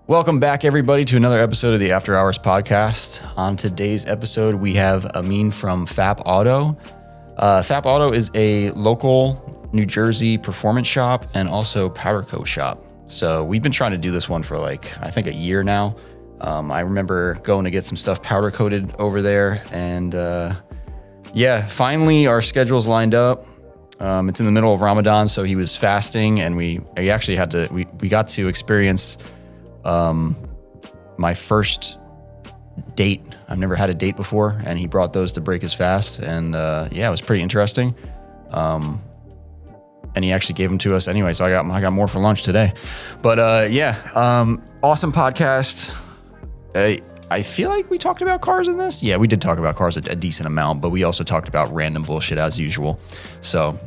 Welcome back, everybody, to another episode of the After Hours podcast. On today's episode, we have Amyn from FAP Auto. FAP Auto is a local New Jersey performance shop and also powder coat shop. So we've been trying to do this one for I think a year now. I remember going to get some stuff powder coated over there, and finally our schedules lined up. It's in the middle of Ramadan, so he was fasting, and we got to experience my first date. I've never had a date before, and he brought those to break his fast, and it was pretty interesting. And he actually gave them to us anyway, so I got more for lunch today. But awesome podcast. I feel like we talked about cars in this. Yeah, we did talk about cars a decent amount, but we also talked about random bullshit as usual. So,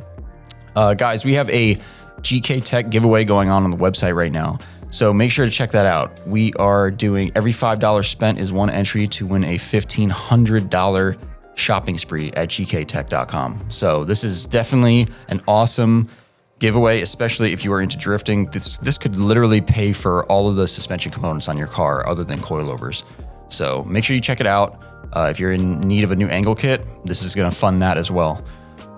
guys, we have a GK Tech giveaway going on the website right now. So make sure to check that out. We are doing every $5 spent is one entry to win a $1,500 shopping spree at gktech.com. So this is definitely an awesome giveaway, especially if you are into drifting. This could literally pay for all of the suspension components on your car other than coilovers. So make sure you check it out. If you're in need of a new angle kit, this is going to fund that as well.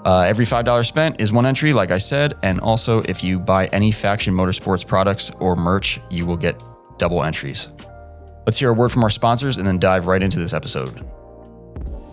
Every $5 spent is one entry, like I said, and also if you buy any Faction Motorsports products or merch, you will get double entries. Let's hear a word from our sponsors and then dive right into this episode.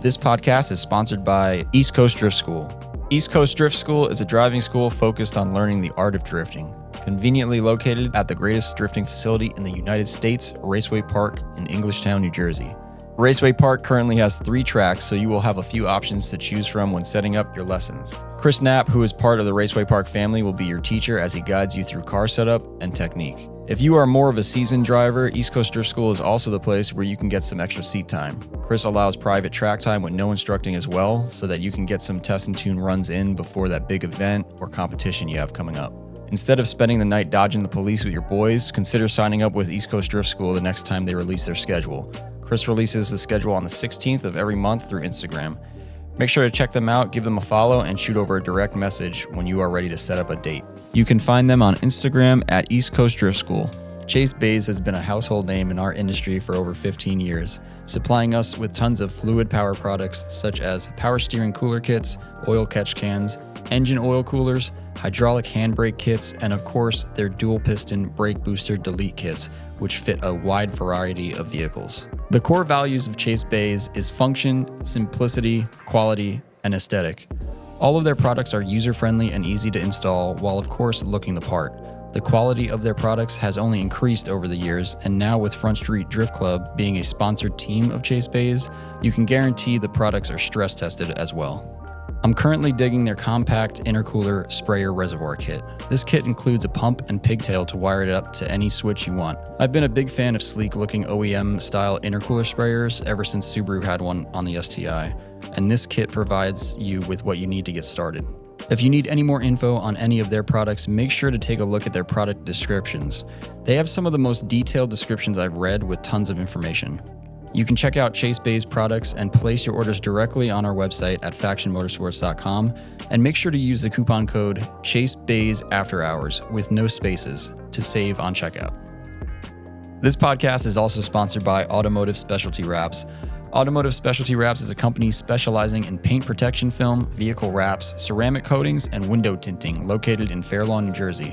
This podcast is sponsored by East Coast Drift School. East Coast Drift School is a driving school focused on learning the art of drifting. Conveniently located at the greatest drifting facility in the United States, Raceway Park in Englishtown, New Jersey. Raceway Park currently has 3 tracks, so you will have a few options to choose from when setting up your lessons. Chris Knapp, who is part of the Raceway Park family, will be your teacher as he guides you through car setup and technique. If you are more of a seasoned driver, East Coast Drift School is also the place where you can get some extra seat time. Chris allows private track time with no instructing as well, so that you can get some test and tune runs in before that big event or competition you have coming up. Instead of spending the night dodging the police with your boys, consider signing up with East Coast Drift School the next time they release their schedule. Chris releases the schedule on the 16th of every month through Instagram. Make sure to check them out, give them a follow, and shoot over a direct message when you are ready to set up a date. You can find them on Instagram at East Coast Drift School. Chase Bays has been a household name in our industry for over 15 years, supplying us with tons of fluid power products such as power steering cooler kits, oil catch cans, engine oil coolers, hydraulic handbrake kits, and of course, their dual piston brake booster delete kits, which fit a wide variety of vehicles. The core values of Chase Bays is function, simplicity, quality, and aesthetic. All of their products are user-friendly and easy to install, while of course looking the part. The quality of their products has only increased over the years, and now with Front Street Drift Club being a sponsored team of Chase Bays, you can guarantee the products are stress tested as well. I'm currently digging their compact intercooler sprayer reservoir kit. This kit includes a pump and pigtail to wire it up to any switch you want. I've been a big fan of sleek looking OEM style intercooler sprayers ever since Subaru had one on the STI, and this kit provides you with what you need to get started. If you need any more info on any of their products, make sure to take a look at their product descriptions. They have some of the most detailed descriptions I've read with tons of information. You can check out Chase Bays products and place your orders directly on our website at FactionMotorsports.com, and make sure to use the coupon code ChaseBaysAfterHours with no spaces to save on checkout. This podcast is also sponsored by Automotive Specialty Wraps. Automotive Specialty Wraps is a company specializing in paint protection film, vehicle wraps, ceramic coatings, and window tinting located in Fair Lawn, New Jersey.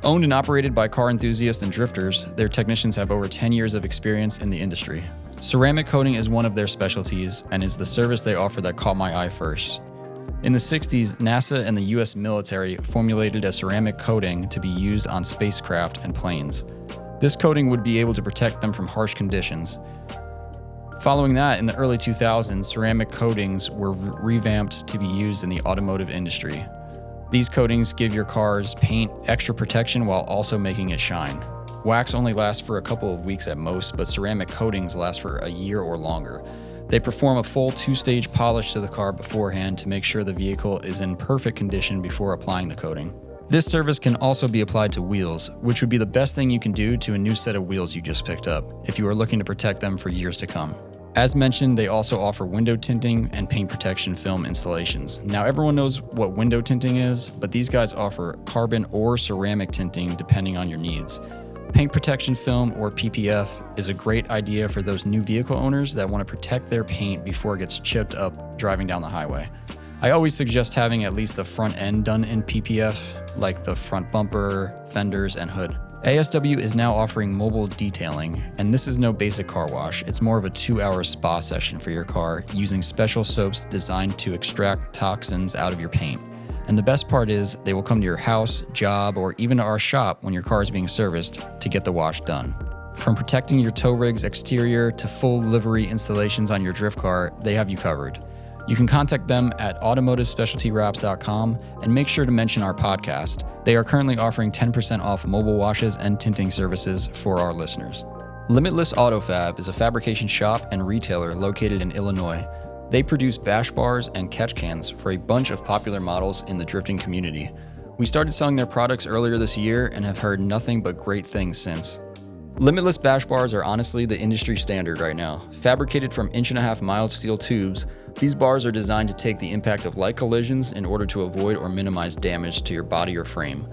Owned and operated by car enthusiasts and drifters, their technicians have over 10 years of experience in the industry. Ceramic coating is one of their specialties and is the service they offer that caught my eye first. In the 60s, NASA and the US military formulated a ceramic coating to be used on spacecraft and planes. This coating would be able to protect them from harsh conditions. Following that, in the early 2000s, ceramic coatings were revamped to be used in the automotive industry. These coatings give your car's paint extra protection while also making it shine. Wax only lasts for a couple of weeks at most, but ceramic coatings last for a year or longer. They perform a full 2-stage polish to the car beforehand to make sure the vehicle is in perfect condition before applying the coating. This service can also be applied to wheels, which would be the best thing you can do to a new set of wheels you just picked up, if you are looking to protect them for years to come. As mentioned, they also offer window tinting and paint protection film installations. Now, everyone knows what window tinting is, but these guys offer carbon or ceramic tinting depending on your needs. Paint protection film, or PPF, is a great idea for those new vehicle owners that want to protect their paint before it gets chipped up driving down the highway. I always suggest having at least the front end done in PPF, like the front bumper, fenders, and hood. ASW is now offering mobile detailing, and this is no basic car wash. It's more of a 2-hour spa session for your car using special soaps designed to extract toxins out of your paint. And the best part is they will come to your house, job, or even to our shop when your car is being serviced to get the wash done. From protecting your tow rig's exterior to full livery installations on your drift car, they have you covered. You can contact them at automotivespecialtywraps.com and make sure to mention our podcast. They are currently offering 10% off mobile washes and tinting services for our listeners. Limitless Auto Fab is a fabrication shop and retailer located in Illinois. They produce bash bars and catch cans for a bunch of popular models in the drifting community. We started selling their products earlier this year and have heard nothing but great things since. Limitless bash bars are honestly the industry standard right now. Fabricated from 1.5-inch mild steel tubes, these bars are designed to take the impact of light collisions in order to avoid or minimize damage to your body or frame.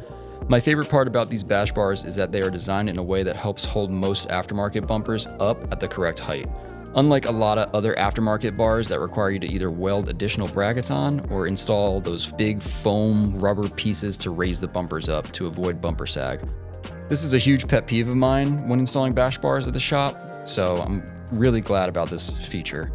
My favorite part about these bash bars is that they are designed in a way that helps hold most aftermarket bumpers up at the correct height. Unlike a lot of other aftermarket bars that require you to either weld additional brackets on or install those big foam rubber pieces to raise the bumpers up to avoid bumper sag. This is a huge pet peeve of mine when installing bash bars at the shop, so I'm really glad about this feature.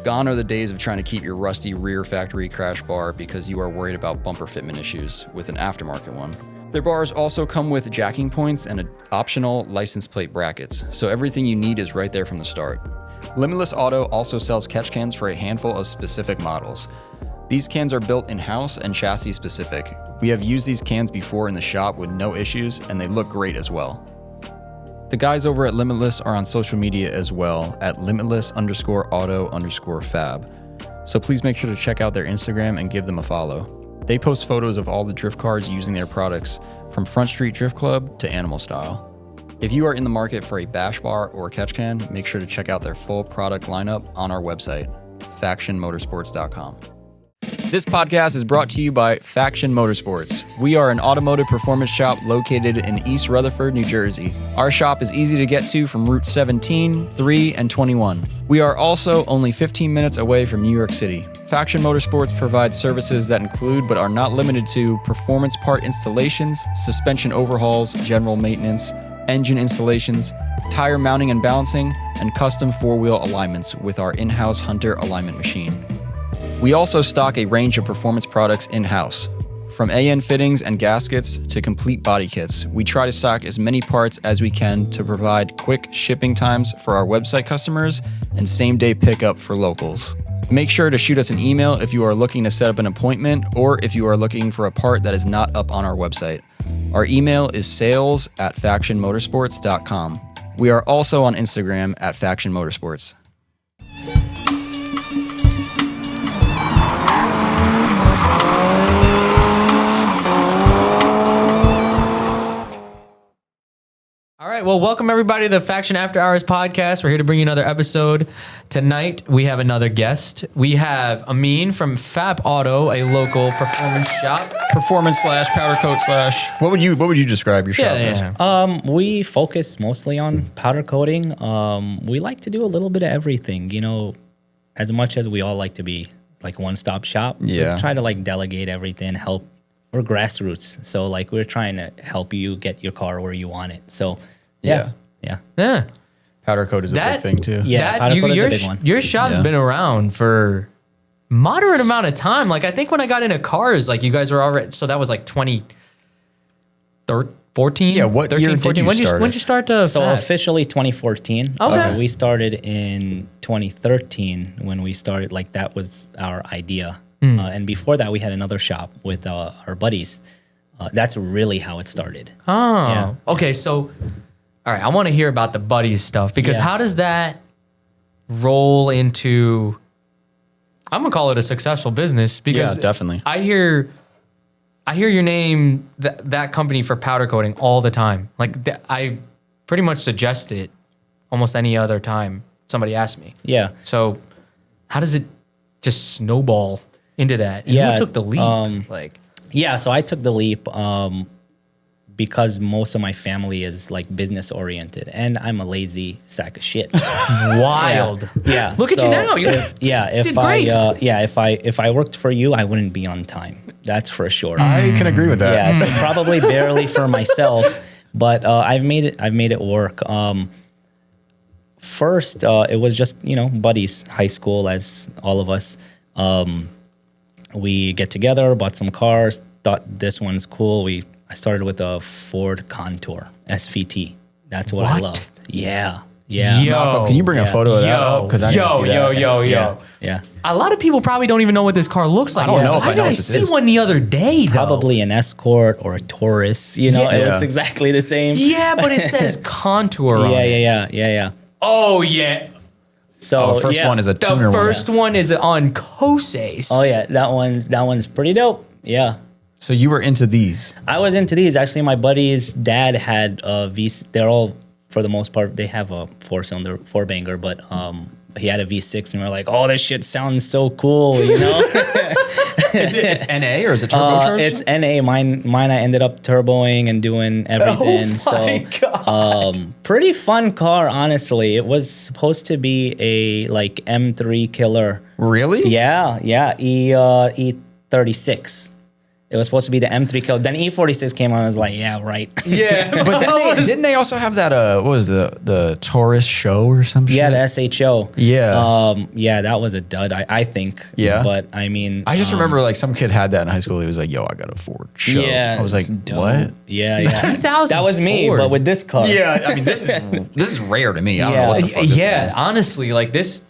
Gone are the days of trying to keep your rusty rear factory crash bar because you are worried about bumper fitment issues with an aftermarket one. Their bars also come with jacking points and optional license plate brackets, so everything you need is right there from the start. Limitless Auto also sells catch cans for a handful of specific models. These cans are built in-house and chassis specific. We have used these cans before in the shop with no issues, and they look great as well. The guys over at Limitless are on social media as well at limitless_auto_fab. So please make sure to check out their Instagram and give them a follow. They post photos of all the drift cars using their products, from Front Street Drift Club to Animal Style. If you are in the market for a bash bar or catch can, make sure to check out their full product lineup on our website, FactionMotorsports.com. This podcast is brought to you by Faction Motorsports. We are an automotive performance shop located in East Rutherford, New Jersey. Our shop is easy to get to from Route 17, 3, and 21. We are also only 15 minutes away from New York City. Faction Motorsports provides services that include, but are not limited to, performance part installations, suspension overhauls, general maintenance, engine installations, tire mounting and balancing, and custom four-wheel alignments with our in-house Hunter alignment machine. We also stock a range of performance products in-house. From AN fittings and gaskets to complete body kits, we try to stock as many parts as we can to provide quick shipping times for our website customers and same-day pickup for locals. Make sure to shoot us an email if you are looking to set up an appointment or if you are looking for a part that is not up on our website. Our email is sales@factionmotorsports.com. We are also on Instagram at Faction Motorsports. All right, well, welcome everybody to the Faction After Hours podcast. We're here to bring you another episode. Tonight, we have another guest. We have Amyn from FAP Auto, a local performance shop. Performance / powder coat / what would you describe your shop as? We focus mostly on powder coating. We like to do a little bit of everything, as much as we all like to be like one-stop shop. Yeah. We try to like delegate everything, help. We're grassroots. So like we're trying to help you get your car where you want it. So yeah. Powder coat is a big thing too. Yeah, powder coat is a big one. Your shop's been around for moderate amount of time. Like I think when I got into cars, like you guys were already, so that was like 2014. Yeah, what 13, year 14? Did you start? When did you start to So FAP? officially 2014. Okay. We started in 2013 when we started, like that was our idea. And before that, we had another shop with our buddies. That's really how it started. Oh, Yeah. okay. So, all right, I want to hear about the buddies stuff because how does that roll into? I'm gonna call it a successful business because definitely. I hear your name that company for powder coating all the time. Like I pretty much suggest it almost any other time somebody asks me. Yeah. So, how does it just snowball into that? And who took the leap? So I took the leap. because most of my family is like business oriented, and I'm a lazy sack of shit. Wild. Yeah. Look at you now. You did great. If I worked for you, I wouldn't be on time. That's for sure. I can agree with that. Yeah, so probably barely for myself, but I've made it work. First, it was just, buddies, high school, as all of us. We get together, bought some cars, thought this one's cool. I started with a Ford Contour SVT. That's what I loved. Yeah. Yeah. Yo. Malcolm, can you bring a photo of that up? 'Cause I didn't see that. Yeah. A lot of people probably don't even know what this car looks like. I don't know if I know what I this see is. one the other day, though. Probably an Escort or a Taurus. It looks exactly the same. Yeah, but it says Contour on it. Yeah. Oh, yeah. So the first one is a The tuner first one is on Koses. Oh yeah, that one's pretty dope. Yeah. So you were into these. I was into these. Actually, my buddy's dad had a they're all, for the most part, they have a 4-cylinder, 4-banger, but he had a V6, and we're like, oh, this shit sounds so cool, It's NA or is it turbocharged? It's NA. Mine I ended up turboing and doing everything. God. Pretty fun car, honestly. It was supposed to be a like M3 killer. Really? Yeah. E36. It was supposed to be the M3 killer. Then E46 came on. I was like, yeah, right. Yeah. But didn't they also have that, what was the Taurus show or some shit? Yeah, the SHO. Yeah. Yeah, that was a dud, I think. Yeah. But I mean, I just remember like some kid had that in high school. He was like, yo, I got a Ford show. Yeah, I was like, it's dope. what? Yeah. 2000s That was me, Ford. but with this car. Yeah, I mean, this is rare to me. I don't know what the fuck this Yeah, is. honestly, like this,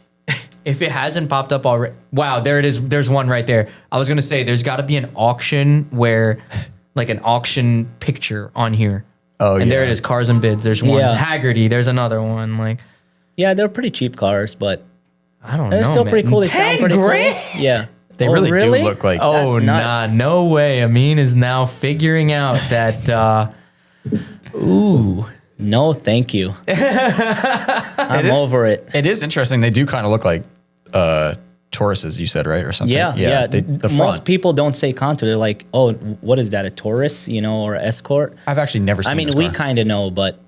if it hasn't popped up already, wow, there it is. There's one right there. I was gonna say there's got to be an auction where, like an auction picture on here. Oh, and there it is, cars and bids. There's one. Yeah. Haggerty. There's another one. Like, Yeah, they're pretty cheap cars, but I don't know. they're still man. pretty cool. They sound 10 pretty grand? cool. Yeah. They really do look like. Oh, That's nah, nuts. no way. Amyn is now figuring out that. Ooh. No, thank you. I'm over it. It is interesting. They do kind of look like Tauruses, you said, right? Or something. Yeah. The front. Most people don't say Contour. They're like, oh, what is that, a Taurus, or Escort? I've actually never seen I mean, this we car. kind of know, but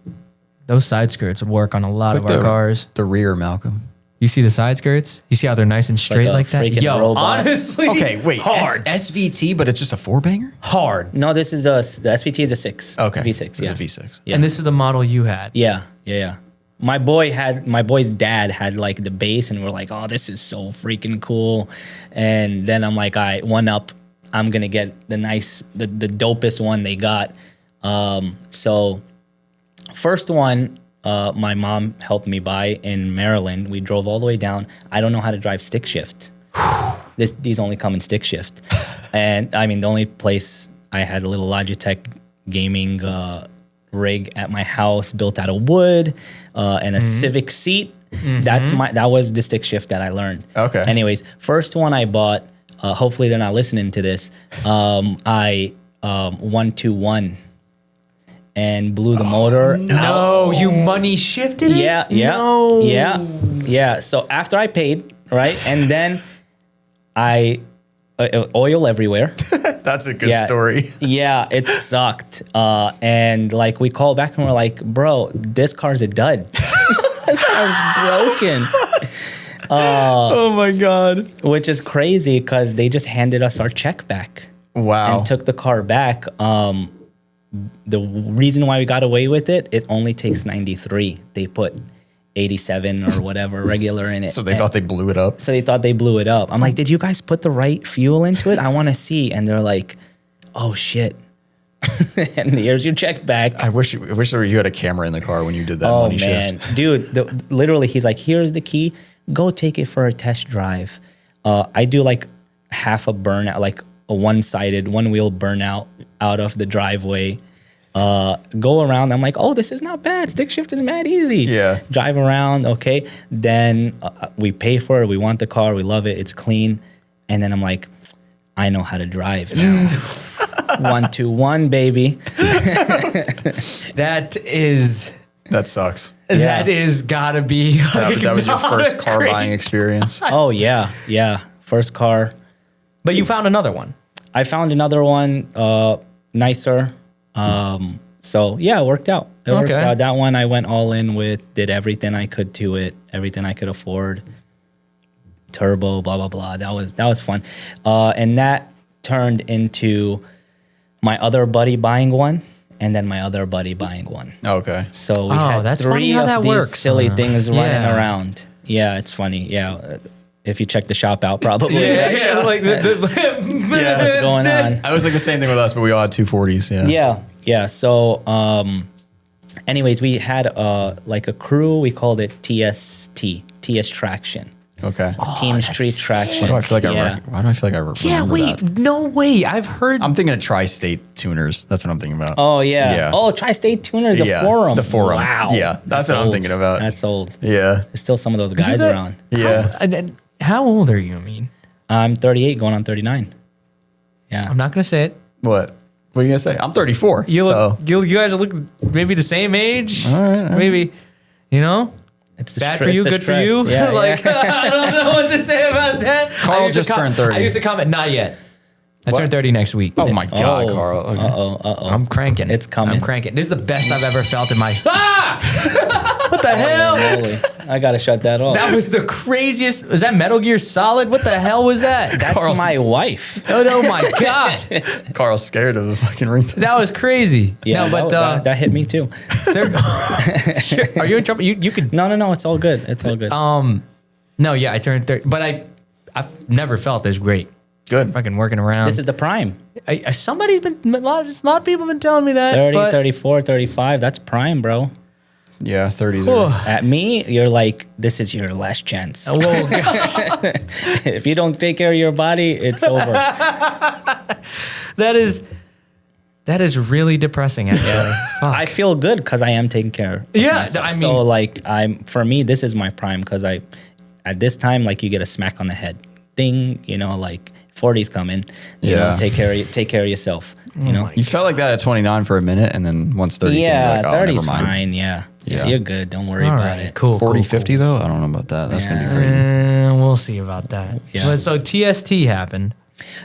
Those side skirts would work on a lot It's of like our cars. The rear, Malcolm. You see the side skirts? You see how they're nice and straight a like that? freaking Yo, robot. honestly, Okay, wait. hard, SVT, but it's just a 4-banger? hard. no, this is the SVT is a 6. Okay. V6, It's yeah. a V6. Yeah. And this is the model you had. Yeah. My boy's dad had like the base, and we're like, oh, this is so freaking cool. And then I'm like, all right, one up. I'm gonna get the dopest one they got. So first one, my mom helped me buy in Maryland. We drove all the way down. I don't know how to drive stick shift. These only come in stick shift. And I mean, the only place I had a little Logitech gaming rig at my house built out of wood and a Civic seat. That was the stick shift that I learned. Okay. Anyways, first one I bought, hopefully they're not listening to this. I 121 and blew the motor. No, you money shifted it? Yeah. No. Yeah. So after I paid, right, and then I oil everywhere. That's a good Yeah. story. Yeah, it sucked. And like we called back and we're like, bro, this car's a dud. This car's broken. Oh my God. Which is crazy because they just handed us our check back Wow. and took the car back. The reason why we got away with it, it only takes 93. They put 87 or whatever regular in it. So they thought they blew it up? So they thought they blew it up. I'm like, did you guys put the right fuel into it? I want to see. And they're like, oh shit. And here's your check back. I wish you had a camera in the car when you did that Oh money man, shift. dude! Literally, he's like, "Here's the key. Go take it for a test drive." I do like half a burnout, like a one-sided, one-wheel burnout out of the driveway. Go around. I'm like, "Oh, this is not bad. Stick shift is mad easy." Yeah. Drive around. Okay. Then we pay for it. We want the car. We love it. It's clean. And then I'm like, I know how to drive now. 121, baby. That sucks. that is gotta be. That was your first car great. buying experience. Oh yeah. First car. But you found another one. I found another one, nicer. So yeah, it worked out. It worked Okay. out. That one I went all in with, did everything I could to it, everything I could afford. Turbo, blah blah blah. That was fun, and that turned into my other buddy buying one, and then my other buddy buying one. Okay. So we Oh, had that's funny three how of that these works. silly things running Yeah. around. Yeah, it's funny. Yeah, if you check the shop out, probably. Yeah, like Yeah, What's going on? I was like the same thing with us, but we all had 240s. Yeah. Yeah. So, anyways, we had like a crew. We called it TS Traction. Okay. Team Street Traction. Why do I feel like why do I feel like I remember Yeah, wait, that? no way. I've heard. I'm thinking of Tri-State Tuners. That's what I'm thinking about. Oh yeah. Yeah. Oh, Tri-State Tuners, the Yeah, forum. the forum. Wow. Yeah, that's what I'm old. thinking about. That's old. Yeah. There's still some of those guys that- around. Yeah. And how old are you? I mean, I'm 38, going on 39. Yeah. I'm not gonna say it. What? What are you gonna say? I'm 34. You look. so. You guys look maybe the same age. All right. Maybe. You know. It's the Bad str- for you, it's the good stress. for you. Yeah, like I don't know what to say about that. Carl I used to just turned 30. I used to comment, not yet. I What? turned 30 next week. Oh my God, Oh. Carl. Okay. I'm cranking. It's coming. I'm cranking. This is the best I've ever felt in my. Ah! What the hell? Holy, I gotta shut that off. That was the craziest. Was that Metal Gear Solid? What the hell was that? That's Carl's- my wife. Oh my god, Carl's scared of the fucking ringtone. that was crazy. Yeah, no, but that hit me too. are you in trouble? You could. No, it's all good. It's all good. No, yeah, I turned 30, but I've never felt this great. Good. Fucking working around. This is the prime. Somebody's been a lot of people have been telling me that. 30, but 34, 35. That's prime, bro. Yeah, 30s. Whew. Are, At me, you're like, this is your last chance. Whoa, gosh. If you don't take care of your body, it's over. that is really depressing. Actually, Fuck. I feel good because I am taking care of Yeah, myself. I mean- so like for me, this is my prime because at this time, like you get a smack on the head. Ding, like 40's coming. You Yeah. know, take care of yourself. You know? you felt like that at 29 for a minute, and then once 30 came, you're Yeah, like, oh, 30's never mind. fine. Yeah. Yeah. You're good. Don't worry All about right, it. cool. 40, cool, 50 though? I don't know about that. That's going to be Yeah. crazy. We'll see about that. Yeah. But so TST happened.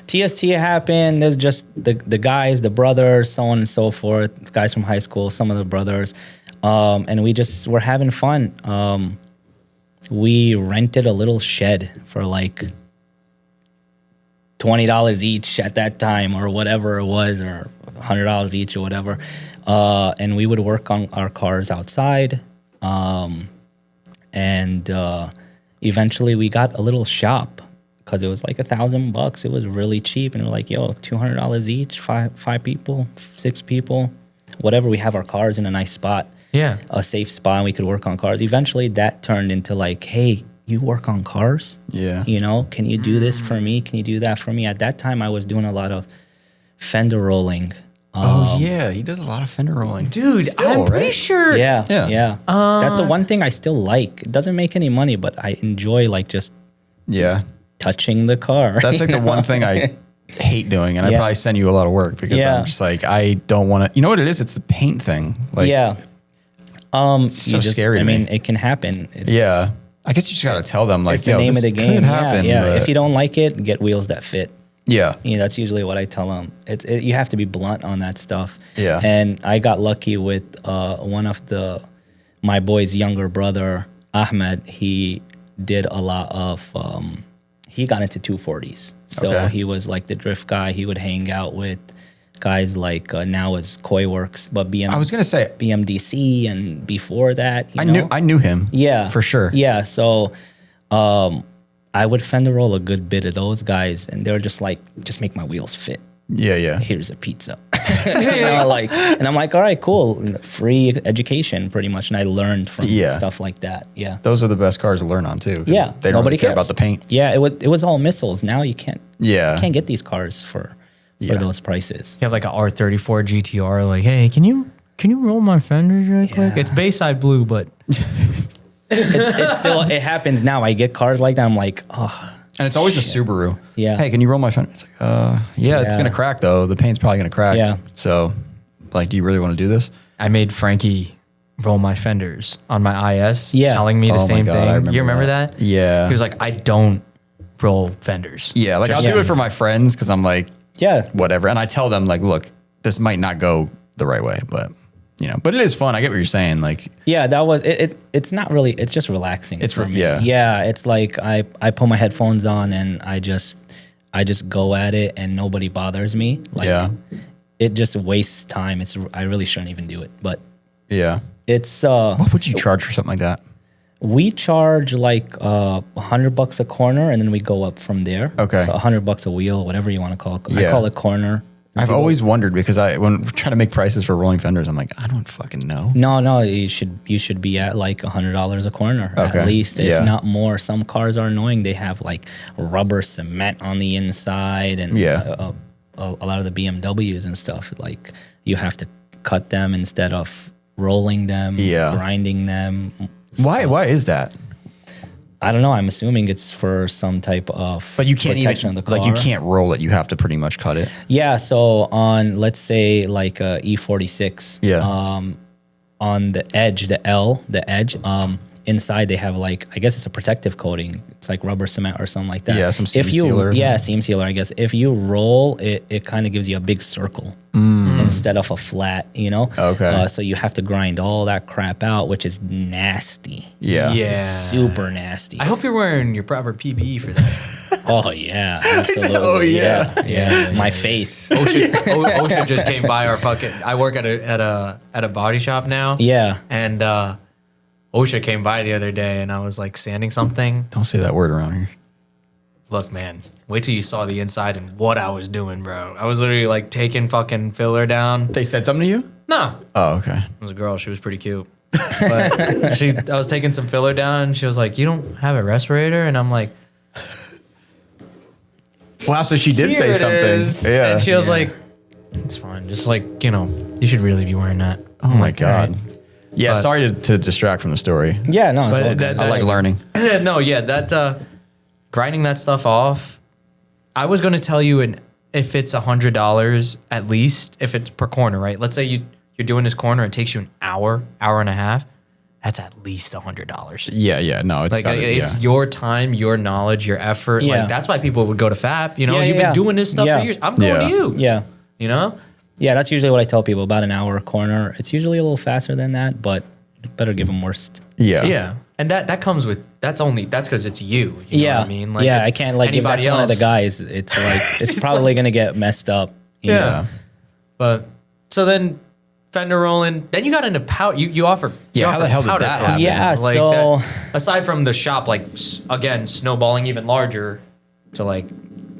TST happened. There's just the guys, the brothers, so on and so forth. Guys from high school, some of the brothers, and we just were having fun. We rented a little shed for like $20 each at that time, or whatever it was, or $100 each, or whatever. And we would work on our cars outside. And eventually we got a little shop because it was like $1,000. It was really cheap. And we're like, yo, $200 each, five people, 6 people, whatever. We have our cars in a nice spot, Yeah. a safe spot, and we could work on cars. Eventually that turned into like, hey, you work on cars? Yeah. Can you do this for me? Can you do that for me? At that time, I was doing a lot of fender rolling. Oh, yeah. He does a lot of fender rolling. Dude, Still, I'm pretty right? sure. Yeah, Yeah. yeah. That's the one thing I still like. It doesn't make any money, but I enjoy like just Yeah. touching the car. That's like the one thing I hate doing, and I Yeah. probably send you a lot of work because Yeah. I'm just like, I don't want to. You know what it is? It's the paint thing. Like, yeah. so scary to I mean, me. it can happen. It's, Yeah. I guess you just got to tell them, like, It's the yo, name this of the game. could happen. Yeah. but- If you don't like it, get wheels that fit. yeah. That's usually what I tell them. You have to be blunt on that stuff. Yeah. And I got lucky with one of my boy's younger brother, Ahmed. He did a lot of. He got into 240s, so Okay. he was like the drift guy. He would hang out with guys like now is Koi Works, but I was going to say, BMDC, and before that, I knew him. yeah, For sure. Yeah, so I would fender roll a good bit of those guys, and they were just like, just make my wheels fit. Yeah. Yeah. Here's a pizza. And I'm like, all right, cool, free education, pretty much, and I learned from Yeah. stuff like that. Yeah, Those are the best cars to learn on, too. 'cause yeah. They don't Nobody really care cares about the paint. Yeah, it was all missiles. Now you can't Yeah. get these cars for Yeah. those prices. You have like a R34 GTR. Like, hey, can you roll my fenders real quick? Yeah. It's Bayside Blue, but It's still, it happens now. I get cars like that. I'm like, oh, And it's always a Subaru. Yeah. Hey, can you roll my fender? It's like, yeah, it's Yeah. going to crack, though. The paint's probably going to crack. Yeah. So, like, do you really want to do this? I made Frankie roll my fenders on my IS, Yeah. telling me the Oh my same God, thing. I remember You remember that. that? Yeah. He was like, I don't roll fenders. Yeah. Like, I'll Yeah. do it for my friends because I'm like, yeah. whatever. And I tell them, like, look, this might not go the right way, but but it is fun. I get what you're saying. Like, Yeah, that was it. It's not really. It's just relaxing. It's for me. yeah. Yeah, it's like I put my headphones on and I just go at it and nobody bothers me. Like, yeah, it just wastes time. I really shouldn't even do it. But yeah. it's What would you charge for something like that? we charge like $100 a corner, and then we go up from there. Okay. So $100 a wheel, whatever you want to call it. I Yeah. call it corner. I've always wondered because when we're trying to make prices for rolling fenders, I'm like, I don't fucking know. No, you should be at like $100 a corner Okay. at least, if Yeah. not more. Some cars are annoying. They have like rubber cement on the inside, and Yeah. a lot of the BMWs and stuff. Like you have to cut them instead of rolling them, Yeah. grinding them. Why is that? I don't know. I'm assuming it's for some type of But you can't protection even of the car. like you can't roll it. You have to pretty much cut it. Yeah. So on, let's say like a E46. Yeah. On the edge, the edge, inside they have like, I guess it's a protective coating. It's like rubber cement or something like that. Yeah, some seam sealer or Yeah, something. seam sealer, I guess. If you roll, it kind of gives you a big circle instead of a flat, Okay. So you have to grind all that crap out, which is nasty. Yeah. Yeah. It's super nasty. I hope you're wearing your proper PPE for that. Oh, yeah. Absolutely. Oh, yeah. Yeah. My face. OSHA just came by our fucking. I work at a body shop now. Yeah. And OSHA came by the other day, and I was like sanding something. Don't say that word around here. Look, man, wait till you saw the inside and what I was doing, bro. I was literally like taking fucking filler down. They said something to you? No, Oh, okay. it was a girl. She was pretty cute. But I was taking some filler down, and she was like, "You don't have a respirator?" And I'm like, Wow, so she did "Here say it something. is." Yeah. And she was like, "It's fine. Just like, you should really be wearing that." Oh my God. Yeah, But- sorry to distract from the story. Yeah, no, it's But all good. that- I like learning. No, yeah, that grinding that stuff off. I was going to tell you, if it's $100 at least, if it's per corner, right? Let's say you're doing this corner, it takes you an hour and a half. That's at least $100. Yeah. No, it's Like it's your time, your knowledge, your effort. Yeah. Like that's why people would go to FAP. Yeah, You've yeah. been doing this stuff Yeah. for years. I'm going Yeah. to you. Yeah. You know? Yeah, that's usually what I tell people, about an hour a corner. It's usually a little faster than that, but better give them more. Yeah. Yeah. And that comes with, that's because it's you. You know what I mean? Like yeah, it's I can't like give that anybody to one of the else. guys. It's like, it's probably going to get messed up. you know? Yeah. But so then fender rolling, then you got into powder. You offer. Yeah, you how the offer hell did powder that coating. happen? Yeah, Like so- that, aside from the shop, like again, snowballing even larger to like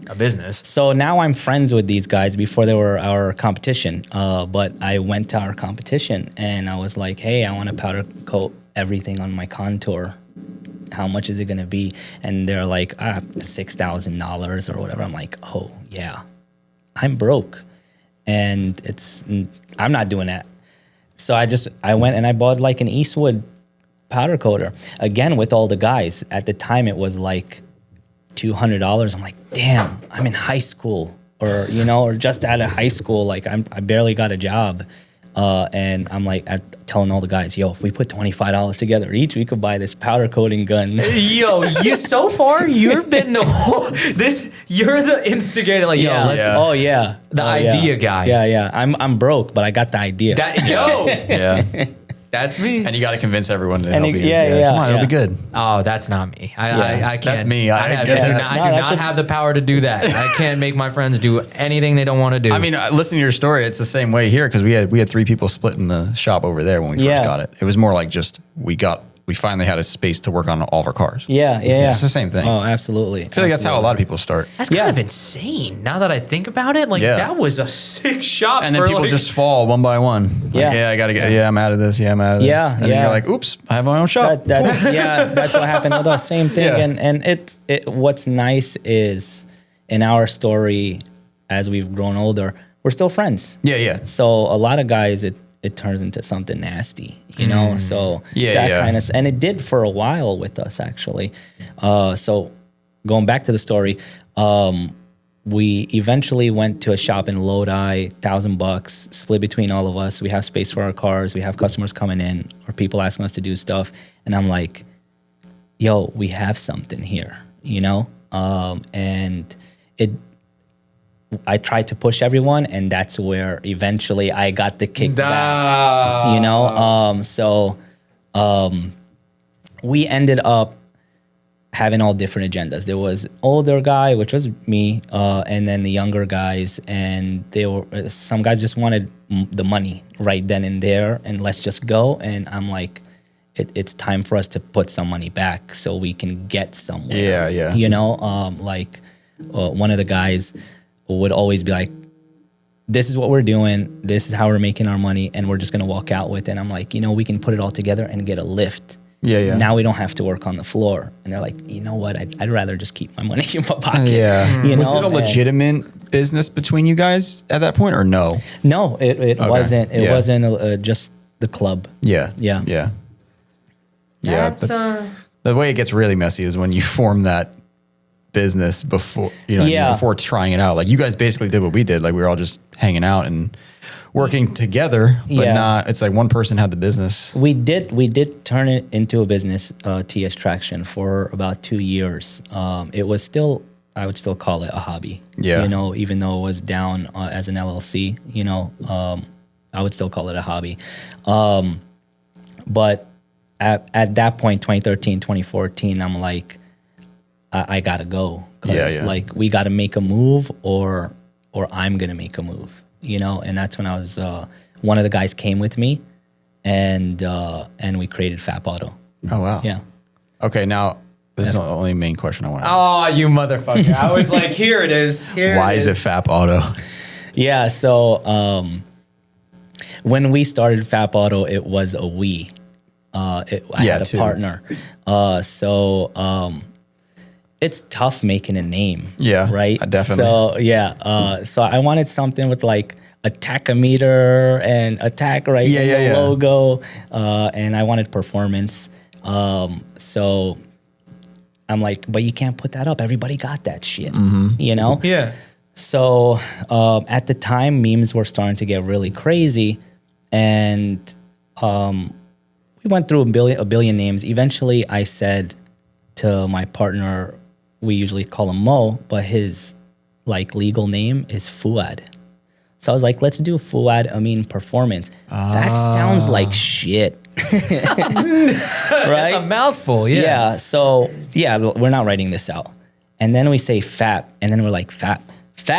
a business. So now I'm friends with these guys. Before they were our competition, but I went to our competition and I was like, hey, I want to powder coat everything on my contour. How much is it going to be? And they're like, $6,000 or whatever. I'm like, oh yeah, I'm broke. And I'm not doing that. So I went and I bought like an Eastwood powder coater. Again, with all the guys. At the time, it was like $200. I'm like, damn, I'm in high school or just out of high school. Like I barely got a job. And I'm like, telling all the guys, yo, if we put $25 together each, we could buy this powder coating gun. Yo, so far you've been you're the instigator. Like, Yeah. let's Oh yeah. The Oh, idea yeah. guy. Yeah. I'm broke, but I got the idea. Yeah. That's me. And you got to convince everyone to help you. yeah, Come on, it'll yeah. be good. Oh, that's not me. I can't. That's me. I do get that. not, No, I do that's not a- have the power to do that. I can't make my friends do anything they don't want to do. I mean, listening to your story, it's the same way here because we had 3 people split in the shop over there when we Yeah. first got it. It was more like just we finally had a space to work on all of our cars. Yeah. It's the same thing. Oh, absolutely. I feel like that's how a lot of people start. that's kind yeah. of insane. Now that I think about it, like Yeah. that was a sick shop. And then for, people like, just fall one by one. Like, Yeah. I gotta get. Yeah, I'm out of this. Yeah, I'm out of this. Yeah, And then yeah. you're like, oops, I have my own shop. That's what happened with us. Same thing. Yeah. And what's nice is in our story, as we've grown older, we're still friends. Yeah. So a lot of guys, it turns into something nasty, So Yeah, that yeah. kind of, and it did for a while with us actually. So going back to the story, we eventually went to a shop in Lodi, $1,000, split between all of us. We have space for our cars. We have customers coming in or people asking us to do stuff. And I'm like, yo, we have something here, And I tried to push everyone, and that's where eventually I got the kickback. You know, we ended up having all different agendas. There was older guy, which was me, and then the younger guys, and they were some guys just wanted the money right then and there, and let's just go. And I'm like, it's time for us to put some money back so we can get somewhere. Yeah, yeah. You know, one of the guys would always be like, this is what we're doing, this is how we're making our money, and we're just gonna walk out with it. And I'm like, we can put it all together and get a lift. Yeah, yeah. Now we don't have to work on the floor. And they're like, you know what? I'd rather just keep my money in my pocket. Yeah. You Was know? it a legitimate business between you guys at that point, or no? No, it wasn't. It wasn't just the club. Yeah. Yeah. Yeah. Yeah. That's the way it gets really messy is when you form that business before, before trying it out. Like you guys basically did what we did. Like we were all just hanging out and working together, but not, it's like one person had the business. We did turn it into a business, TS Traction, for about 2 years. It was still, I would still call it a hobby. Yeah. Even though it was down as an LLC, I would still call it a hobby. But at that point, 2013, 2014, I'm like, I gotta go. Like we gotta make a move or I'm gonna make a move. And that's when I was, one of the guys came with me and we created FAP Auto. Oh, wow. Yeah. Okay. Now this is the only main question I want to ask. Oh, you motherfucker. I was like, here it is. Why is it FAP Auto? Yeah. So, when we started FAP Auto, it was a we, I had a partner. It's tough making a name. Yeah. Right. Definitely. So so I wanted something with like a tachometer and a tach in the logo. And I wanted performance. So I'm like, but you can't put that up. Everybody got that shit. Yeah. So at the time, memes were starting to get really crazy. And we went through a billion names. Eventually, I said to my partner, we usually call him Mo, but his legal name is Fuad. So I was like, let's do Fuad Amyn Performance. That sounds like shit. Right? That's a mouthful, yeah. Yeah, so we're not writing this out. And then we say FAP, and then we're like FAP. So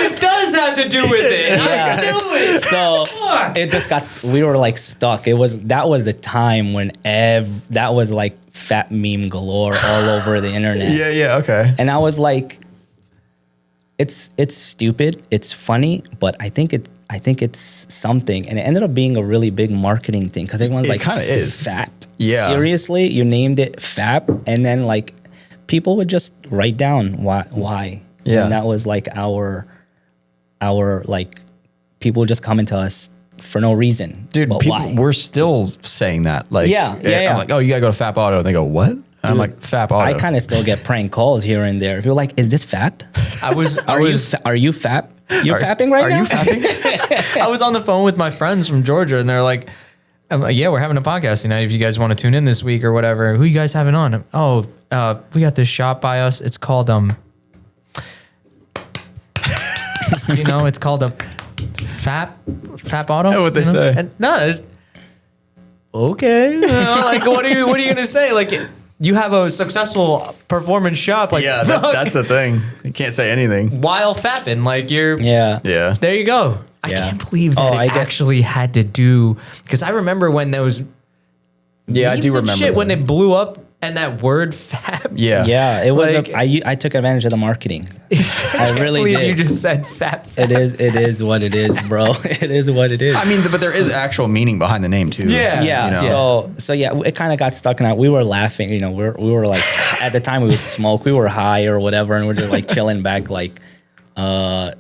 it does have to do with it. I knew it. So it just we were like stuck. That was the time when that was like fat meme galore all over the internet. Yeah, okay. And I was like, it's stupid, it's funny, but I think it's something. And it ended up being a really big marketing thing because everyone's like, kind of is FAP. Yeah. Seriously, you named it FAP, and then like people would just write down why. Yeah. And that was like our like people would just come into us for no reason. Dude, we're still saying that. Like, I'm like, oh, you gotta go to FAP Auto, and they go, what? And I'm like, FAP Auto. I kind of still get prank calls here and there. If you're like, is this FAP? Are you FAP? You're fapping right now? Are you fapping? I was on the phone with my friends from Georgia, and they're like, yeah, we're having a podcast tonight. If you guys want to tune in this week or whatever, who you guys having on? Oh, we got this shop by us. It's called it's called a FAP Auto. Know what they say? And no, okay. Like, what are you gonna say? Like, you have a successful performance shop. Like, yeah, that's the thing. You can't say anything while fapping. Like, you're There you go. I can't believe that actually had to do, because I remember when those I do remember shit when it blew up and that word FAP. Yeah, it was. I took advantage of the marketing. I really did. You just said FAP. It is what it is, bro. It is what it is. I mean, but there is actual meaning behind the name too. Yeah. So it kind of got stuck in that. We were laughing. We were like, at the time we would smoke. We were high or whatever, and we're just like chilling back, like. I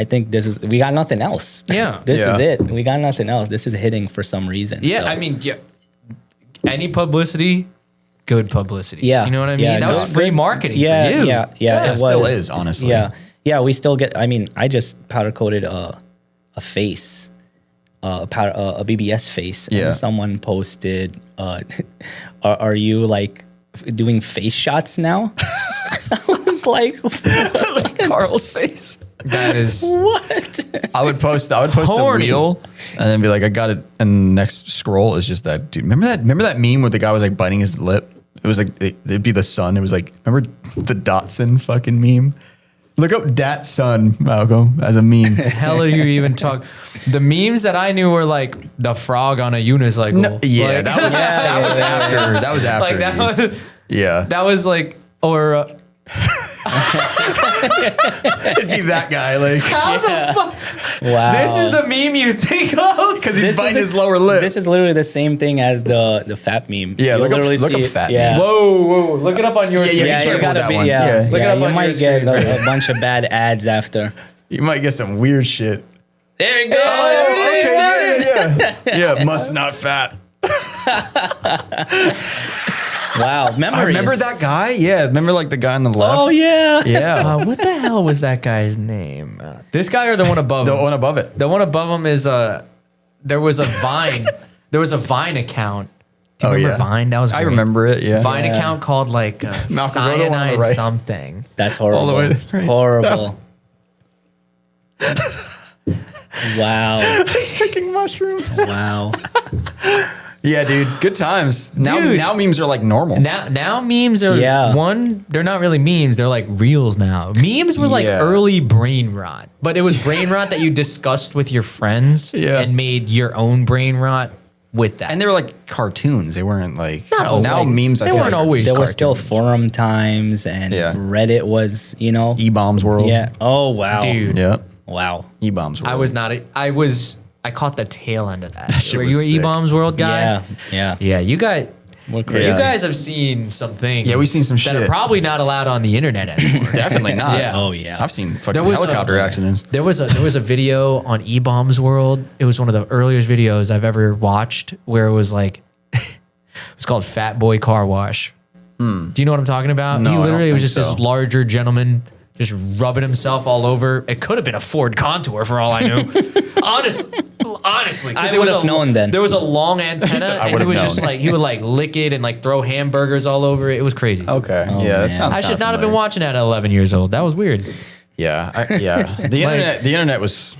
think we got nothing else. Yeah. This is it. We got nothing else. This is hitting for some reason. Yeah. So. I mean, any publicity, good publicity. Yeah. You know what I mean? Yeah, that was free marketing for you. Yeah. It still is, honestly. Yeah. We still get, I just powder coated a face, a BBS face. And someone posted, are you like doing face shots now? was like, Carl's face. That is what? I would post the Horny. reel and then be like, I got it. And the next scroll is just that dude. Remember that meme where the guy was like biting his lip? It was like, it'd be the sun. It was like, remember the Datsun fucking meme? Look up Datsun, Malcolm, as a meme. the hell are you even talking? The memes that I knew were like the frog on a unicycle. No, yeah, Like, that was after. That was after. like that these. was Yeah. that was like or. It'd be that guy, like, How the fuck? Wow. This is the meme you think of? because he's This is biting the- his lower lip. This is literally the same thing as the FAP meme. Yeah, You'll look up literally see it. FAP Yeah. meme. Whoa, look it up on your Yeah, screen. be Yeah, careful you gotta with that be. one. Yeah, Yeah. Look it yeah, up you on might your get screen. a bunch of bad ads after. You might get some weird shit. There you go. Yeah, must not fat. Wow, memories. I remember that guy. Yeah, remember like the guy on the left. Oh yeah. Yeah, What the hell was that guy's name? This guy or the one above the him? one above it. The one above him is there was a Vine. There was a Vine account. Do you remember Vine? That was I great. remember it. Yeah. Vine Yeah. account called like Malcolm, go to the one on the cyanide right. something. That's horrible. All the way to the right. Horrible. Wow. He's picking mushrooms. Wow. Yeah, dude. Good times. Now, Dude. now memes are like normal. Now memes are Yeah. they're not really memes, they're like reels now. Memes were like Yeah. early brain rot, but it was brain rot that you discussed with your friends Yeah. and made your own brain rot with that. And they were like cartoons. They weren't like Not always. now memes. I They feel weren't like always There were still cartoons. forum times and Yeah. Reddit was, E-bombs world. Yeah. Oh wow. Dude. Yeah. Wow. E-bombs world. I caught the tail end of that. shit Were was you an sick. E-Bombs World guy? Yeah. Yeah. Yeah, you got We're you crazy. guys have seen some things. Yeah, we've seen some that are shit. probably not allowed on the internet anymore. Definitely not. Yeah. Oh yeah. I've seen fucking There was helicopter a- accidents. There was a video on E-Bombs World. It was one of the earliest videos I've ever watched where it was like it was called Fat Boy Car Wash. Do you know what I'm talking about? No, He I don't literally was think just so. this larger gentleman just rubbing himself all over. It could have been a Ford Contour for all I knew. Honestly, 'cause I it was would've a- known then. There was a long antenna, said, "I and he would've was just known." like he would like lick it and like throw hamburgers all over it. It was crazy. Okay. Oh, yeah, that man. sounds. I should kinda not have been familiar. watching that at 11 years old. That was weird. Yeah, The internet was.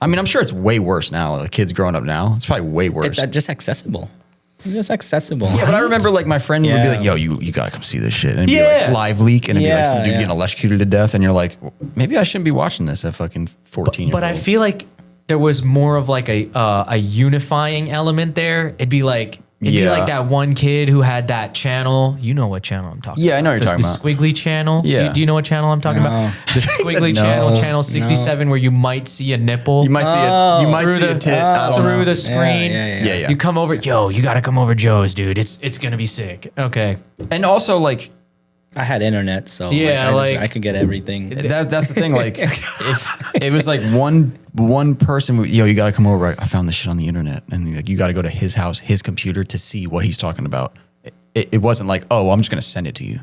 I mean, I'm sure it's way worse now. Like kids growing up now, it's probably way worse. It's just accessible. It's just accessible. yeah, but I remember like my friend would be Yeah. like, "Yo, you gotta come see this shit," and it'd be Yeah. like live leak, and it'd be like some Yeah, dude yeah. getting electrocuted to death, and you're like, maybe I shouldn't be watching this at fucking 14. But I feel like there was more of like a unifying element there. It'd be like Yeah. like that one kid who had that channel. You know what channel I'm talking about? Yeah, I know what you're talking the about. Squiggly channel. Yeah. Do you know what channel I'm talking about? The Squiggly no. channel, channel 67, where you might see a nipple. you might see it. You might through see the a tit I don't through know. the screen. Yeah. You come over, you gotta come over Joe's, dude. It's gonna be sick. Okay. And also like I had internet, so Yeah, I could get everything. that's the thing. Like if it was like one person, you gotta come over. I found this shit on the internet, and like, you gotta go to his house, his computer to see what he's talking about. It wasn't like, oh, I'm just gonna send it to you.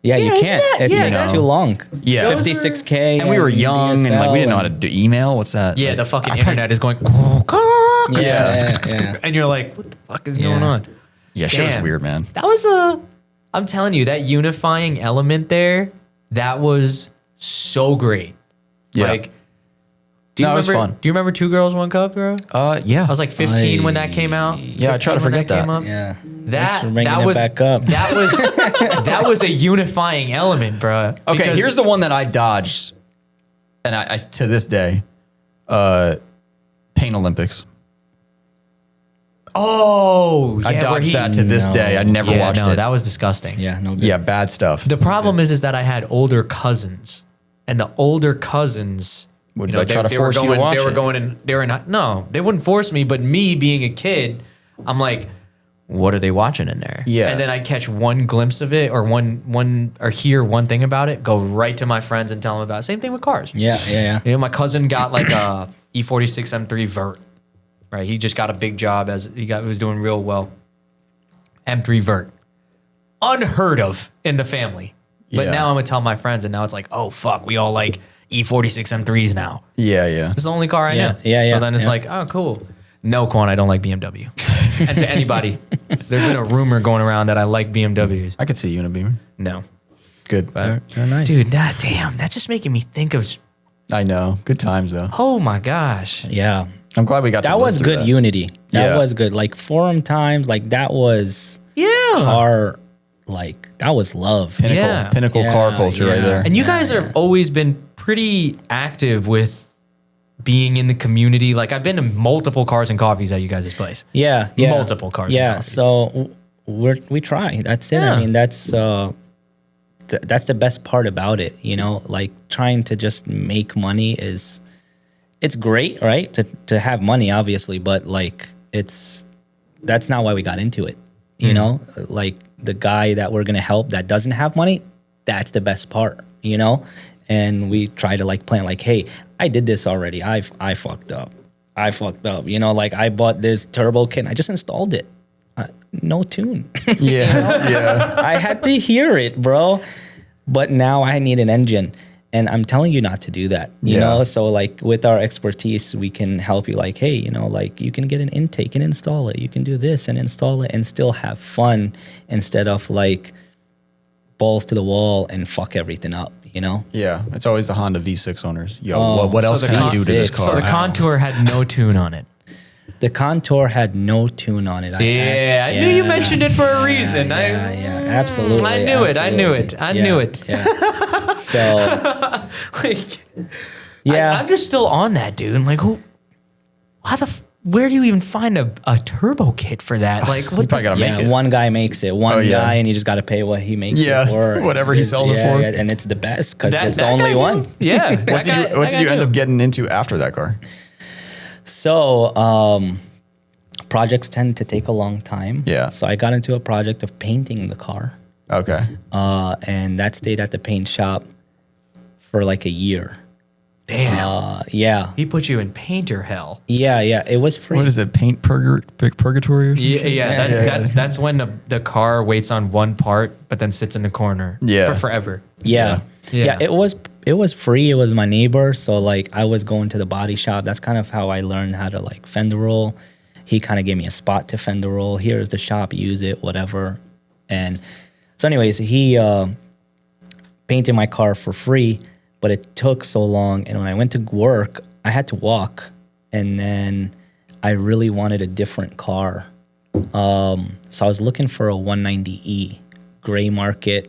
Yeah, you isn't can't. that- It yeah, takes no. too long. Yeah. Those are- 56K. And we were young, and like we didn't know how to DSL do email. What's that? Yeah, Like, the fucking I internet is going. Yeah. And you're like, what the fuck is Yeah. going on? Yeah, shit was Damn. weird, man. That was I'm telling you, that unifying element there, that was so great. Yeah. Like, do you No, it was remember? fun. Do you remember 2 Girls, 1 Cup, bro? Yeah. I was like 15 when that came out. Yeah, I try to 15 when forget that. came up. Yeah. That Thanks for bringing that it was back up. that was that was a unifying element, bro. Okay, Because- here's the one that I dodged, and I to this day, Pain Olympics. Oh, yeah, I where dodged he- that to this No. day. I never Yeah, watched no, it. that was disgusting. Yeah, no good. Yeah, bad stuff. The problem is that I had older cousins, and the older cousins Would, like, try to they force were you to going, watch They were it? going in. They were not. No, they wouldn't force me. But me being a kid, I'm like, what are they watching in there? Yeah. And then I catch one glimpse of it, or one or hear one thing about it, go right to my friends and tell them about it. Same thing with cars. Yeah. You know, my cousin got like a E46 M3 Vert. Right, he just got a big job he was doing real well. M3 Vert, unheard of in the family. But Yeah. now I'm gonna tell my friends, and now it's like, oh fuck, we all like E46 M3s now. Yeah. It's the only car I Yeah, know. yeah, So yeah, then it's yeah. like, oh cool. No, Quan, I don't like BMW. And to anybody, there's been a rumor going around that I like BMWs. I could see you in a Beamer. No. good. They're nice. Dude, that's just making me think of. I know. Good times though. Oh my gosh. Yeah. I'm glad we got That to live was through good that. unity. That Yeah. was good. Like forum times, like that was car, like that was love. Pinnacle Yeah, car culture right yeah. there. And you guys have always been pretty active with being in the community. Like I've been to multiple Cars and Coffees at you guys' place. Yeah. Multiple Cars and Yeah. Coffees. So we try. That's it. Yeah. I mean, that's the best part about it. You know, like trying to just make money it's great, right? To have money, obviously, but like that's not why we got into it. You know, like the guy that we're gonna help that doesn't have money, that's the best part, you know? And we try to like plan like, hey, I did this already. I fucked up. You know, like I bought this turbo kit and I just installed it. No tune. Yeah. I had to hear it, bro. But now I need an engine. And I'm telling you not to do that, you know? So like with our expertise, we can help you like, hey, you know, like you can get an intake and install it. You can do this and install it and still have fun instead of like balls to the wall and fuck everything up, you know? Yeah. It's always the Honda V6 owners. Yo, what else so can the you do to this V6. car? So the Contour had no tune on it. The Contour had no tune on it. I knew you mentioned it for a reason. Yeah, absolutely. I knew it. I knew it. Yeah. So, Like, yeah. I'm just still on that, dude. I'm like, where do you even find a turbo kit for that? Like, You what probably got to make it. One guy makes it. One yeah. guy, and you just got to pay what he makes Yeah, it for. whatever he sells it for. Yeah, and it's the best because it's the that only guy's- one. Yeah. What did you end up getting into after that car? So, projects tend to take a long time. Yeah. So I got into a project of painting the car, Okay. and that stayed at the paint shop for like a year. Damn. Yeah. He put you in painter hell. Yeah. It was free. What is it? Paint purgatory or something? Yeah. That's when the car waits on one part, but then sits in the corner. Yeah. For forever. Yeah. Yeah. It was free. It was my neighbor. So like I was going to the body shop. That's kind of how I learned how to like fender roll. He kind of gave me a spot to fender roll. Here's the shop, use it, whatever. And so anyways, he painted my car for free, but it took so long. And when I went to work, I had to walk. And then I really wanted a different car. So I was looking for a 190E, gray market,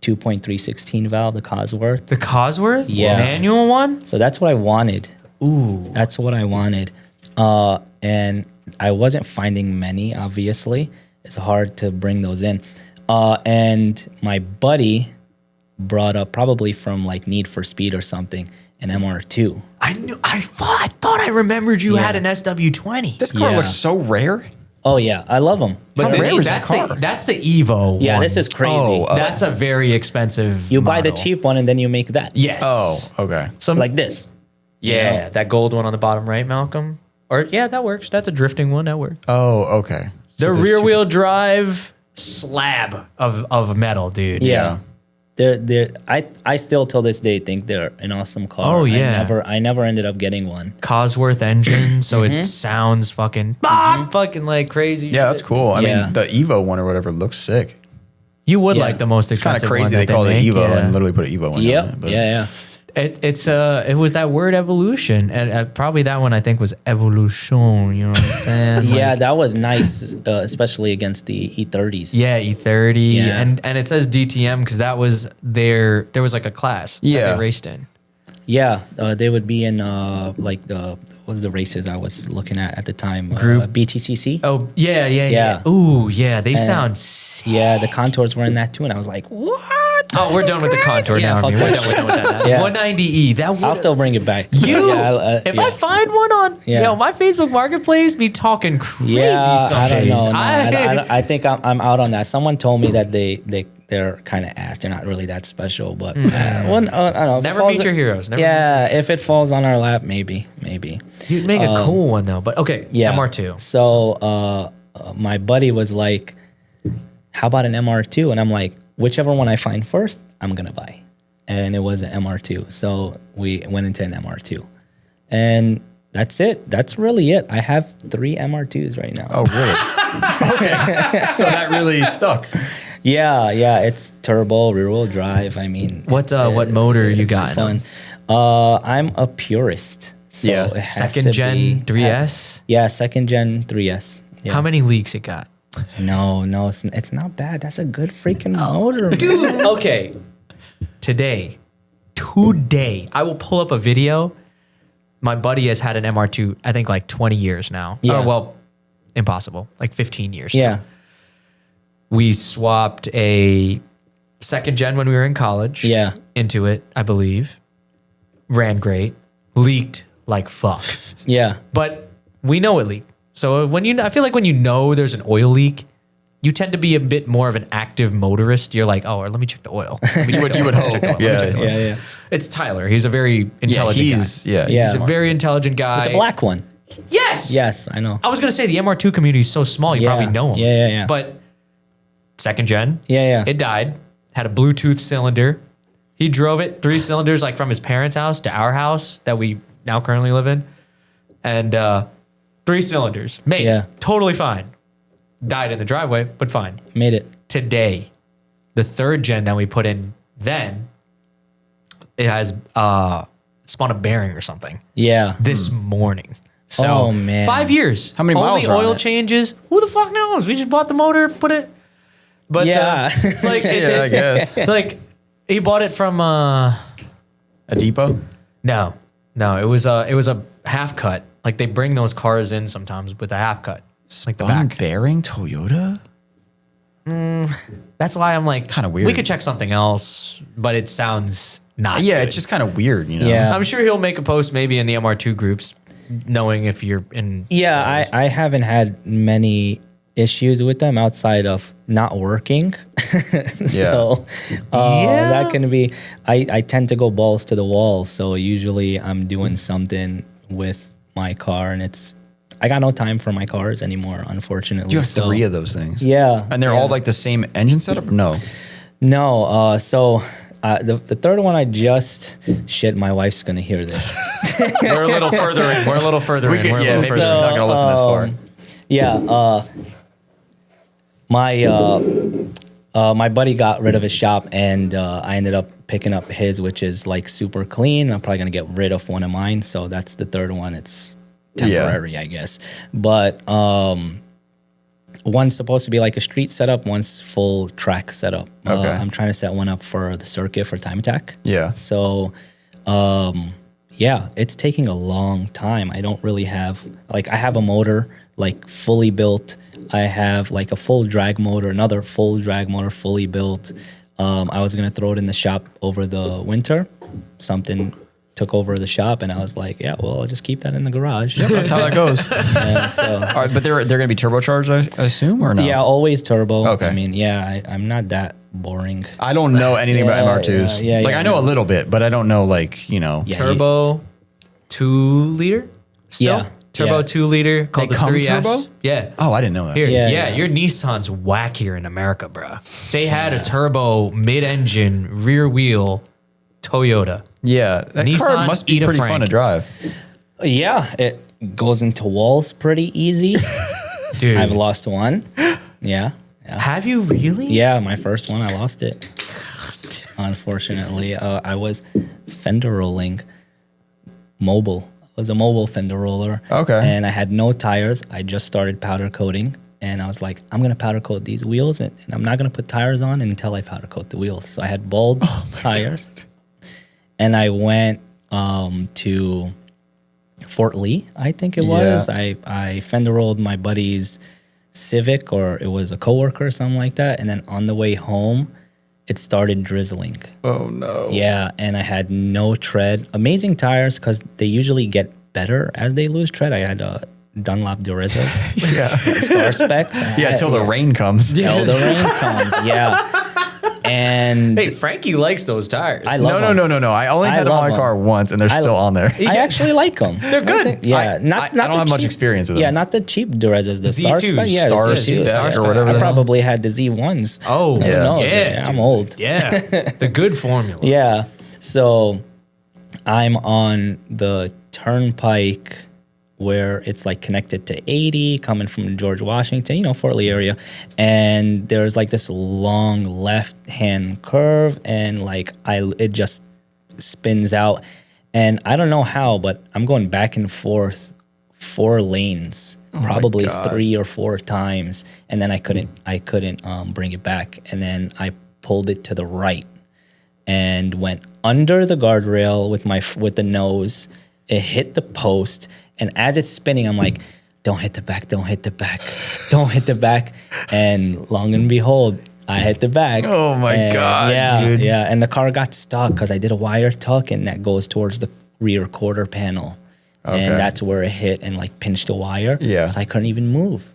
2.316 valve, the Cosworth. The Cosworth? Yeah. Manual one? So that's what I wanted. Ooh. That's what I wanted. And I wasn't finding many, obviously. It's hard to bring those in. And my buddy brought up, probably from like Need for Speed or something, an MR2. I thought I remembered you had an SW20. This car Yeah. looks so rare. Oh, yeah. I love them. But How rare is that that's car? that's the Evo Yeah, one. this is crazy. Oh, That's a very expensive You buy the model. cheap one and then you make that. Yes. Oh, okay. So Like this. yeah, that gold one on the bottom right, Malcolm. Or yeah, that works. That's a drifting one. That works. Oh, okay. So The there's rear two- wheel drive slab of metal, dude. Yeah. I still till this day think they're an awesome car. Oh, yeah. I never ended up getting one. Cosworth engine, so it sounds fucking fucking like crazy. Yeah, that's shit. cool. I Yeah. mean, the Evo one or whatever looks sick. You would Yeah. like the most It's kind of expensive crazy one they call it make, Evo yeah. and literally put an Evo one on it. Yep. But Yeah. It was that word evolution, and probably that one I think was evolution. You know what I'm saying? Yeah, Like, that was nice, especially against the E30s. yeah, E30, Yeah. and it says DTM because that was there was like a class that Yeah. they raced in. Yeah, they would be in like what was the races I was looking at the time? Group. BTCC. Oh yeah. Yeah. Ooh yeah, they sound sick. Yeah, the Contours were in that too, and I was like, what? Oh, we're done with the Contour Yeah, now. fuck I mean, that we're done with that. Yeah. 190E. That would I'll still bring it back. you. Yeah, If I find one on my Facebook Marketplace, be talking crazy. I don't know. Sundays. No, I think I'm out on that. Someone told me that they're kind of ass. They're not really that special, but I don't know. If it Never falls- meet your heroes. Never If it falls on our lap, maybe. You'd make a cool one though. But okay, Yeah. MR2. So my buddy was like, how about an MR2? And I'm like, whichever one I find first, I'm going to buy. And it was an MR2. So we went into an MR2. And that's it. That's really it. I have 3 MR2s right now. Oh, really? Okay. So that really stuck. Yeah, it's turbo, rear-wheel drive. I mean, What motor you got? Fun. I'm a purist. So Yeah. it has Second to gen be- 3S? Yeah, second gen 3S. Yeah. How many leaks it got? No, it's not bad. That's a good freaking motor, man. Dude, okay. Today, I will pull up a video. My buddy has had an MR2, I think like 20 years now. Yeah. Oh, well, impossible. Like 15 years. Yeah. We swapped a second gen when we were in college. Yeah. Into it, I believe. Ran great. Leaked like fuck. Yeah. But we know it leaked. So I feel like when you know there's an oil leak, you tend to be a bit more of an active motorist. You're like, oh, let me check the oil. You would hope. Yeah. It's Tyler. He's a very intelligent guy. Yeah. He's a very intelligent guy. The black one. Yes. Yes, I know. I was going to say the MR2 community is so small, you Yeah. probably know him. Yeah. But second gen, Yeah. it died, had a Bluetooth cylinder. He drove it 3 cylinders like from his parents' house to our house that we now currently live in. And 3 cylinders. Made Yeah. totally fine. Died in the driveway, but fine. Made it. Today, the third gen that we put in then, it has spawned a bearing or something Yeah. this morning. So Oh, man. 5 years. How many miles Only are on oil it? changes. Who the fuck knows? We just bought the motor, put it. But Yeah. like it, Yeah, I guess. like he bought it from A depot? no, it was a half cut. Like they bring those cars in sometimes with a half cut, like the Spun back. bearing Toyota? That's why I'm like, Kinda weird. We could check something else, but it sounds not. Yeah, good. it's just kind of weird, you know? Yeah. I'm sure he'll make a post maybe in the MR2 groups, knowing if you're in. Yeah, I haven't had many issues with them outside of not working. So Yeah. that can be, I tend to go balls to the wall. So usually I'm doing something with my car and I got no time for my cars anymore, unfortunately. You have So- 3 of those things. Yeah. And they're all like the same engine setup? No. No, the third one I just shit. My wife's gonna hear this. We're a little further in. We're a little further in. We're a Yeah, little maybe further she's in. not going to listen this far. Yeah, my buddy got rid of his shop, and I ended up picking up his, which is like super clean. I'm probably gonna get rid of one of mine, so that's the third one. It's temporary, I guess. But one's supposed to be like a street setup, one's full track setup. Okay. I'm trying to set one up for the circuit for Time Attack. Yeah. So, yeah, it's taking a long time. I don't really have, like, I have a motor, like, fully built. I have, like, a full drag motor, another full drag motor fully built. I was going to throw it in the shop over the winter. Something took over the shop, and I was like, yeah, well, I'll just keep that in the garage. That's how that goes. And so, All right, but they're going to be turbocharged, I assume, or no? yeah, always turbo. Okay. I mean, yeah, I'm not that boring. I don't know anything Yeah, about MR2s. yeah, like, yeah. I know a little bit, but I don't know, like, you know. Yeah. Turbo 2 liter? Still? Yeah. Turbo Yeah. 2 liter called They the come 3S. turbo? Yeah. Oh, I didn't know that. Here, Yeah, yeah, yeah. your Nissan's whack here in America, bro. They had a turbo mid-engine rear wheel Toyota. Yeah, that Nissan car must be Ida pretty Frank. fun to drive. Yeah, it goes into walls pretty easy. Dude. I've lost one. Yeah. Have you really? Yeah, my first one, I lost it. Unfortunately, I was fender rolling mobile. I was a mobile fender roller. Okay. And I had no tires. I just started powder coating. And I was like, I'm going to powder coat these wheels. And I'm not going to put tires on until I powder coat the wheels. So I had bald tires. And I went to Fort Lee, I think it was. Yeah. I fender rolled my buddy's Civic, or it was a coworker or something like that. And then on the way home, it started drizzling. Oh, no. Yeah, and I had no tread. Amazing tires, because they usually get better as they lose tread. I had Dunlop Durezzas. Yeah. Star specs. Yeah, until the rain comes. Till the rain comes. Yeah. And Hey, Frankie likes those tires. I love No. them. I only I had them on love my them. car once, and they're still on there. I actually like them. They're good. Yeah, I don't have much experience with them. Yeah, not the cheap Durezzas. The Star Z2s, spec. Yeah, Star the spec, Z2s. or whatever I the hell. probably had the Z1s. Oh, Who Yeah. knows? Yeah, I'm dude. old. Yeah. The good formula. Yeah. So I'm on the turnpike where it's like connected to 80 coming from George Washington, you know, Fort Lee area. And there's like this long left-hand curve, and like it just spins out. And I don't know how, but I'm going back and forth 4 lanes, probably 3 or 4 times. And then I couldn't bring it back. And then I pulled it to the right and went under the guardrail with the nose. It hit the post, and as it's spinning, I'm like, don't hit the back, don't hit the back, don't hit the back. And long and behold, I hit the back. Oh my God, dude. Yeah, and the car got stuck because I did a wire tuck, and that goes towards the rear quarter panel. Okay. And that's where it hit and like pinched the wire. Yeah. So I couldn't even move.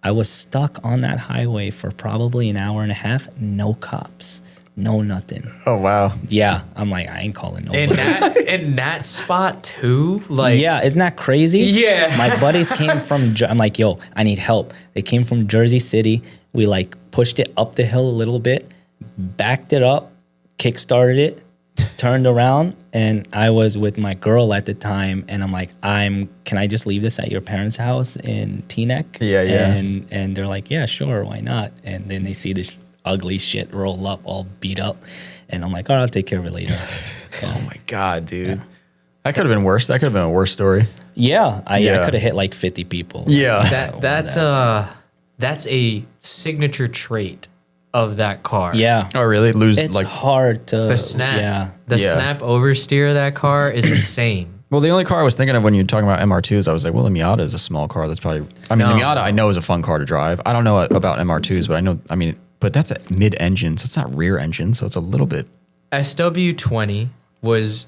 I was stuck on that highway for probably an hour and a half, no cops. No nothing. Oh wow. Yeah, I'm like, I ain't calling nobody. In that spot too, like yeah, isn't that crazy? Yeah. My buddies came from. I'm like, yo, I need help. They came from Jersey City. We like pushed it up the hill a little bit, backed it up, kickstarted it, turned around, and I was with my girl at the time, and I'm like, can I just leave this at your parents' house in Teaneck? Yeah, yeah. And they're like, yeah, sure, why not? And then they see this ugly shit roll up, all beat up, and I'm like, all right, I'll take care of it later. Yeah. Oh my God, dude. Yeah. That could have been worse. That could have been a worse story. Yeah, I could have hit like 50 people. Yeah. That's a signature trait of that car. Yeah. Oh really? It's like hard to the snap. Yeah. The snap oversteer of that car is insane. Well, the only car I was thinking of when you were talking about MR2s, I was like, well, the Miata is a small car. That's probably. I mean, the Miata I know is a fun car to drive. I don't know about MR2s, but I know. I mean. But that's a mid-engine, so it's not rear engine, so it's a little bit. SW20 was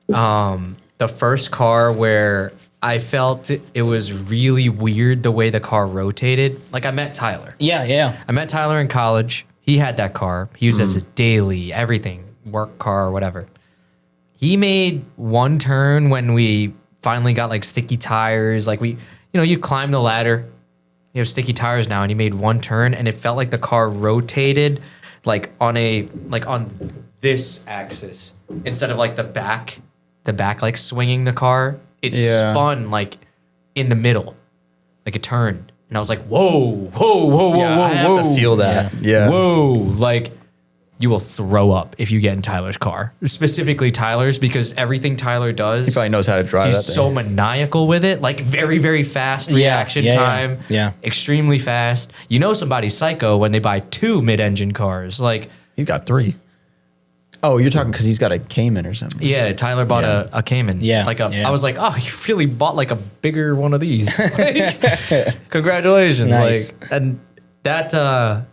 the first car where I felt it was really weird the way the car rotated. Like I met Tyler. Yeah. I met Tyler in college. He had that car. He used it as a daily, everything, work car or whatever. He made one turn when we finally got like sticky tires. Like you climb the ladder. You have sticky tires now, and he made one turn, and it felt like the car rotated, like on this axis instead of like the back like swinging the car. It spun like in the middle, like a turn, and I was like, whoa! I have to feel that. Yeah. Whoa! Like you will throw up if you get in Tyler's car, specifically Tyler's, because everything Tyler does, he probably knows how to drive. He's so maniacal with it, like very, very fast reaction time. Yeah, extremely fast. You know somebody's psycho when they buy 2 mid-engine cars. Like he's got 3. Oh, you're talking because he's got a Cayman or something. Yeah, Tyler bought a Cayman. Yeah, I was like, oh, you really bought like a bigger one of these. Like, congratulations! Nice. Like, and that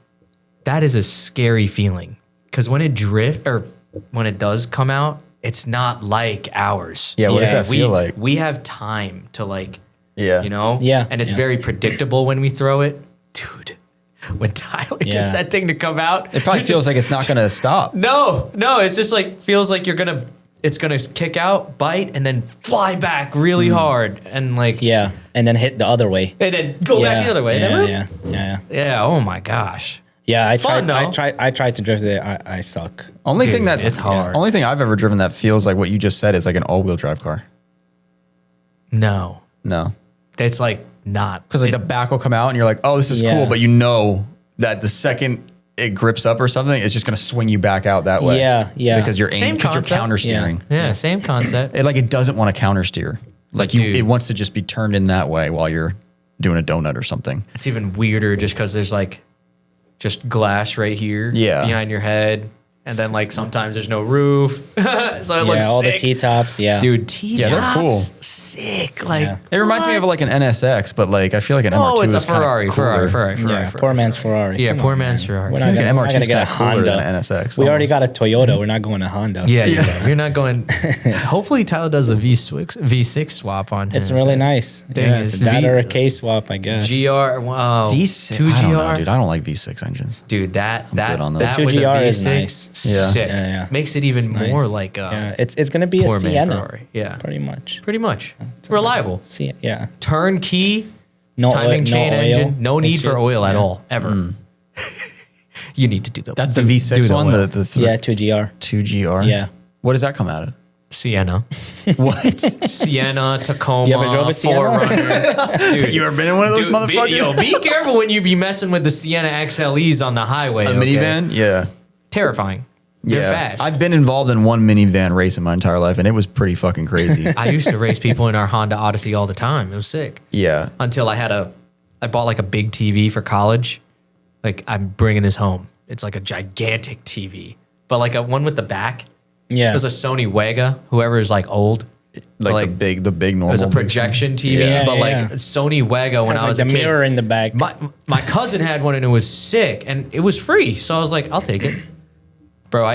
is a scary feeling. Because when it does come out, it's not like ours. Yeah, what does that feel like? We have time to like, Yeah. And it's very predictable when we throw it. Dude, when Tyler gets that thing to come out. It probably feels like it's not going to stop. No, it's just like, feels like it's going to kick out, bite, and then fly back really hard. And like. Yeah, and then hit the other way. And then go back the other way. Yeah, oh my gosh. Yeah, I tried to drift it. I suck. It's hard. Only thing I've ever driven that feels like what you just said is like an all-wheel drive car. No. It's like not. Because like the back will come out and you're like, oh, this is cool. But you know that the second it grips up or something, it's just going to swing you back out that way. Yeah. Because you're counter steering. Yeah, same concept. It doesn't want to counter steer. Like it wants to just be turned in that way while you're doing a donut or something. It's even weirder just because there's like just glass right here behind your head. And then like sometimes there's no roof. So it looks all sick. the T-tops, Dude, T-tops. Yeah, they're cool. Sick. Like it reminds me of like an NSX, but like I feel like an MR2 it's a is Ferrari. Poor man's Ferrari. Yeah, poor man's Ferrari. We're not gonna get a Honda. Than an NSX. We already got a Toyota. We're not going to Honda. Yeah. You're not going. Hopefully Tyler does the V6 swap on him. It's really nice. It's that or a K swap, I guess. GR. Wow. V6. 2GR. I don't know, dude. I don't like V6 engines. Dude, that good on those. that The with a 2GR V6, is nice. sick. Yeah. Makes it even more nice. like it's gonna be a poor man Sienna. Ferrari. Yeah, Pretty much. It's reliable. Turnkey, No timing chain oil. engine. No need It's for just- oil at all ever. You need to do that. That's the V6 one. The 2GR. 2GR. Yeah. What does that come out of? Sienna. What? Sienna, Tacoma, You ever drove a Sienna? 4Runner. Dude, You ever been in one of those motherfuckers? Be careful when you be messing with the Sienna XLEs on the highway. A minivan? Yeah. Terrifying. They're Yeah. fast. I've been involved in one minivan race in my entire life, and it was pretty fucking crazy. I used to race people in our Honda Odyssey all the time. It was sick. Yeah. Until I bought like a big TV for college. Like, I'm bringing this home. It's like a gigantic TV, but like a one with the back. Yeah. It was a Sony Wega. Whoever is like old. Like the big normal. It was a big projection TV, Yeah, but like yeah. Sony Wega when Has, I was like, a the kid. mirror in the back. My cousin had one and it was sick and it was free. So I was like, I'll take it. Bro,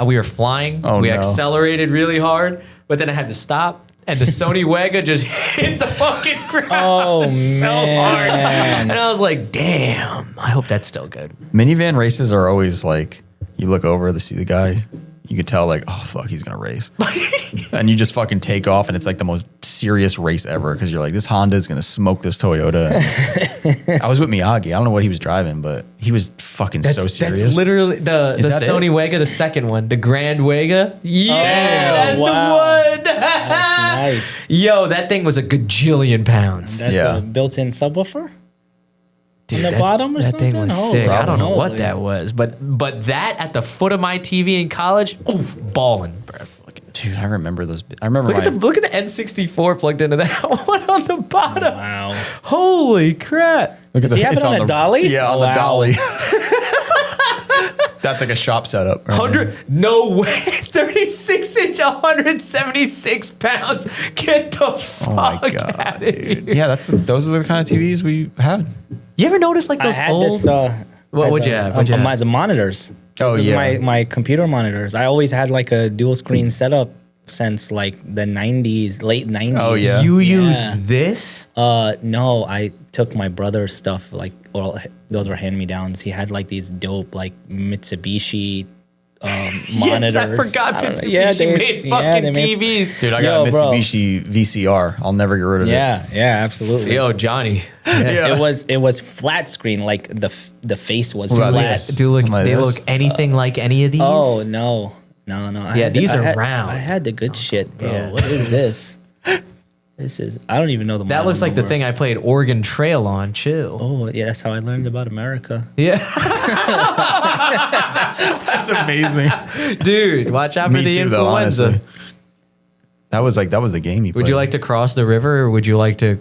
we were flying. Oh, we no. accelerated really hard, but then I had to stop. And the Sony Wega just hit the fucking ground Oh, so hard. man. And I was like, damn, I hope that's still good. Minivan races are always like, you look over to see the guy, you could tell like, oh fuck, he's gonna race, and you just fucking take off, and it's like the most serious race ever because you're like, this Honda is gonna smoke this Toyota. I was with Miyagi. I don't know what he was driving, but he was fucking so serious. That's literally the that Sony it? Wega, the second one, the Grand Wega. Yeah, that's wow. the one. That's nice. Yo, that thing was a gajillion pounds. That's Yeah. a built-in subwoofer Dude, in the bottom or that something. thing was Holy sick. I don't know what moly. that was, but that at the foot of my TV in college, oof, balling, bro. Fucking. Dude, I remember those. I remember Look at the N64 plugged into that one on the bottom. Wow. Holy crap! Look at Does he have it's it on a dolly? Yeah, on the Wow. dolly. That's like a shop setup. Right? 100, no way, 36 inch, 176 pounds. Get the fuck Oh my god, out of here. dude. Yeah, those are the kind of TVs we had. You ever notice like I those had old? this. What'd you have? What'd you have? As a monitors. Oh, This is yeah. my computer monitors. I always had like a dual screen setup since like the 90s, late 90s. Oh, yeah. You Yeah. use this? No, I took my brother's stuff. Like, well, those were hand me downs. He had like these dope like Mitsubishi monitors. I forgot don't know. Mitsubishi made fucking TVs. Dude, I got a Yo, bro. Mitsubishi VCR. I'll never get rid of it. Yeah, absolutely. Yo, Johnny. Yeah. It was flat screen. Like the face was What about flat. this? Do look, Something like they this? look anything like any of these? Oh no. Yeah, these are round. I had the good shit, bro. Yeah. What is this? This is. I don't even know the. That model looks like the number. thing I played Oregon Trail on. Chill. Oh yeah, that's how I learned about America. Yeah, That's amazing. dude, watch out for Me the too, though, influenza. honestly. That was the game you played. Would you like to cross the river, or would you like to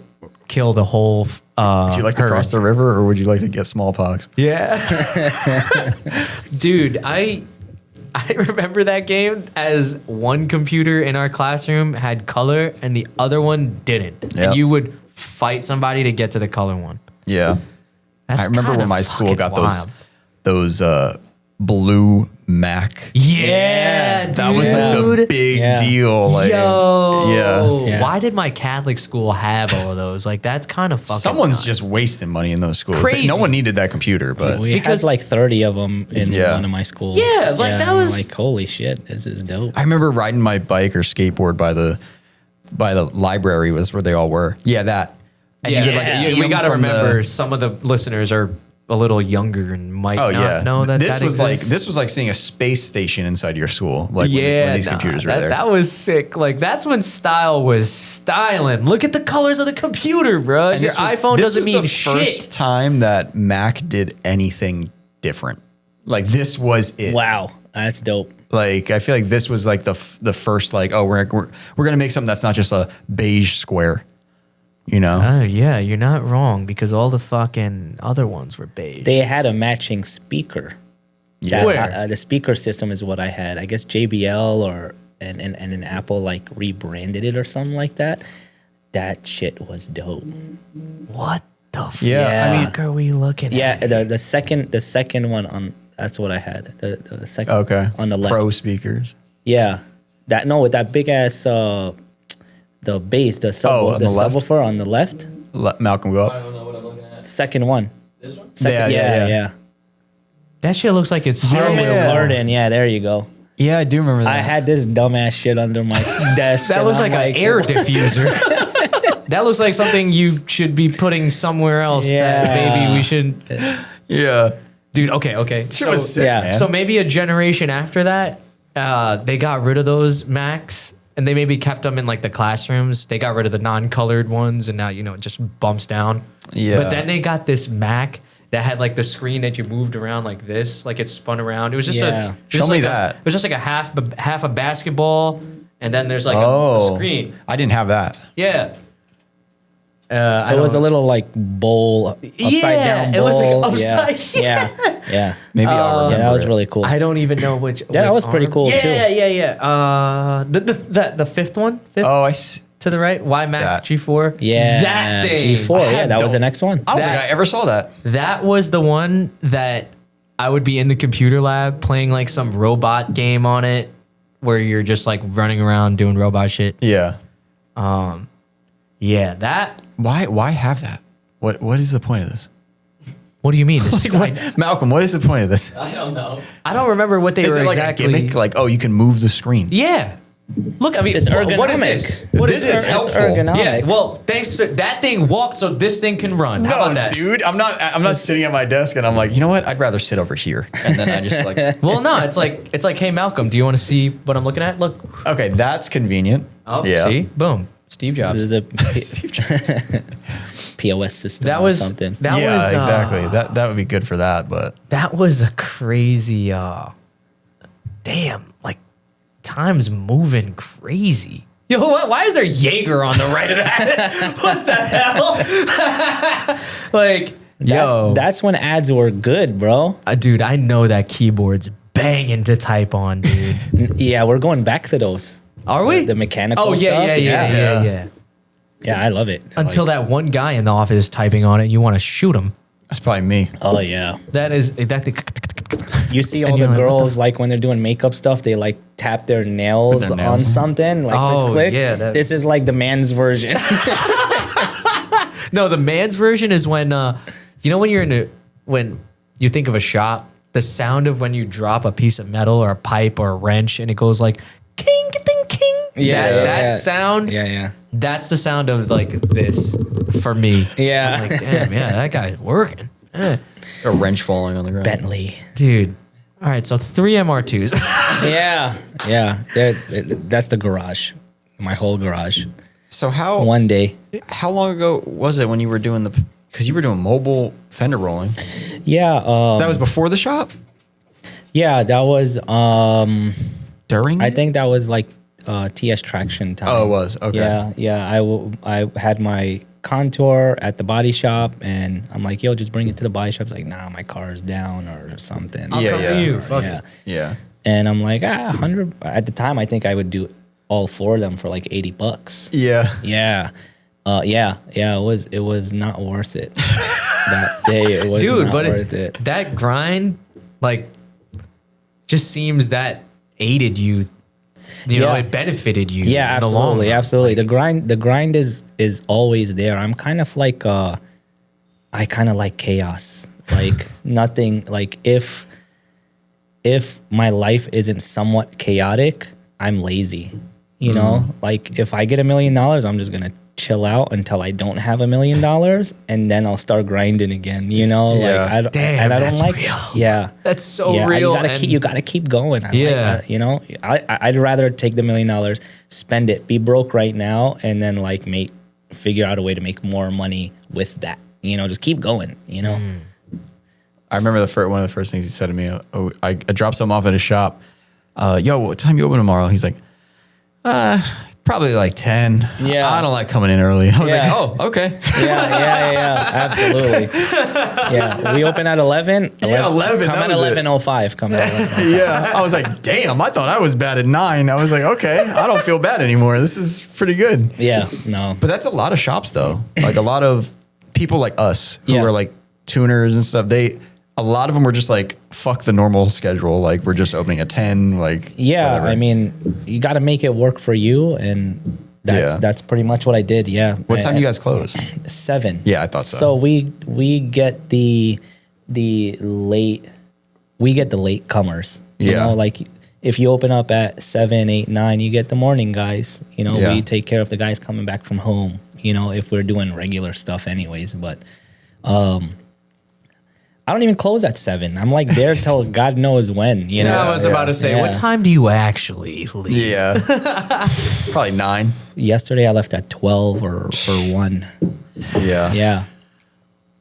kill the whole? Would you like to herd? cross the river, or would you like to get smallpox? Yeah, dude, I remember that game as one computer in our classroom had color and the other one didn't, Yep. and you would fight somebody to get to the color one. Yeah. That's I remember kinda when my school fucking got wild. those blue Mac. Yeah, dude. That was like the big Yeah. deal. Like, Yo, Yeah. why did my Catholic school have all of those? Like, that's kind of fucking. someone's nuts. just wasting money in those schools. Crazy. No one needed that computer, but We Because- had like 30 of them in Yeah. one of my schools. Yeah, like, that I'm was- like holy shit. This is dope. I remember riding my bike or skateboard by the library was where they all were. Yeah, that. And Yeah, you could like see we them got to from remember some of the listeners are a little younger and might Oh not yeah, know that this that was exists. like seeing a space station inside your school. Like when these computers were that, there. That was sick. Like that's when style was styling. Look at the colors of the computer, bro. And Your this was- iPhone this doesn't was mean the shit. first time that Mac did anything different. Like this was it. Wow, that's dope. Like I feel like this was like the first like, oh, we're gonna make something that's not just a beige square. You know? Oh yeah, you're not wrong because all the fucking other ones were beige. They had a matching speaker. Yeah. Where? The speaker system is what I had. I guess JBL or and an Apple like rebranded it or something like that. That shit was dope. What the fuck Yeah, I mean- are we looking Yeah, at? the second one on that's what I had. The second Okay. on the left. Pro speakers. Yeah, that no with that big ass the bass the on the left? subwoofer on the left. Malcolm, go up. don't know what I'm looking at. Second one. This one? Second, Yeah. That shit looks like it's Zero zero. middle Carden. Yeah, there you go. Yeah, I do remember that. I had this dumbass shit under my desk. That and looks I'm like an air diffuser. That looks like something you should be putting somewhere else. Yeah. That maybe we should. yeah. Dude, okay. Shit was sick, yeah. man. So maybe a generation after that, they got rid of those Macs and they maybe kept them in like the classrooms. They got rid of the non-colored ones, and now it just bumps down. Yeah. But then they got this Mac that had like the screen that you moved around like this, like it spun around. It was just Show me that. It was just like a half a basketball, and then there's like a screen. I didn't have that. Yeah. It was a little like bowl, upside down bowl. It was like upside. Yeah. Maybe I'll remember Yeah, that was it. really cool. I don't even know which. Yeah, that was pretty cool, too. Yeah. The fifth one. Oh, I see. To the right, YMAC That. G4. Yeah, That thing. G4. Yeah, that was the next one. I don't think I ever saw that. That was the one that I would be in the computer lab playing like some robot game on it, where you're just like running around doing robot shit. Yeah. Yeah, that. Why have that? What is the point of this? What do you mean? This Like, Malcolm, what is the point of this? I don't know. I don't remember what they Is were it like exactly. a gimmick? Like, oh, you can move the screen. Yeah. Look, I mean, It's what is ergonomic. this? What is This is this? helpful. ergonomic. Yeah. Well, thanks to that thing walked, so this thing can run. How about No, that? dude, I'm not sitting at my desk and I'm like, you know what? I'd rather sit over here. And then I just like, Well, no, it's like, hey, Malcolm, do you want to see what I'm looking at? Look. okay, that's convenient. Oh, yeah. see? Boom. Steve Jobs. This is a Steve Jobs. POS system That or was something. That yeah, was exactly. That would be good for that, but That was a crazy. Damn, like time's moving crazy. Yo, what? Why is there Jaeger on the right of that? What the hell? Like, That's when ads were good, bro. dude, I know that keyboard's banging to type on, dude. Yeah, we're going back to those. Are we? The mechanical Oh yeah, stuff. yeah. Yeah, I love it. Until that one guy in the office is typing on it, and you want to shoot him. that's probably me. Oh yeah. That. You see And all the you're like, what girls like when they're doing makeup stuff, they like tap their nails, With their on nails. something, like Oh, click. yeah, that- This is like the man's version. No, the man's version is when when you're when you think of a shop, the sound of when you drop a piece of metal or a pipe or a wrench and it goes like king ding king. That sound. yeah. That's the sound of like this for me. Yeah. I'm like, damn, yeah, that guy's working. Eh. A wrench falling on the ground. Bentley. Dude. All right, so 3 MR2s. Yeah. That's the garage. My whole garage. So how One day. long ago was it when you were doing because you were doing mobile fender rolling? Yeah. That was before the shop? Yeah, that was During I it? think that was like TS traction time. Oh, it was. Okay. Yeah. I had my Contour at the body shop, and I'm like, yo, just bring it to the body shop. It's like, nah, my car is down or something. I'll Yeah, come yeah. to you. Fuck Yeah. it. Yeah. And I'm like, 100. At the time, I think I would do all 4 of them for like $80. Yeah. Yeah. It was not worth it. That day, it was Dude, not but worth it. that grind, like, just seems that aided you. You know, Yeah. it benefited you. Yeah, in the long absolutely, run. absolutely. The grind is always there. I'm kind of like I kind of like chaos. Like nothing. Like if my life isn't somewhat chaotic, I'm lazy. You know, like if I get $1 million, I'm just gonna chill out until I don't have $1 million, and then I'll start grinding again. You know, Yeah. like I don't, Damn, and I don't that's like. real. Yeah, That's so yeah, real. You gotta keep going. I Yeah. like that, you know, I'd rather take the $1 million, spend it, be broke right now, and then like figure out a way to make more money with that. You know, just keep going. You know. I remember one of the first things he said to me. I dropped something off at his shop. Yo, what time you open tomorrow? He's like, probably like 10. Yeah. I don't like coming in early. I was Yeah. like, oh, okay. Yeah, absolutely. Yeah, we open at 11. Yeah, 11, Come that at was it. 11:05. Come at 11:05. Yeah. I was like, damn, I thought I was bad at 9. I was like, okay, I don't feel bad anymore. This is pretty good. Yeah, no. But that's a lot of shops though. Like a lot of people like us who Yeah. are like tuners and stuff. A lot of them were just like, fuck the normal schedule. Like we're just opening at 10. Like Yeah, whatever. I mean, you got to make it work for you, and that's pretty much what I did. Yeah. What time you guys close? 7. Yeah, I thought so. So we get the late comers. You Yeah. know, like if you open up at 7, 8, 9, you get the morning guys. You know, Yeah. we take care of the guys coming back from home. You know, if we're doing regular stuff, anyways. But I don't even close at 7. I'm like there till God knows when. You know. I was about to say, what time do you actually leave? Yeah. Probably 9. Yesterday I left at 12 or 1. Yeah. Yeah.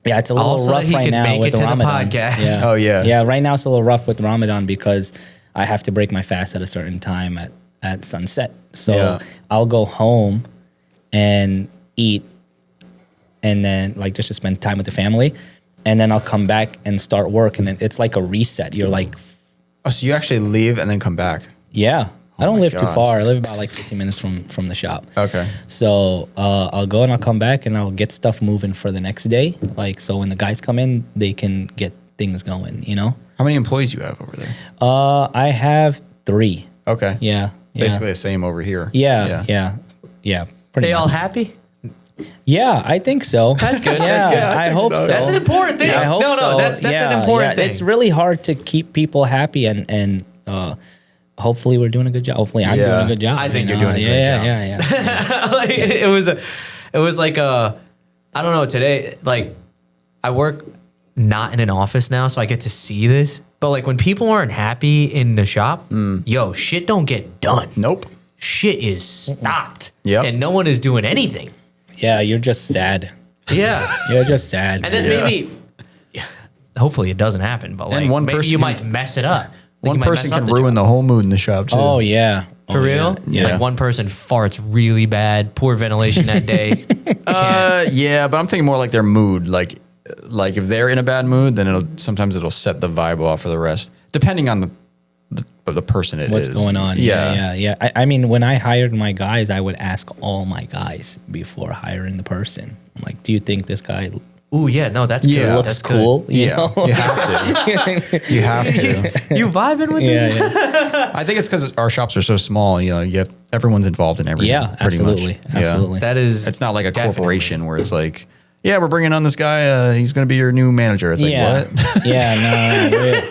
Yeah, it's a little Also, rough he right could now make with it to the Ramadan. podcast. Yeah. Oh, yeah. Yeah, right now it's a little rough with Ramadan because I have to break my fast at a certain time at sunset. So Yeah. I'll go home and eat and then like just to spend time with the family. And then I'll come back and start work. And then it's like a reset. You're like, Oh, so you actually leave and then come back? yeah. I don't my live too God. far. I live about like 15 minutes from the shop. Okay. So I'll go and I'll come back and I'll get stuff moving for the next day. Like, so when the guys come in, they can get things going, you know? How many employees you have over there? I have 3. Okay. Yeah. Basically the same over here. Yeah. Pretty They much. all happy? Yeah, I think so. That's good. Yeah, That's good. I hope so. That's an important thing. I hope no, so. that's an important thing. It's really hard to keep people happy and hopefully we're doing a good job. Hopefully I'm doing a good job. I think you you're know? doing a great job. Yeah. Like, it was like I don't know, today, like I work not in an office now, so I get to see this. But like when people aren't happy in the shop, yo, shit don't get done. Nope. Shit is stopped. Yep. And no one is doing anything. Yeah, you're just sad. Yeah. You're just sad. And then maybe, hopefully it doesn't happen, but like one maybe person you can- might mess it up. Like, One you might person mess up can the ruin job. the whole mood in the shop too. Oh yeah. For Oh, real? Yeah. Like one person farts really bad, poor ventilation that day. Yeah, but I'm thinking more like their mood. Like if they're in a bad mood, then sometimes it'll set the vibe off for the rest, depending on the person it is. What's going on? Yeah. I mean, when I hired my guys, I would ask all my guys before hiring the person. I'm like, do you think this guy Ooh, yeah, no, that's Yeah. good. looks That's cool? You Yeah, know? you have to. You have to. You vibing with Yeah, this? yeah. I think it's because our shops are so small. You know, everyone's involved in everything. Yeah, pretty absolutely. much. Yeah. Absolutely. That is. It's not like a definitely. corporation where it's like, yeah, we're bringing on this guy. He's going to be your new manager. It's like, yeah. what? Yeah,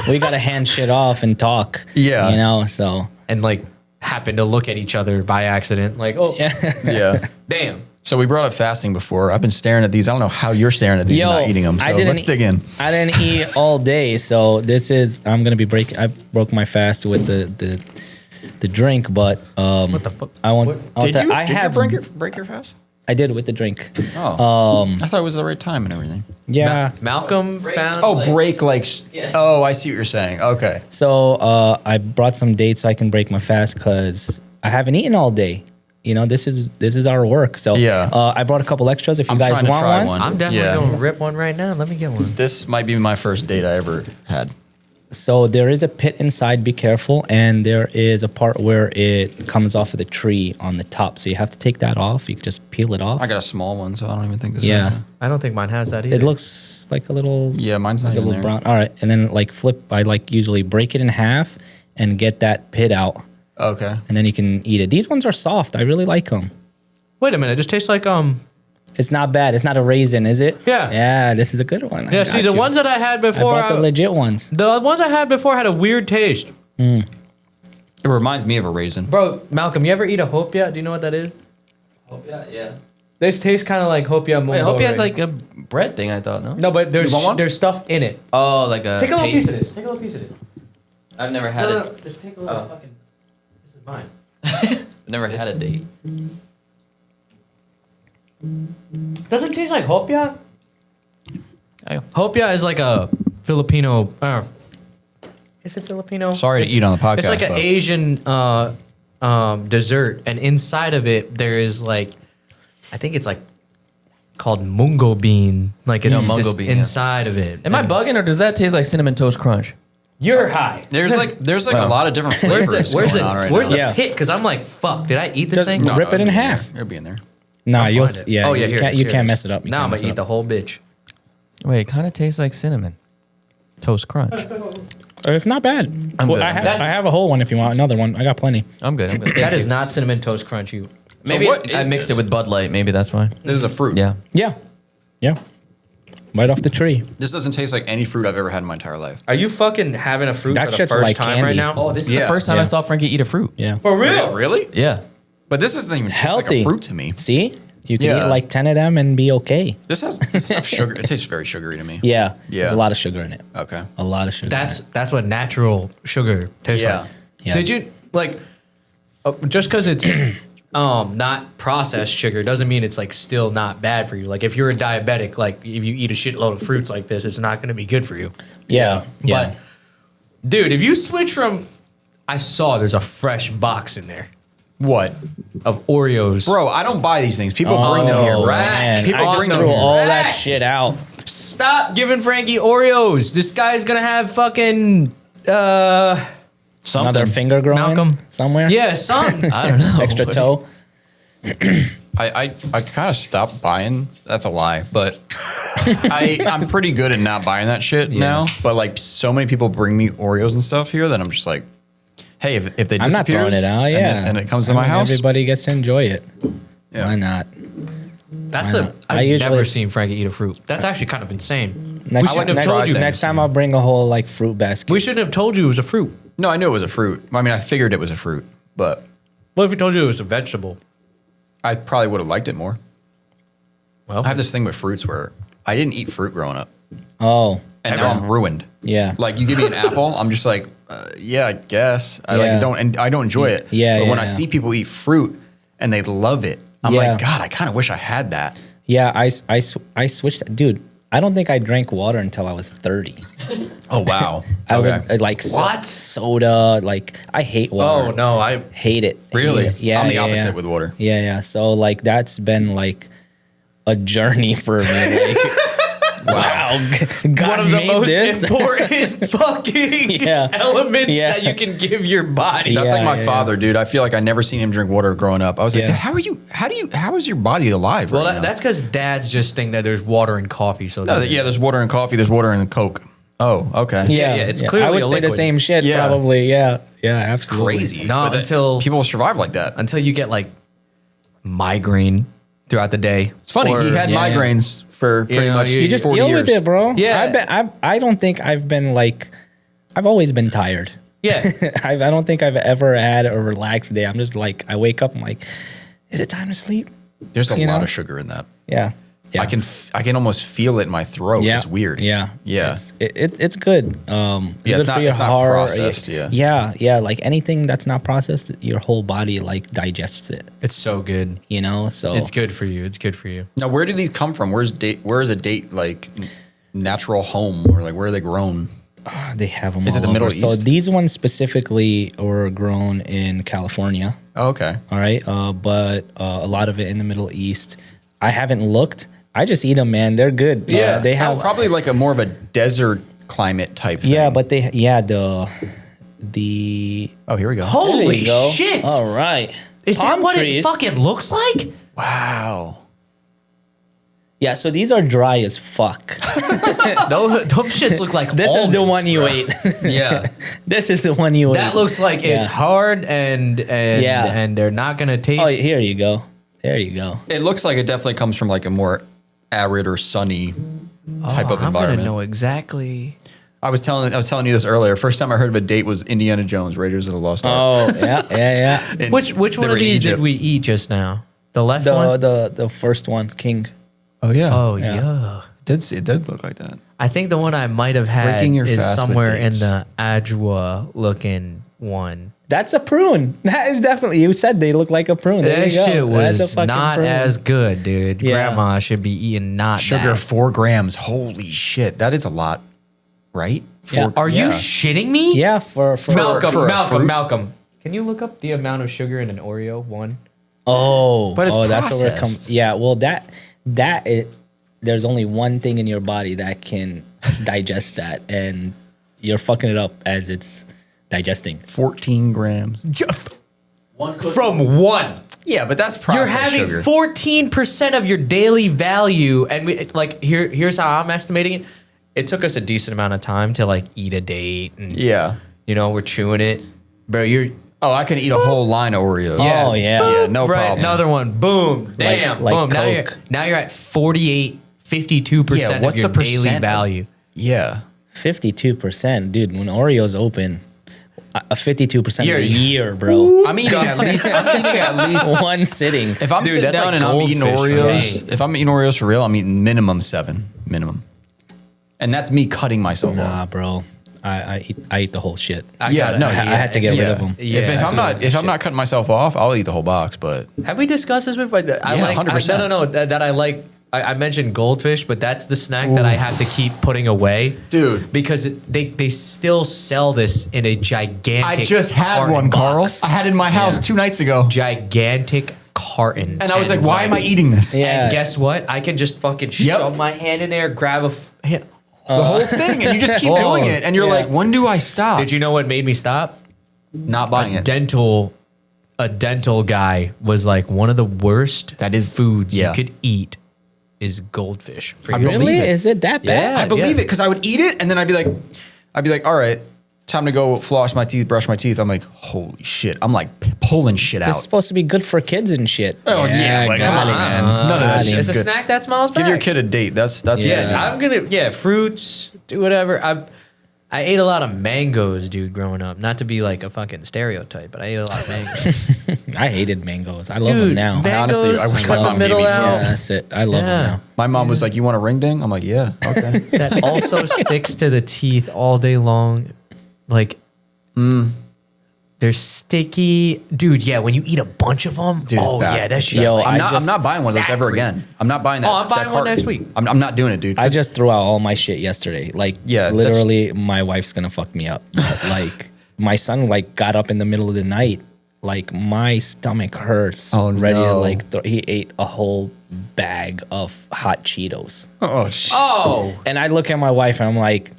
no, we got to hand shit off and talk. Yeah. You know, so. And like happen to look at each other by accident. Like, oh, Yeah. Yeah. damn. So we brought up fasting before. I've been staring at these. I don't know how you're staring at these and not eating them. So let's dig in. I didn't eat all day, so I'm gonna be breaking. I broke my fast with the drink, but What the fuck? I want. Did you? I have. break your fast? I did with the drink. Oh, I thought it was the right time and everything. Yeah. Malcolm found. Oh, break like. Oh, I see what you're saying. Okay. So I brought some dates so I can break my fast because I haven't eaten all day. You know, this is our work. So Yeah. I brought a couple extras if you I'm guys trying to want try one. one. I'm definitely Yeah. going to rip one right now. Let me get one. This might be my first date I ever had. So there is a pit inside, be careful, and there is a part where it comes off of the tree on the top. So you have to take that off. You can just peel it off. I got a small one, so I don't even think this Yeah. is. I don't think mine has that either. It looks like a little Yeah, mine's not like a even little there. brown. All right, and then like flip. I like usually break it in half and get that pit out, Okay. and then you can eat it. These ones are soft. I really like them. Wait a minute. It just tastes like It's not bad. It's not a raisin, is it? Yeah. Yeah, this is a good one. I Yeah. got See, the you. ones that I had I before. brought the legit ones. The ones I had before had a weird taste. It reminds me of a raisin. Bro, Malcolm, you ever eat a hopia? Do you know what that is? Yeah. They taste kind of like hopia. Wait, Mungo Hopi has ring. like a bread thing, I thought, no? No, but You want one? there's stuff in it. Oh, like a Take a little paste. piece of this. Take a little piece of this. I've never had No, it. just take a little Oh. fucking. This is mine. I've never had a date. Does it taste like hopia? Oh. Hopia is like a Filipino. Is it Filipino? Sorry to eat on the podcast. It's like an but- Asian dessert, and inside of it there is like, I think it's like called mungo bean. Like it's mungo just bean, yeah. inside of it. Am I bugging or does that taste like Cinnamon Toast Crunch? You're high. There's like a lot of different Where's flavors the where's going the on right where's now. the Yeah. pit? Because I'm like, fuck. Did I eat this Just thing? No. Rip it in it'll be half. It'll be in there. Nah, I'll you'll find it. yeah. Oh yeah, you here. can't, you can't mess it up. You Now I'm can't gonna mess eat the whole bitch. Wait, it kind of tastes like cinnamon. Toast Crunch. It's not bad. I'm Well, good, I, I'm have, good. I have a whole one if you want another one. I got plenty. I'm good. That is not cinnamon toast crunch. You. Maybe what I is mixed this? it with Bud Light. Maybe that's why. This is a fruit. Yeah. Yeah. Yeah. Right off the tree. This doesn't taste like any fruit I've ever had in my entire life. Are you fucking having a fruit That for the shit's first like time candy. right now? Oh, this is Yeah, the first time yeah. I saw Frankie eat a fruit. Yeah. For real? Really? Yeah. But this doesn't even taste like Healthy. a fruit to me. See? You can Yeah. eat like 10 of them and be okay. This stuff sugar. It tastes very sugary to me. Yeah. Yeah. There's a lot of sugar in it. Okay. A lot of sugar. That's what natural sugar tastes Yeah. like. Yeah. Did you like just because it's not processed sugar doesn't mean it's like still not bad for you. Like if you're a diabetic, like if you eat a shitload of fruits like this, it's not going to be good for you. Yeah. Yeah. But dude, if you switch from, I saw there's a fresh box in there What? of Oreos. Bro, I don't buy these things. People bring them here. Oh, Rack. man. People I just bring them threw here. all that Rack. shit out. Stop giving Frankie Oreos. This guy's gonna have fucking Something. Another finger growing Malcolm. somewhere. yeah, something. I don't know. Extra but- toe. I kind of stopped buying. That's a lie, but I'm pretty good at not buying that shit now. But like so many people bring me Oreos and stuff here that I'm just like, hey, if they disappears I'm not throwing it out. Yeah. and it comes to my house, Everybody gets to enjoy it. yeah. Why not? That's Why a. not? I've I usually- never seen Frankie eat a fruit. That's actually kind of insane. Next, I like to next, try next things. time I'll bring a whole like fruit basket. We shouldn't have told you it was a fruit. No, I knew it was a fruit. I mean, I figured it was a fruit, but What if we told you it was a vegetable? I probably would have liked it more. Well, I have this thing with fruits where I didn't eat fruit growing up, Oh. and now I'm ruined. Yeah. Like you give me an apple, I'm just like, yeah, I guess. I Yeah. I don't enjoy it. Yeah, But when I yeah. see people eat fruit and they love it, I'm Yeah. like, God, I kind of wish I had that. Yeah, I switched. Dude, I don't think I drank water until I was 30. Oh wow. I Okay. would, like What? soda. Like I hate water. oh no, I Hate it. Really? Hate it. Yeah. I'm the yeah, opposite yeah. with water. Yeah, yeah. So like that's been like a journey for me. Like, wow, God one of the made most this. important fucking Yeah. elements Yeah. that you can give your body. That's Yeah, like my yeah, father, dude. I feel like I never seen him drink water growing up. I was like, Yeah. Dad, how is your body alive? Well, right now? that's because dads just think that there's water in coffee. So No, yeah, there's water in coffee, there's water in Coke. Oh, okay. Yeah, it's I clearly would a say the liquid. same shit. Yeah. Probably. Yeah. Yeah. Absolutely. Crazy. No, But that- until- people survive like that. until you get like migraine throughout the day. It's funny. Or- He had yeah, yeah. migraines for pretty know, much. you You just 40 deal years. with it, bro. Yeah. I don't think I've been like. I've always been tired. Yeah. I don't think I've ever had a relaxed day. I'm just like, I wake up, I'm like, is it time to sleep? There's a You lot know? of sugar in that. Yeah. Yeah. I can almost feel it in my throat. Yeah. It's weird. Yeah. Yeah. It's good. It's Yeah, good it's not- it's not processed, yeah. Yeah. Yeah. Like anything that's not processed, your whole body like digests it, It's so good. you know? So It's good for you. It's good for you. Now, where do these come from? Where is a date like natural home, or like where are they grown? they have them Is it all the Middle over. So East? these ones specifically were grown in California. Oh, okay. All right. But a lot of it in the Middle East. I haven't looked. I just eat them, man. They're good. Yeah, they that's have probably like a more of a desert climate type thing. Yeah, but the Oh, here we go. there Holy you go. shit. All right. Is that Palm what trees. it fucking looks like? Wow. Yeah, so these are dry as fuck. Those shits look like This is the almonds, one you bro. ate. Yeah. This is the one you ate. That looks like it's Yeah. hard and Yeah. and they're not gonna taste. Oh, here you go. There you go. It looks like it definitely comes from like a more arid or sunny type of I'm environment. gonna know exactly. I was telling you this earlier. First time I heard of a date was Indiana Jones, Raiders of the Lost Ark. Oh, yeah. In- Which they one were of in these did Egypt. we eat just now? The left one? The first one, King. Oh yeah. Oh Yeah. yeah. It did look like that. I think the one I might have had Breaking your is fast with somewhere in dates. the Adjoa looking one. That's a prune. That is definitely. You said they look like a prune. There That you go. shit That's a was fucking not prune. as good, dude. Yeah. Grandma should be eating not Sugar that. 4 grams. Holy shit, that is a lot, right? Yeah. Are you shitting me? Yeah, for Malcolm, for a Malcolm, fruit? Malcolm. Can you look up the amount of sugar in an Oreo? One. Oh, But it's that's where it processed. comes. Yeah, well, there's only one thing in your body that can digest that, and you're fucking it up as it's digesting. 14 grams. From one. Yeah, but that's You're processed having sugar. 14% of your daily value, and here's how I'm estimating it. It took us a decent amount of time to like eat a date, and Yeah. we're chewing it, bro. You're Oh, I can eat a whole line of Oreos. Yeah. Oh yeah. Yeah, no right. problem. Another one, boom, damn, like boom. Coke. Now you're at 48, 52% Yeah, of what's your the daily percent? value. Yeah. 52%, dude. When Oreos open, a 52% You're- a year, bro. I'm eating at least. One sitting. If I'm sitting that's down like and I'm eating goldfish for Oreos, me. if I'm eating Oreos for real, I'm eating minimum 7, minimum. And that's me cutting myself Nah, off. bro. I eat the whole shit. I had to get rid of them. if I'm not cutting myself off, I'll eat the whole box. But Have we discussed this before? I Yeah, like 100%. no. That I like. I mentioned goldfish, but that's the snack that I have to keep putting away, Dude. because they still sell this in a gigantic. I just had carton one, Carl. box. I had it in my house 2 nights ago, Gigantic carton, and I was like, "Why am I eating this?" Yeah. And guess what? I can just fucking shove my hand in there, grab The whole thing, and you just keep Oh, doing it, and you're yeah. like, "When do I stop?" Did you know what made me stop? Not buying it? A dental guy was like, one of the worst That is- foods yeah. you could eat is goldfish. For I your- believe Really? it. Is it that bad? Yeah. I believe it because I would eat it, and then I'd be like, "All right, time to go floss my teeth, brush my teeth." I'm like, "Holy shit!" I'm like pulling shit It's out. supposed to be good for kids and shit. Oh yeah, like come on, got it. man. None of that Got it. shit It's is a good. snack that smiles back. Give your kid a date. That's Yeah, I'm gonna fruits, do whatever. I ate a lot of mangoes, dude, growing up. Not to be like a fucking stereotype, but I ate a lot of mangoes. I hated mangoes. I love them now. Honestly, I wish my cut the mom gave middle me out. Yeah, that's it. I love Yeah. them now. My mom was like, "You want a ring ding?" I'm like, "Yeah, okay." That also sticks to the teeth all day long. Like, they're sticky, dude. Yeah, when you eat a bunch of them, Dude, it's bad. yeah, that It's shit. Yo, like, I'm I not buying one of those ever Sacred. again. I'm not buying that. Oh, I'm buying that one carton. next week. I'm not doing it, dude. I just threw out all my shit yesterday. Like, Yeah, that's- literally, my wife's gonna fuck me up. But, like, my son like got up in the middle of the night. Like, my stomach hurts. Oh, ready to no. like. He ate a whole bag of hot Cheetos, oh shit. Oh, and I look at my wife and I'm like,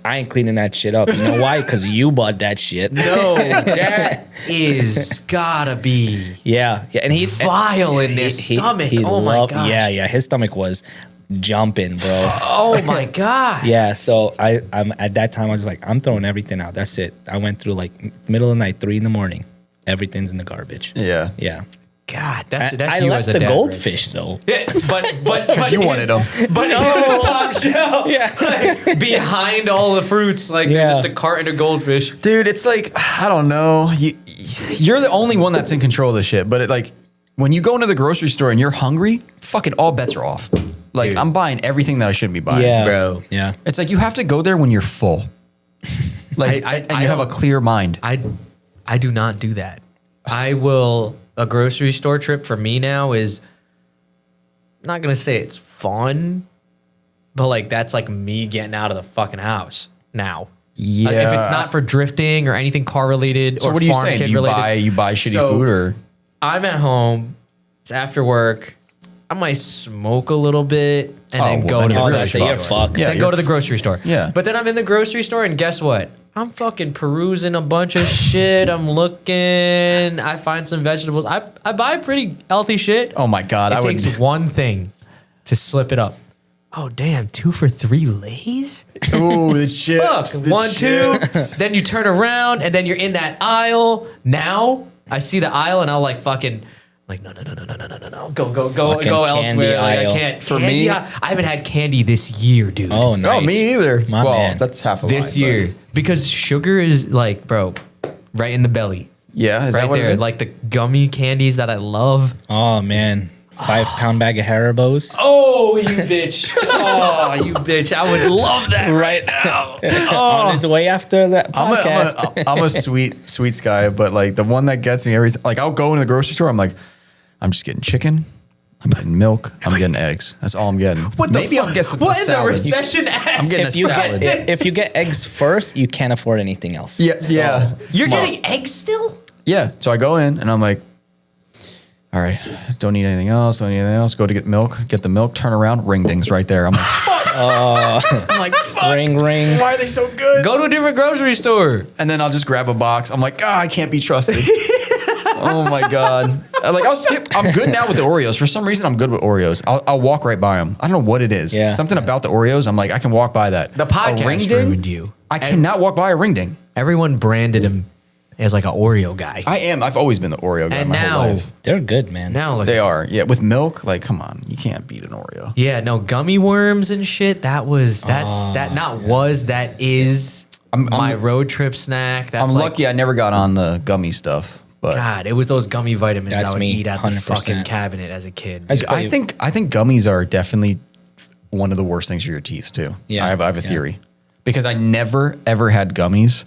I ain't cleaning that shit up. You know why? Because you bought that shit. no, that is gotta be Yeah, and he vile in their stomach. Oh my gosh. Yeah, his stomach was jumping, bro. Oh my god. Yeah, so I'm at that time I was like, I'm throwing everything out. That's it. I went through like middle of the night, 3 a.m. Everything's in the garbage. Yeah. Yeah. God, that's I you left as a the dad, goldfish though. right? Yeah, but You wanted them. But no, top shelf. Yeah. Like, behind all the fruits, like Yeah. there's just a carton of goldfish. Dude, it's like, I don't know. You're the only one that's in control of this shit. But when you go into the grocery store and you're hungry, fucking all bets are off. Like, Dude. I'm buying everything that I shouldn't be buying. Yeah. Bro. Yeah. It's like you have to go there when you're full. Like, and you have a clear mind. I do not do that. A grocery store trip for me now is, I'm not gonna say it's fun, but like that's like me getting out of the fucking house now. Yeah. If it's not for drifting or anything car related So or what are you farm saying? kid You related. buy shitty So, food or? I'm at home, it's after work, I might smoke a little bit and then well, go then to the you're Oh, really that's it. grocery You're store. fucked. Yeah, Then go to the grocery store. Yeah. But then I'm in the grocery store and guess what? I'm fucking perusing a bunch of shit. I'm looking. I find some vegetables. I buy pretty healthy shit. Oh my God. It I would. takes one thing to slip it up. Oh damn, 2 for $3 Lay's? Ooh, the chips. Look, the 1, 2. chips. Then you turn around and then you're in that aisle. Now I see the aisle and I'll like fucking like no. Go Fucking elsewhere. candy Like I aisle. can't. For candy, me- I haven't had candy this year, dude. Oh, nice. No, me either. My well, man. that's half a This lie, but- year because sugar is like, bro, right in the belly, Yeah, is that right what it there. is? Like the gummy candies that I love. Oh man. 5-pound bag of Haribos. Oh, you bitch! Oh, you bitch! I would love that right now. On its way after that podcast. I'm a sweets guy, but like the one that gets me every time, like I'll go into the grocery store, I'm like, I'm just getting chicken, I'm getting milk, I'm getting eggs. That's all I'm getting. What the Maybe fuck? I'll get some What in the salad. recession ass? getting a if you salad. if you get eggs first, you can't afford anything else. Yeah, yeah. You're Smart. getting eggs still? Yeah. So I go in and I'm like, all right, don't need anything else. Go to get milk, get the milk, turn around, ring dings right there. I'm like, fuck. I'm like, fuck. Ring. Why are they so good? Go to a different grocery store. And then I'll just grab a box. I'm like, I can't be trusted. Oh my God. Like I'll skip. I'm good now with the Oreos. For some reason, I'm good with Oreos. I'll walk right by them. I don't know what it is. Yeah. Something about the Oreos. I'm like, I can walk by that. The A podcast ring ding? ruined you. I cannot walk by a ring ding. Everyone branded him as like an Oreo guy. I am. I've always been the Oreo guy And my whole now- life. They're good, man. Now look. They are. Yeah. With milk, like, come on. You can't beat an Oreo. Yeah, no gummy worms and shit. That is. my road trip snack. That's I'm like, lucky I never got on the gummy stuff. But God, it was those gummy vitamins That's I would me, eat at the 100%. fucking cabinet as a kid. I think gummies are definitely one of the worst things for your teeth too. Yeah. I have a theory because I never ever had gummies,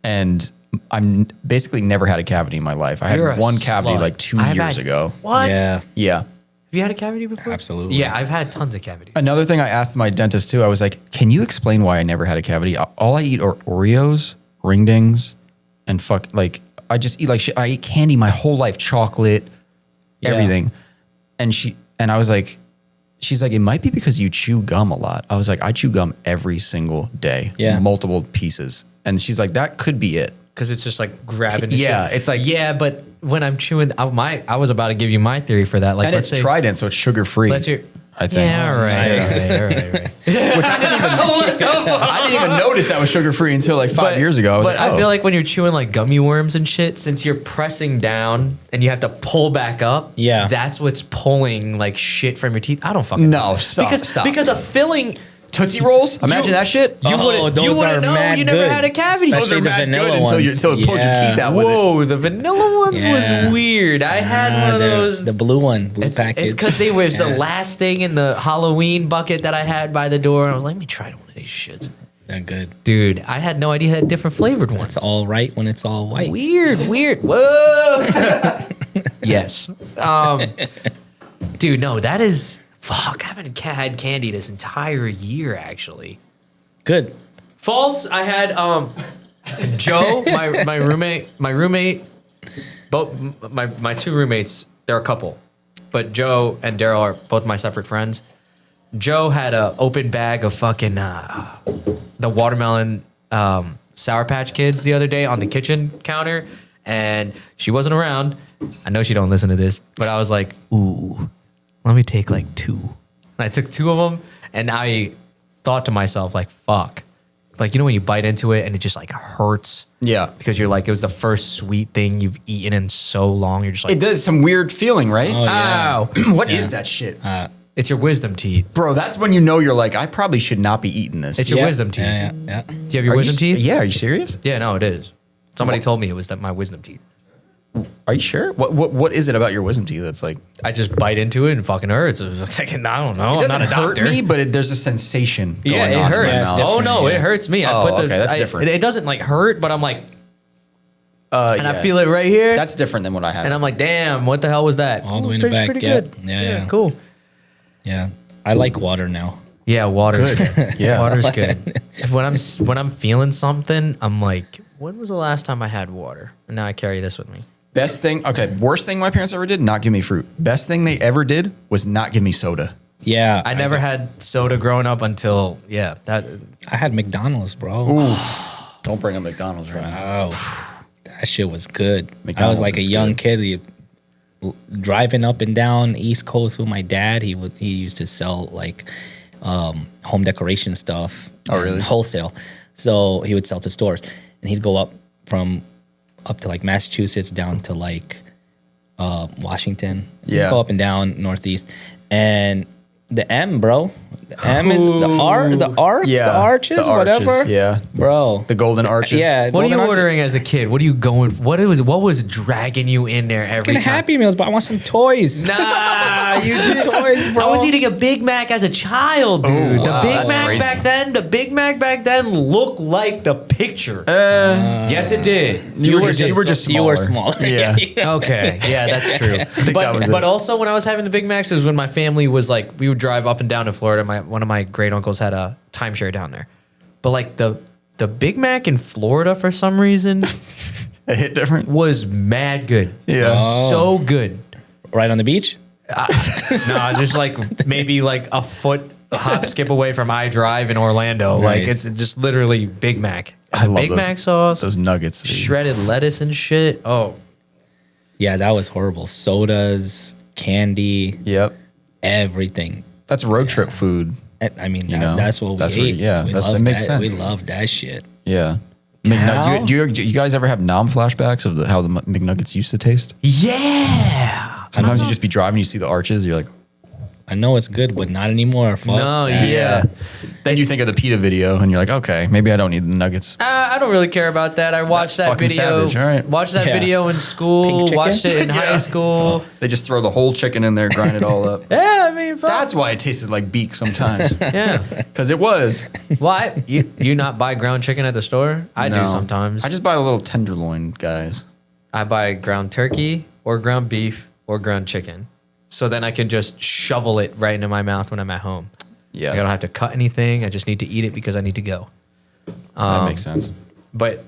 and I'm basically never had a cavity in my life. I You're had a one cavity slut. like 2 I've years had- ago. What? Yeah. Yeah. Have you had a cavity before? Absolutely. Yeah, I've had tons of cavities. Another thing I asked my dentist too, I was like, can you explain why I never had a cavity? All I eat are Oreos, ring dings, and I just eat like shit. I eat candy my whole life, chocolate, everything. And I was like, she's like, it might be because you chew gum a lot. I was like, I chew gum every single day, multiple pieces. And she's like, that could be it. Because it's just like grabbing. The Yeah, shit. it's like- yeah, but when I'm chewing, I was about to give you my theory for that. Like, And let's it's say, Trident, so it's sugar free. let's hear. I think. Yeah, all right, Nice. all right. I didn't even notice that was sugar free until like 5 years ago. I was But like, I feel like when you're chewing like gummy worms and shit, since you're pressing down and you have to pull back up, Yeah. that's what's pulling like shit from your teeth. I don't fucking No, know. stop, because stop. because a filling. Tootsie Rolls? Imagine that shit. You wouldn't those are know. mad You never good. had a cavity. Those are Especially the mad vanilla good ones. until it pulls your Yeah. teeth out with it. Whoa, the vanilla ones Yeah. was weird. I had one of those. The blue one, blue It's package. because they was the Yeah. last thing in the Halloween bucket that I had by the door. I was like, let me try one of these shits. They're good. Dude, I had no idea it had different flavored ones. It's all right when it's all white. Weird. Whoa. Yes. Dude, no, that is fuck. I haven't had candy this entire year actually. Good. False. I had Joe, my roommate, both my two roommates. They're a couple, but Joe and Daryl are both my separate friends. Joe had an open bag of fucking the watermelon Sour Patch Kids the other day on the kitchen counter, and she wasn't around. I know she don't listen to this, but I was like, ooh, let me take like 2. And I took 2 of them, and I thought to myself, like, fuck. Like, you know when you bite into it and it just like hurts? Yeah. Because you're like, it was the first sweet thing you've eaten in so long. You're just like, It does some weird feeling, right? Oh, yeah. ow. What is that shit? It's your wisdom teeth. Bro, that's when you know you're like, I probably should not be eating this. It's your Yeah. wisdom teeth. Yeah. Do you have your Are wisdom you, teeth? Yeah, are you serious? Yeah, no, it is. Somebody told me it was my wisdom teeth. Are you sure? What is it about your wisdom teeth that's like, I just bite into it and fucking hurts. It was like, I don't know. it I'm doesn't not a hurt doctor. me, but there's a sensation going Yeah, it on in my hurts. Yeah, it's mouth. Oh different, no, yeah. it hurts me. Oh, okay, that's different. It doesn't like hurt, but I'm like, and Yeah. I feel it right here. That's different than what I have. and I'm like, damn, what the hell was that? All the way in the back. Pretty Yeah. good. Yeah. Cool. Yeah. I like water now. Yeah, water's good. Yeah. Water's good. when I'm feeling something, I'm like, when was the last time I had water? And now I carry this with me. Best thing, okay, worst thing my parents ever did, not give me fruit. Best thing they ever did was not give me soda. Yeah. I never had soda growing up until that. I had McDonald's, bro. Don't bring a McDonald's right now. Oh, that shit was good. I McDonald's was like a is young good. kid driving up and down East Coast with my dad. He used to sell like home decoration stuff. Oh, and really? Wholesale. So he would sell to stores, and he'd go up to like Massachusetts down to like Washington. Yeah. He'd go up and down Northeast, and the M, bro. The M is the R, the arches, Yeah, the arches, the arches, whatever. yeah. Bro. The golden arches. Yeah. What are you golden arches. ordering as a kid? What are you going? What was dragging you in there every Fucking time? Happy Meals, but I want some toys. Nah, you toys, bro. I was eating a Big Mac as a child, dude. Oh, The wow, Big that's Mac crazy. back then looked like the picture. Yes, it did. You were just You were smaller. smaller. Yeah. Okay, yeah, that's true. that was But it. also when I was having the Big Macs, it was when my family was like, we would drive up and down to Florida. One of my great uncles had a timeshare down there. But like the Big Mac in Florida for some reason It hit different. was mad good. Yeah. So good. Right on the beach? No, just like maybe like a foot hop skip away from iDrive in Orlando. Like Nice. it's just literally Big Mac. I love Big those- Mac sauce, Those nuggets. shredded lettuce and shit. Oh, Yeah, that was horrible. Sodas, candy, Yep. everything. That's road trip food. And, I mean, You know, that's what we that's what- ate. yeah, We that's- loved it makes that. sense. We love that shit. Yeah. Cow? Do you guys ever have nom flashbacks of how the McNuggets used to taste? yeah. Sometimes you just be driving, you see the arches, you're like, I know it's good, but not anymore. Fuck No, that. yeah. Then you think of the PETA video and you're like, okay, maybe I don't need the nuggets. I don't really care about that. I watched That's that fucking video. savage, all right. Watched that Yeah. video in school. Pink Watched it in high school. They just throw the whole chicken in there, grind it all up. Yeah, I mean, fuck. That's why it tasted like beak sometimes. Yeah. Because it was. Why? You not buy ground chicken at the store? I No. do sometimes. I just buy the little tenderloin guys. I buy ground turkey or ground beef or ground chicken. So then I can just shovel it right into my mouth when I'm at home. Yes. I don't have to cut anything. I just need to eat it because I need to go. That makes sense. But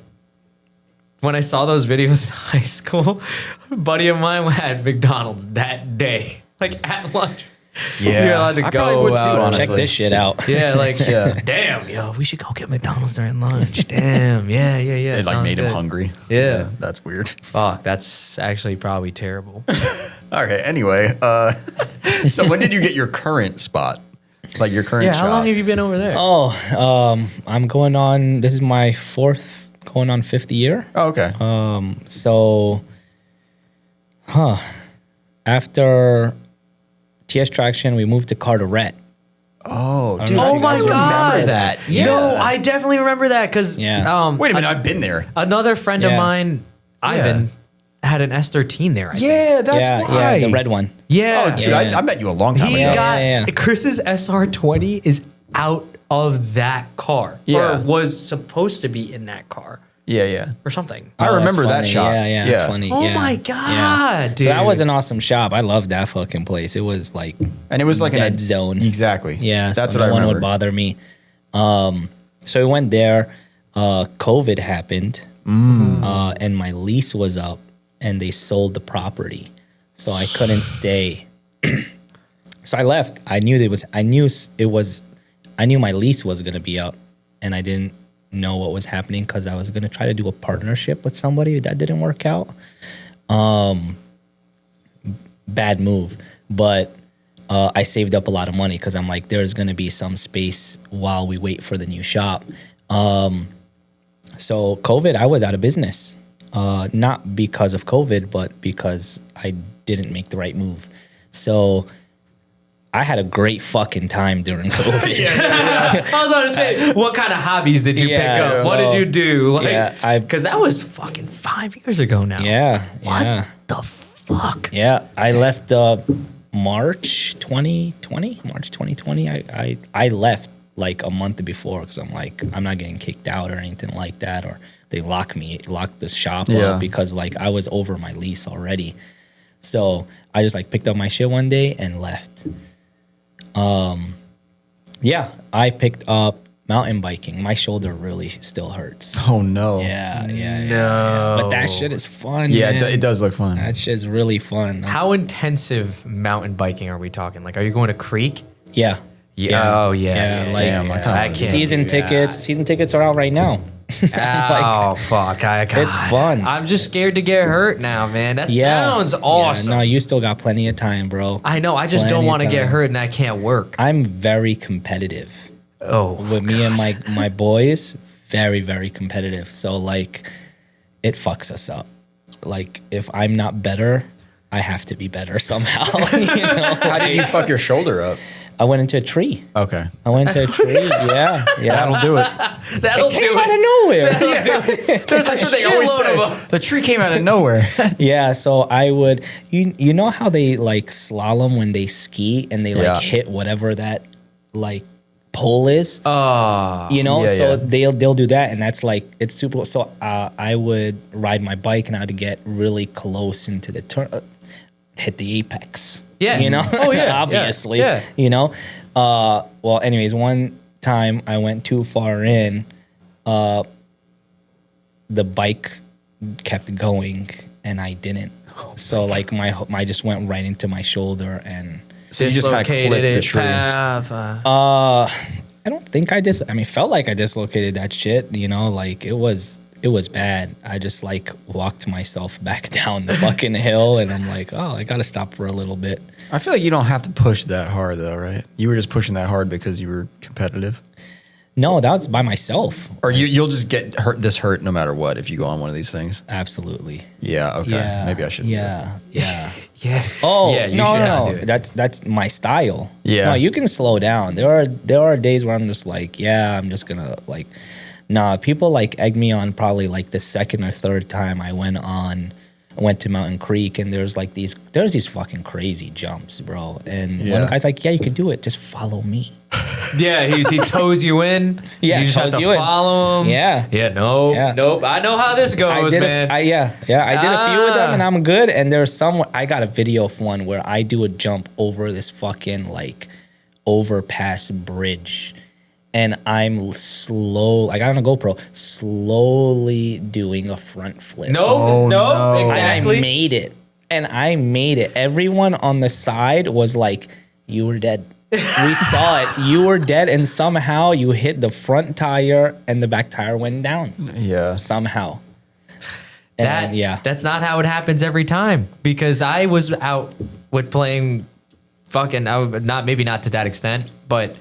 when I saw those videos in high school, a buddy of mine had McDonald's that day, like at lunch. Yeah. You're allowed to I go probably would too, out. honestly. Check this shit out. Yeah, like, Yeah. damn, yo, we should go get McDonald's during lunch. Damn, yeah. It like sounds made him good. hungry. Yeah. That's weird. Fuck, that's actually probably terrible. Okay, anyway. So when did you get your current spot? Like your current Yeah, shop? how long have you been over there? Oh, I'm going on. This is my going on 5th year. Oh, okay. So, after TS Traction, we moved to Carteret. oh, dude. know if Oh you my guys god, remember that. Yeah. No, I definitely remember that because Yeah. Wait a minute, I've been there. another friend of Yeah. mine, Ivan, had an S13 there. I think. Yeah, that's yeah, why. yeah, the red one. Yeah, Oh, dude, Yeah. I met you a long time he ago. got Yeah, yeah. Chris's SR20 is out of that car, Yeah. or was supposed to be in that car, Yeah. or something. I Oh, remember that's that funny. shop. Yeah, it's funny. Oh yeah. my Yeah. god, dude! So that was an awesome shop. I loved that fucking place. It was like And it was like dead zone. Exactly. Yeah, That's so what I no one remember. would bother me. So we went there. COVID happened, and my lease was up, and they sold the property, so I couldn't stay. So I left. I knew my lease was gonna be up, and I didn't know what was happening because I was gonna try to do a partnership with somebody that didn't work out. Bad move, but I saved up a lot of money because I'm like, there's gonna be some space while we wait for the new shop. So COVID, I was out of business, not because of COVID, but because I didn't make the right move. So I had a great fucking time during COVID. I was about to say, what kind of hobbies did you pick Yeah, up? so- What did you do? Like, Yeah, because that was fucking 5 years ago now. Yeah, What yeah, the fuck? yeah. I left March 2020. March 2020. I left like a month before because I'm like, I'm not getting kicked out or anything like that, or they locked the shop Yeah. up because like I was over my lease already. So I just like picked up my shit one day and left. Yeah, I picked up mountain biking. My shoulder really still hurts. Oh no. Yeah. No. But that shit is fun. Yeah, man. it does look fun. That shit's really fun. How intensive mountain biking are we talking? Like, are you going to creek? Yeah. Oh yeah. like, Damn, I kinda I wanna can't season do that. tickets. Season tickets are out right now. Oh fuck! It's fun. I'm just scared to get hurt now, man. That sounds awesome. Yeah, no, you still got plenty of time, bro. I know. I just Plenty don't of want to get time. hurt, and that can't work. I'm very competitive Oh, with me and my boys. Very, very competitive. So like, it fucks us up. Like if I'm not better, I have to be better somehow. You know? How did you fuck your shoulder up? I went into a tree. Okay. I went into a tree. Yeah. That'll do it. that'll Came out of nowhere. There's a That's what they always shitload of say. them. The tree came out of nowhere. Yeah, so I would you know how they like slalom when they ski and they like Yeah. hit whatever that like pole is? You know, Yeah, so yeah. they'll do that and that's like it's super so I would ride my bike and I'd get really close into the turn hit the apex. Yeah. You know? Oh, yeah. Obviously. Yeah. You know? Well anyways, one time I went too far in, the bike kept going and I didn't. So like my just went right into my shoulder and So you just kind of clipped the tree. I don't think I felt like I dislocated that shit, you know, like it was bad. I just like walked myself back down the fucking hill and I'm like, oh, I got to stop for a little bit. I feel like you don't have to push that hard though, right? You were just pushing that hard because you were competitive. No, that was by myself. Or you'll just get hurt no matter what if you go on one of these things. Absolutely. Yeah, okay. Yeah. Maybe I should. Yeah. Yeah. Yeah. Oh, yeah, you no, should not no, do it. that's my style. Yeah. No, you can slow down. There are days where I'm just like, yeah, I'm just gonna like, nah. People like egg me on probably like the second or third time I went to Mountain Creek, and there's these fucking crazy jumps, bro. And one guy's like, yeah, you can do it. Just follow me. Yeah, he tows you in. Yeah, you just have tows to you in. follow him. Yeah. Nope. I know how this goes, man. I did a few of them, and I'm good. And there's some. I got a video of one where I do a jump over this fucking like overpass bridge, and I'm slow. Like I got on a GoPro, slowly doing a front flip. No, And exactly. I made it. Everyone on the side was like, "You were dead." We saw it. You were dead, and somehow you hit the front tire, and the back tire went down. Yeah. Somehow. And That's not how it happens every time, because I was out with playing fucking, maybe not to that extent, but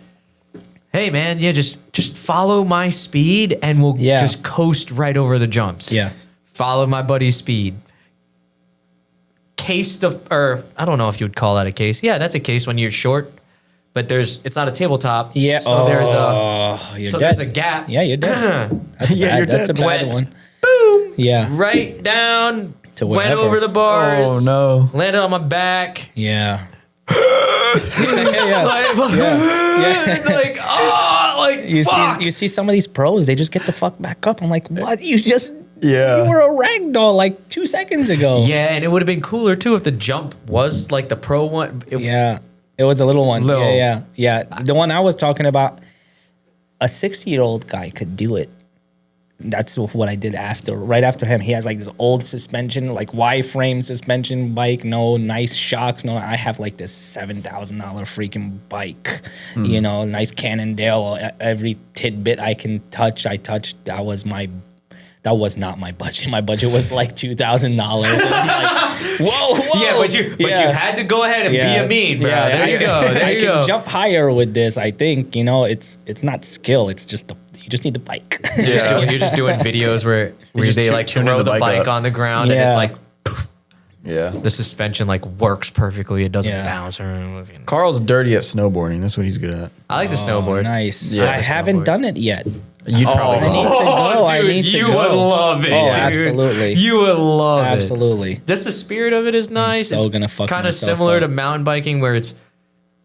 hey man, yeah, just follow my speed and we'll just coast right over the jumps. Yeah. Follow my buddy's speed. I don't know if you would call that a case. Yeah, that's a case when you're short, but it's not a tabletop. Yeah. So there's a gap. Yeah, you're dead. That's Yeah, bad. you're That's dead. a bad Went one. Boom. Yeah. Right down. To went wherever. over the bars. Oh no. Landed on my back. Yeah. yeah. Like, oh, like, fuck. You see some of these pros, they just get the fuck back up. I'm like, what? You Yeah. were a ragdoll like 2 seconds ago. Yeah, and it would have been cooler too if the jump was like the pro one. Yeah. It was a little one. Little. Yeah. The one I was talking about, a 60-year-old guy could do it. That's what I did right after him. He has like this old suspension, like Y-frame suspension bike, no nice shocks. No, I have like this $7,000 freaking bike, nice Cannondale. Every tidbit I can touch, I touched. That was not my budget. My budget was like $2,000. Like, whoa. Yeah, but you had to go ahead and be a mean, bro. Yeah, there you go. There you I go. can jump higher with this. I think it's not skill. It's just you just need the bike. Yeah, you're just doing videos where just they like tuning throw the the bike bike up. on the ground and it's like Yeah. the suspension like works perfectly. It doesn't Yeah. bounce or anything. Carl's dirty at snowboarding. That's what he's good at. I like the snowboard. Nice. Yeah. I haven't done it yet. You'd probably I need to go. I dude, need to you go. would love it. Oh, dude. absolutely. You would love it. Absolutely. Just the spirit of it is nice. so It's gonna fuck kind of myself similar up. to mountain biking, where it's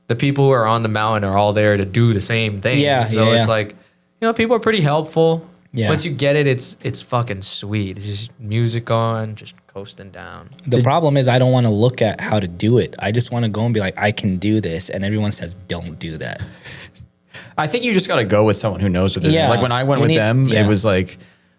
the people who are on the mountain are all there to do the same thing. Yeah, so yeah, it's yeah. like, people are pretty helpful. Yeah. Once you get it, it's fucking sweet. It's just music on, just coasting down. The problem is I don't want to look at how to do it. I just want to go and be like, I can do this. And everyone says, don't do that. I think you just got to go with someone who knows what they're doing. Yeah. Like when I went You with need- them, yeah. it was like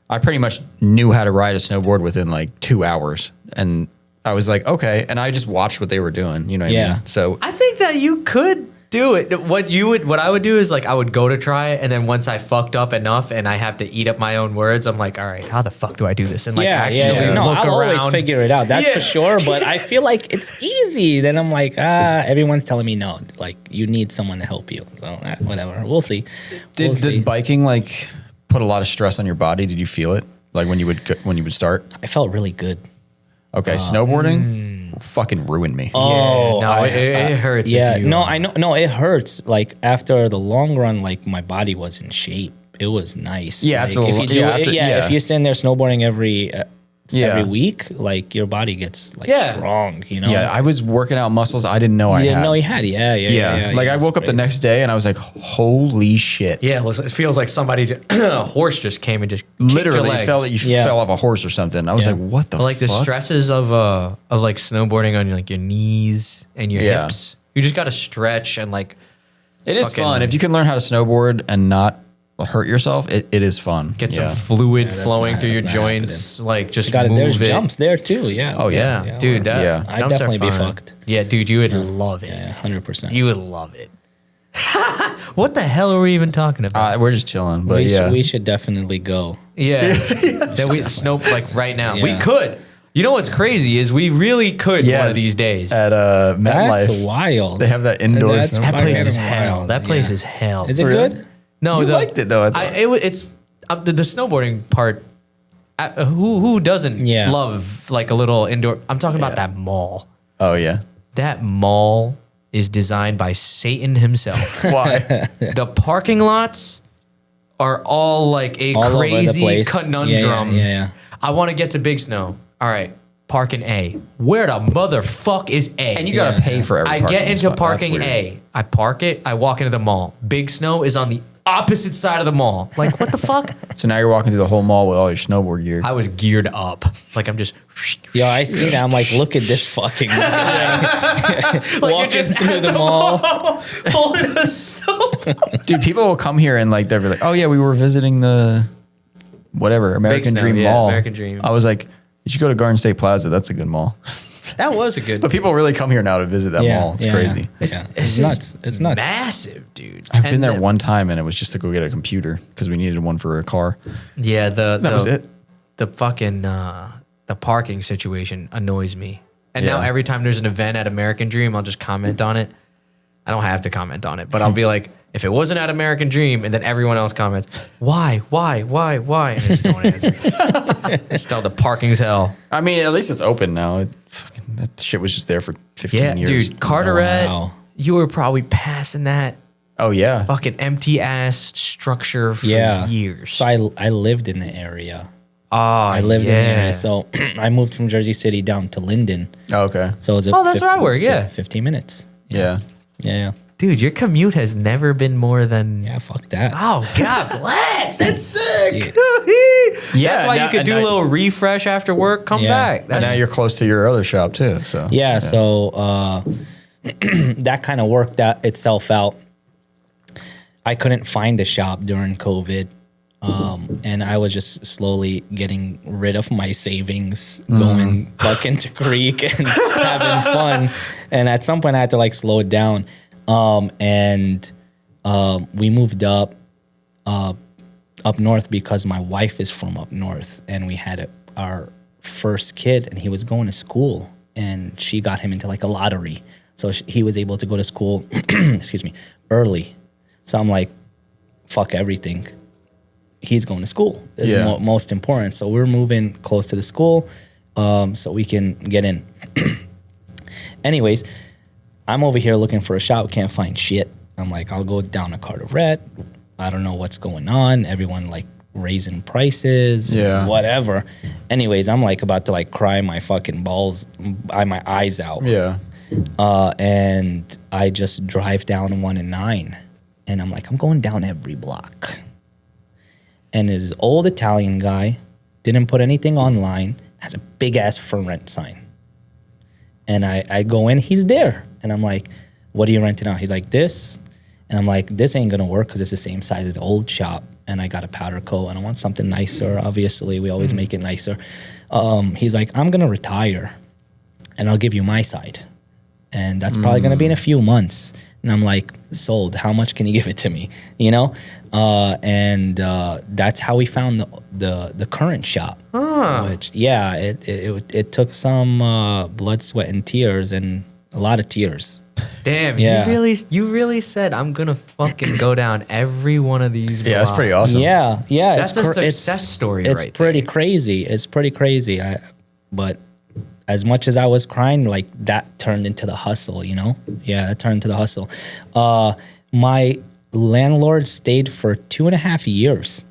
I pretty much knew how to ride a snowboard within like 2 hours. And I was like, okay. And I just watched what they were doing. You know what I Yeah. mean? So I think that you could do it. What I would do is like I would go to try it, and then once I fucked up enough and I have to eat up my own words, I'm like, all right, how the fuck do I do this? And like actually No, look I'll around. always figure it out. That's Yeah. for sure. But I feel like it's easy. Then I'm like, everyone's telling me no. Like you need someone to help you. So whatever. We'll see. We'll see. did biking like put a lot of stress on your body? Did you feel it? Like when you would start? I felt really good. Okay, snowboarding fucking ruined me. Oh, no, it hurts. Yeah, if you, no, I know. No, it hurts. Like after the long run, like my body was in shape. It was nice. Yeah, like, after the if lo- you do yeah, it, after- yeah. if you're sitting there snowboarding every Yeah. week, like your body gets like Yeah. strong. You know. Yeah, I was working out muscles I didn't know I You had. didn't know you had. Yeah. Like I woke up the next day and I was like, holy shit. Yeah, it feels like a horse just came and just kicked Literally your legs. felt that you Yeah. fell off a horse or something. I was Yeah. like, what the like the fuck? stresses of like snowboarding on like your knees and your Yeah. hips. You just got to stretch and like It is fucking- fun. If you can learn how to snowboard and not hurt yourself, it is fun. get Yeah. some fluid that's flowing not- through your that's not joints. Like just Got it. move There's it. jumps there too. Yeah. Oh, Yeah, dude. That, Yeah. I'd jumps are definitely be fun. fucked. Yeah, dude, you would love it. Yeah, 100%. You would love it. What the hell are we even talking about? We're just chilling, but we should definitely go. Yeah, that we snow like right now. We Yeah. could. You know what's crazy is we really could Yeah. one of these days. at That's MetLife, wild. they have that indoor That's snow. That place fucking is hell. wild. That place Yeah. is hell. Is it Really? good? No, You liked it, though, I thought. It's the snowboarding part. Who doesn't Yeah. love like a little indoor? I'm talking about Yeah. that mall. Oh yeah. That mall is designed by Satan himself. Why? The parking lots are all like a All over the crazy place. conundrum. Yeah. I want to get to Big Snow. All right, park in A. Where the motherfuck is A? And you gotta pay for every. I parking get into spot. That's parking weird. A. I park it. I walk into the mall. Big Snow is on the opposite side of the mall. Like, what the fuck? So now you're walking through the whole mall with all your snowboard gear. I was geared up. Like, I'm just. Yo, I see that. I'm like, look at this fucking guy. Like Walking just through at the mall. holding a stove. Dude, people will come here and like they'll be like, "Oh yeah, we were visiting the whatever American Snow, Dream yeah, Mall." American Dream. I was like, "You should go to Garden State Plaza. That's a good mall." That was a good. But people really come here now to visit that mall. It's crazy. It's It's nuts. It's nuts. massive, dude. I've been And there one time and it was just to go get a computer because we needed one for a car. Yeah, That was it. The fucking the parking situation annoys me. And now Yeah. every time there's an event at American Dream, I'll just comment on it. I don't have to comment on it, but I'll be like, if it wasn't at American Dream, and then everyone else comments, why? And I just don't answer. Just tell the parking's hell. I mean, at least it's open now. That shit was just there for 15 Yeah, years. dude, Carteret, Wow. you were probably passing that Oh yeah. fucking empty ass structure for years. So I lived in the area. Oh, I lived in the area. So I moved from Jersey City down to Linden. Oh, okay. So it was Oh, that's where I work, yeah. 15 minutes. Yeah. Yeah. Dude, your commute has never been more than. Yeah, fuck that. Oh, God bless. That's sick. Yeah, That's why now- you could and do now- a little refresh after work. Come Yeah. back. And now you're close to your other shop too. So Yeah, so that kind of worked itself out. I couldn't find a shop during COVID. And I was just slowly getting rid of my savings, going back into Creek and having fun. And at some point I had to like slow it down. We moved up north because my wife is from up north, and we had our first kid, and he was going to school, and she got him into like a lottery, so he was able to go to school, excuse me, early. So I'm like, fuck everything. He's going to school. It's Yeah. most important. So we're moving close to the school, so we can get in. Anyways, I'm over here looking for a shop, can't find shit. I'm like, I'll go down to Carteret. I don't know what's going on. Everyone like raising prices, Yeah. whatever. Anyways, I'm like about to like cry my fucking balls, my eyes out. yeah. And I just drive down 1 and 9, and I'm like, I'm going down every block. And this old Italian guy didn't put anything online, has a big ass for rent sign. And I go in, he's there. And I'm like, what are you renting out? He's like, this. And I'm like, this ain't gonna work because it's the same size as the old shop. And I got a powder coat and I want something nicer. Obviously, we always make it nicer. He's like, I'm gonna retire and I'll give you my side. And that's probably gonna be in a few months. And I'm like, sold. How much can you give it to me? You know? That's how we found the current shop. Which, yeah, it took some blood, sweat, and tears, and a lot of tears. Damn, Yeah. you really said I'm gonna fucking go down every one of these. Yeah, that's pretty blocks. awesome. Yeah, yeah. That's a success story It's right pretty crazy. It's pretty crazy. But as much as I was crying, like that turned into the hustle, you know? Yeah, that turned into the hustle. My landlord stayed for 2.5 years.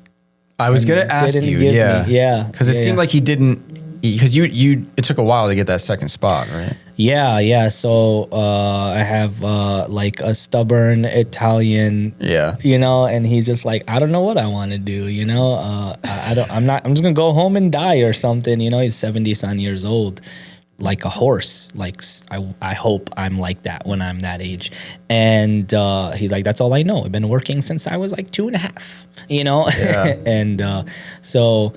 I was gonna ask didn't you, give me- yeah, yeah, because it yeah, seemed yeah. like he didn't, because you it took a while to get that second spot, right? Yeah. So I have like a stubborn Italian, Yeah. you know, and he's just like, I don't know what I want to do, you know. I'm just gonna go home and die or something, you know. He's 70-some years old, like a horse. Like I hope I'm like that when I'm that age. And he's like, that's all I know. I've been working since I was like 2.5, you know. Yeah. And so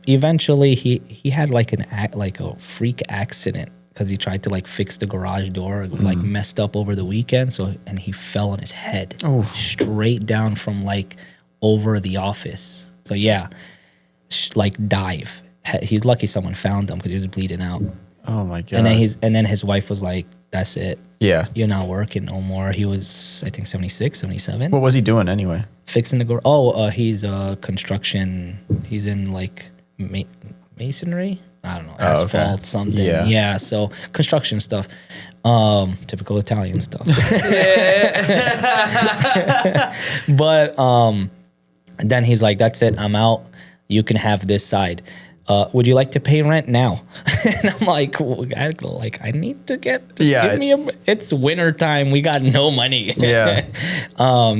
eventually he had like a freak accident because he tried to like fix the garage door, like messed up over the weekend. And he fell on his head straight down from like over the office. So yeah, like dive. He's lucky someone found him because he was bleeding out. Oh my god. And then his wife was like, that's it. Yeah. You're not working no more. He was, I think, 76, 77. What was he doing anyway? Fixing the garage. He's construction. He's in like masonry. I don't know, Oh, okay. asphalt, something. Yeah. Yeah. So construction stuff. Typical Italian stuff. But then he's like, that's it, I'm out. You can have this side. Would you like to pay rent now? And I'm like, well, I need to get, Yeah. it's winter time. We got no money. Yeah.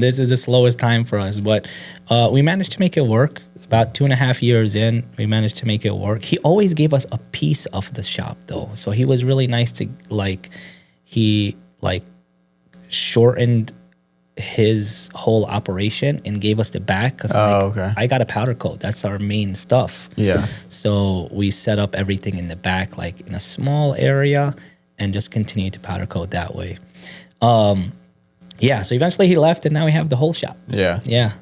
This is the slowest time for us, but we managed to make it work. About 2.5 years in, we managed to make it work. He always gave us a piece of the shop though. So he was really nice to he shortened his whole operation and gave us the back. Cause okay. I got a powder coat. That's our main stuff. Yeah. So we set up everything in the back, like in a small area, and just continue to powder coat that way. Yeah. So eventually he left, and now we have the whole shop. Yeah. Yeah.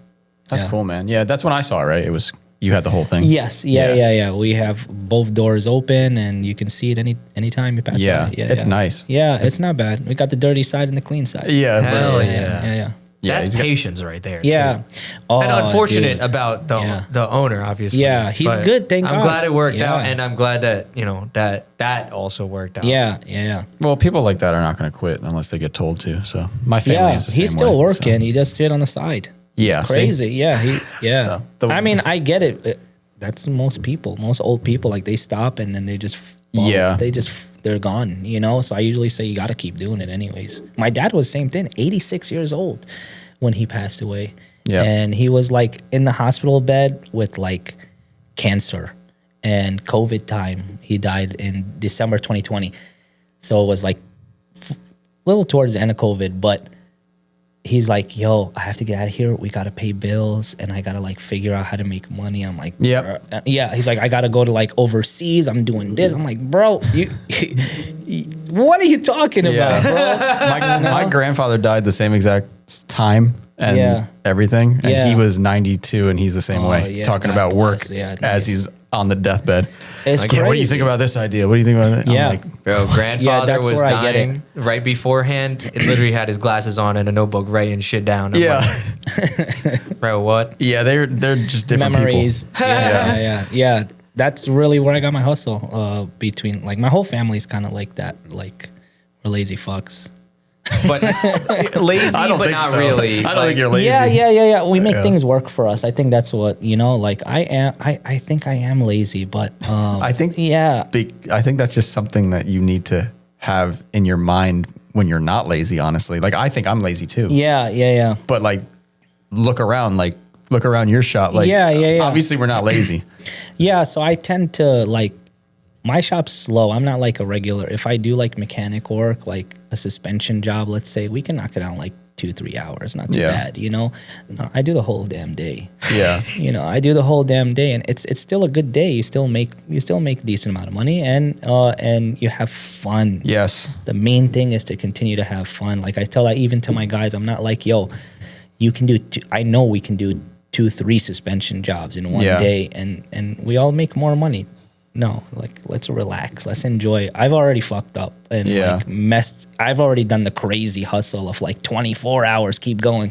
That's Yeah. cool, man. Yeah, that's when I saw it, right? It was, you had the whole thing. Yes. Yeah. We have both doors open, and you can see it anytime you pass Yeah. by. Yeah. It's nice. Yeah, it's not bad. We got the dirty side and the clean side. Yeah. Hell literally. yeah. Yeah, That's he's got- patience right there. Yeah. Too. Oh, And unfortunate dude. about the owner, obviously. Yeah, he's But good, thank I'm God. glad it worked Yeah. out, and I'm glad that that also worked out. Yeah. Well, people like that are not going to quit unless they get told to. So my family Yeah, is the same he's still way, working. so. He just did on the side. Yeah. see? Crazy. Yeah. Yeah. The- I mean, I get it. That's most people, most old people. Like they stop and then they just, fall. Yeah. They're gone, you know? So I usually say you got to keep doing it anyways. My dad was the same thing, 86 years old when he passed away. Yeah. And he was like in the hospital bed with like cancer and COVID time. He died in December 2020. So it was like a little towards the end of COVID, but he's like, yo, I have to get out of here. We got to pay bills and I got to like figure out how to make money. I'm like, Yep. yeah. He's like, I got to go to like overseas. I'm doing this. I'm like, bro, what are you talking about, bro? My grandfather died the same exact time and Yeah. everything. And Yeah. he was 92 and he's the same Oh, way, yeah, talking God about work bless. Yeah, as nice. he's on the deathbed. It's Like, yeah, what do you crazy. think about this idea? What do you think about that? Yeah. I'm like, Bro, grandfather that's was where I get it. dying right beforehand. It literally had his glasses on and a notebook writing shit down. I'm yeah. like, bro, what? Yeah, they're just different Memories. people. Yeah. That's really where I got my hustle. Between like my whole family's kind of like that. Like we're lazy fucks. But lazy, I don't but think not so. really. I don't Like, think you're lazy. Yeah. We make Yeah. things work for us. I think that's what, you know, like I think I am lazy, but I think yeah. I think that's just something that you need to have in your mind when you're not lazy, honestly. Like I think I'm lazy too. Yeah. But like look around your shop. Like Yeah. obviously we're not lazy. Yeah, so I tend to like my shop's slow. I'm not like a regular. If I do like mechanic work, like a suspension job, let's say, we can knock it out in like 2-3 hours. Not too Yeah. bad, you know. No, I do the whole damn day. Yeah. You know, I do the whole damn day, and it's still a good day. You still make a decent amount of money, and you have fun. Yes. The main thing is to continue to have fun. Like I tell that even to my guys, I'm not like, yo, you can do. I know we can do 2-3 suspension jobs in one Yeah. day, and we all make more money. No, like let's relax, let's enjoy. I've already fucked up and Yeah. like messed. I've already done the crazy hustle of like 24 hours, keep going.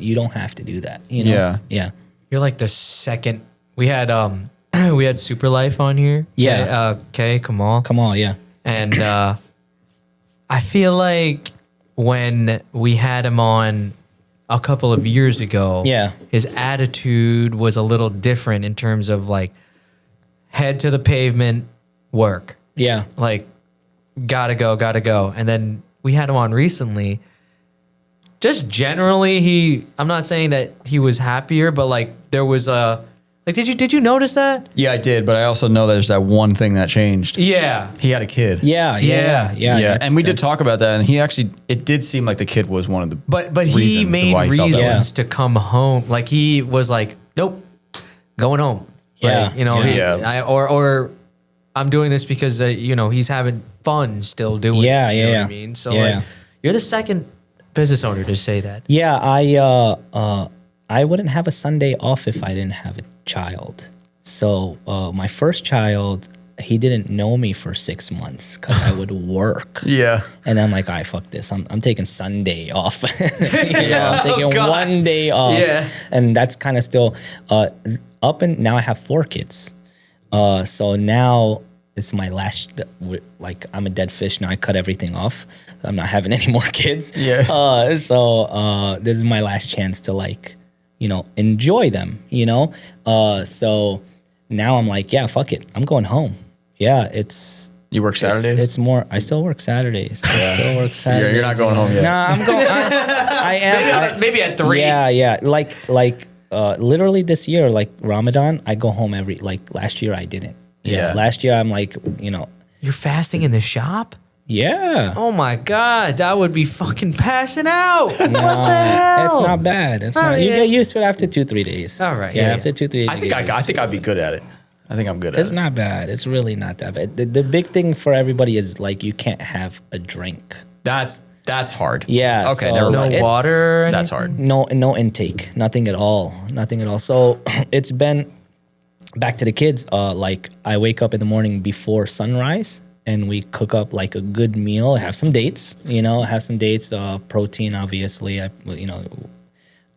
You don't have to do that. You know? Yeah. You're like the second. We had we had Super Life on here. Yeah. Okay, come on. Come on, yeah. And I feel like when we had him on a couple of years ago, Yeah. his attitude was a little different in terms of like head to the pavement, work. Yeah. Like, gotta go. And then we had him on recently. Just generally, I'm not saying that he was happier, but like there was a, like, did you notice that? Yeah, I did, but I also know there's that one thing that changed. Yeah. He had a kid. Yeah. Yeah, and we did that's- talk about that, and he actually, it did seem like the kid was one of the But he reasons made why he felt that way. reasons to come home. Like he was like, nope, going home. Yeah. Like, you know, Yeah. or I'm doing this because he's having fun still doing it. Yeah, You know yeah, what I yeah. mean? So Yeah. like, you're the second business owner to say that. Yeah, I wouldn't have a Sunday off if I didn't have a child. So my first child, he didn't know me for 6 months because I would work. Yeah. And I'm like, all right, fuck this. I'm taking Sunday off. I'm taking God. one day off. Yeah. And that's kind of still up, and now I have 4 kids. So now it's my last, like I'm a dead fish now. I cut everything off. I'm not having any more kids. Yeah. So this is my last chance to like, enjoy them, So now I'm like, yeah, fuck it. I'm going home. Yeah, You work Saturdays? It's more. I still work Saturdays. I still work Saturdays. You're not going home yet. Nah, I'm going. I am. Maybe at 3. Yeah. Like literally this year, like Ramadan, I go home like last year I didn't. Yeah. Last year I'm like, You're fasting in the shop? yeah. Oh my God, that would be fucking passing out. No, it's not bad. It's not. You yeah. get used to it after 2-3 days. All right, Yeah, yeah, after 2-3 days. I think I'd be good at it. I think I'm good at It's it. not bad. It's really not that bad. The big thing for everybody is like you can't have a drink. That's hard. Yeah. Okay, so never mind. it's- Water? or That's anything? hard. No intake, nothing at all. So it's been back to the kids. Like I wake up in the morning before sunrise and we cook up like a good meal. Have some dates, protein, obviously.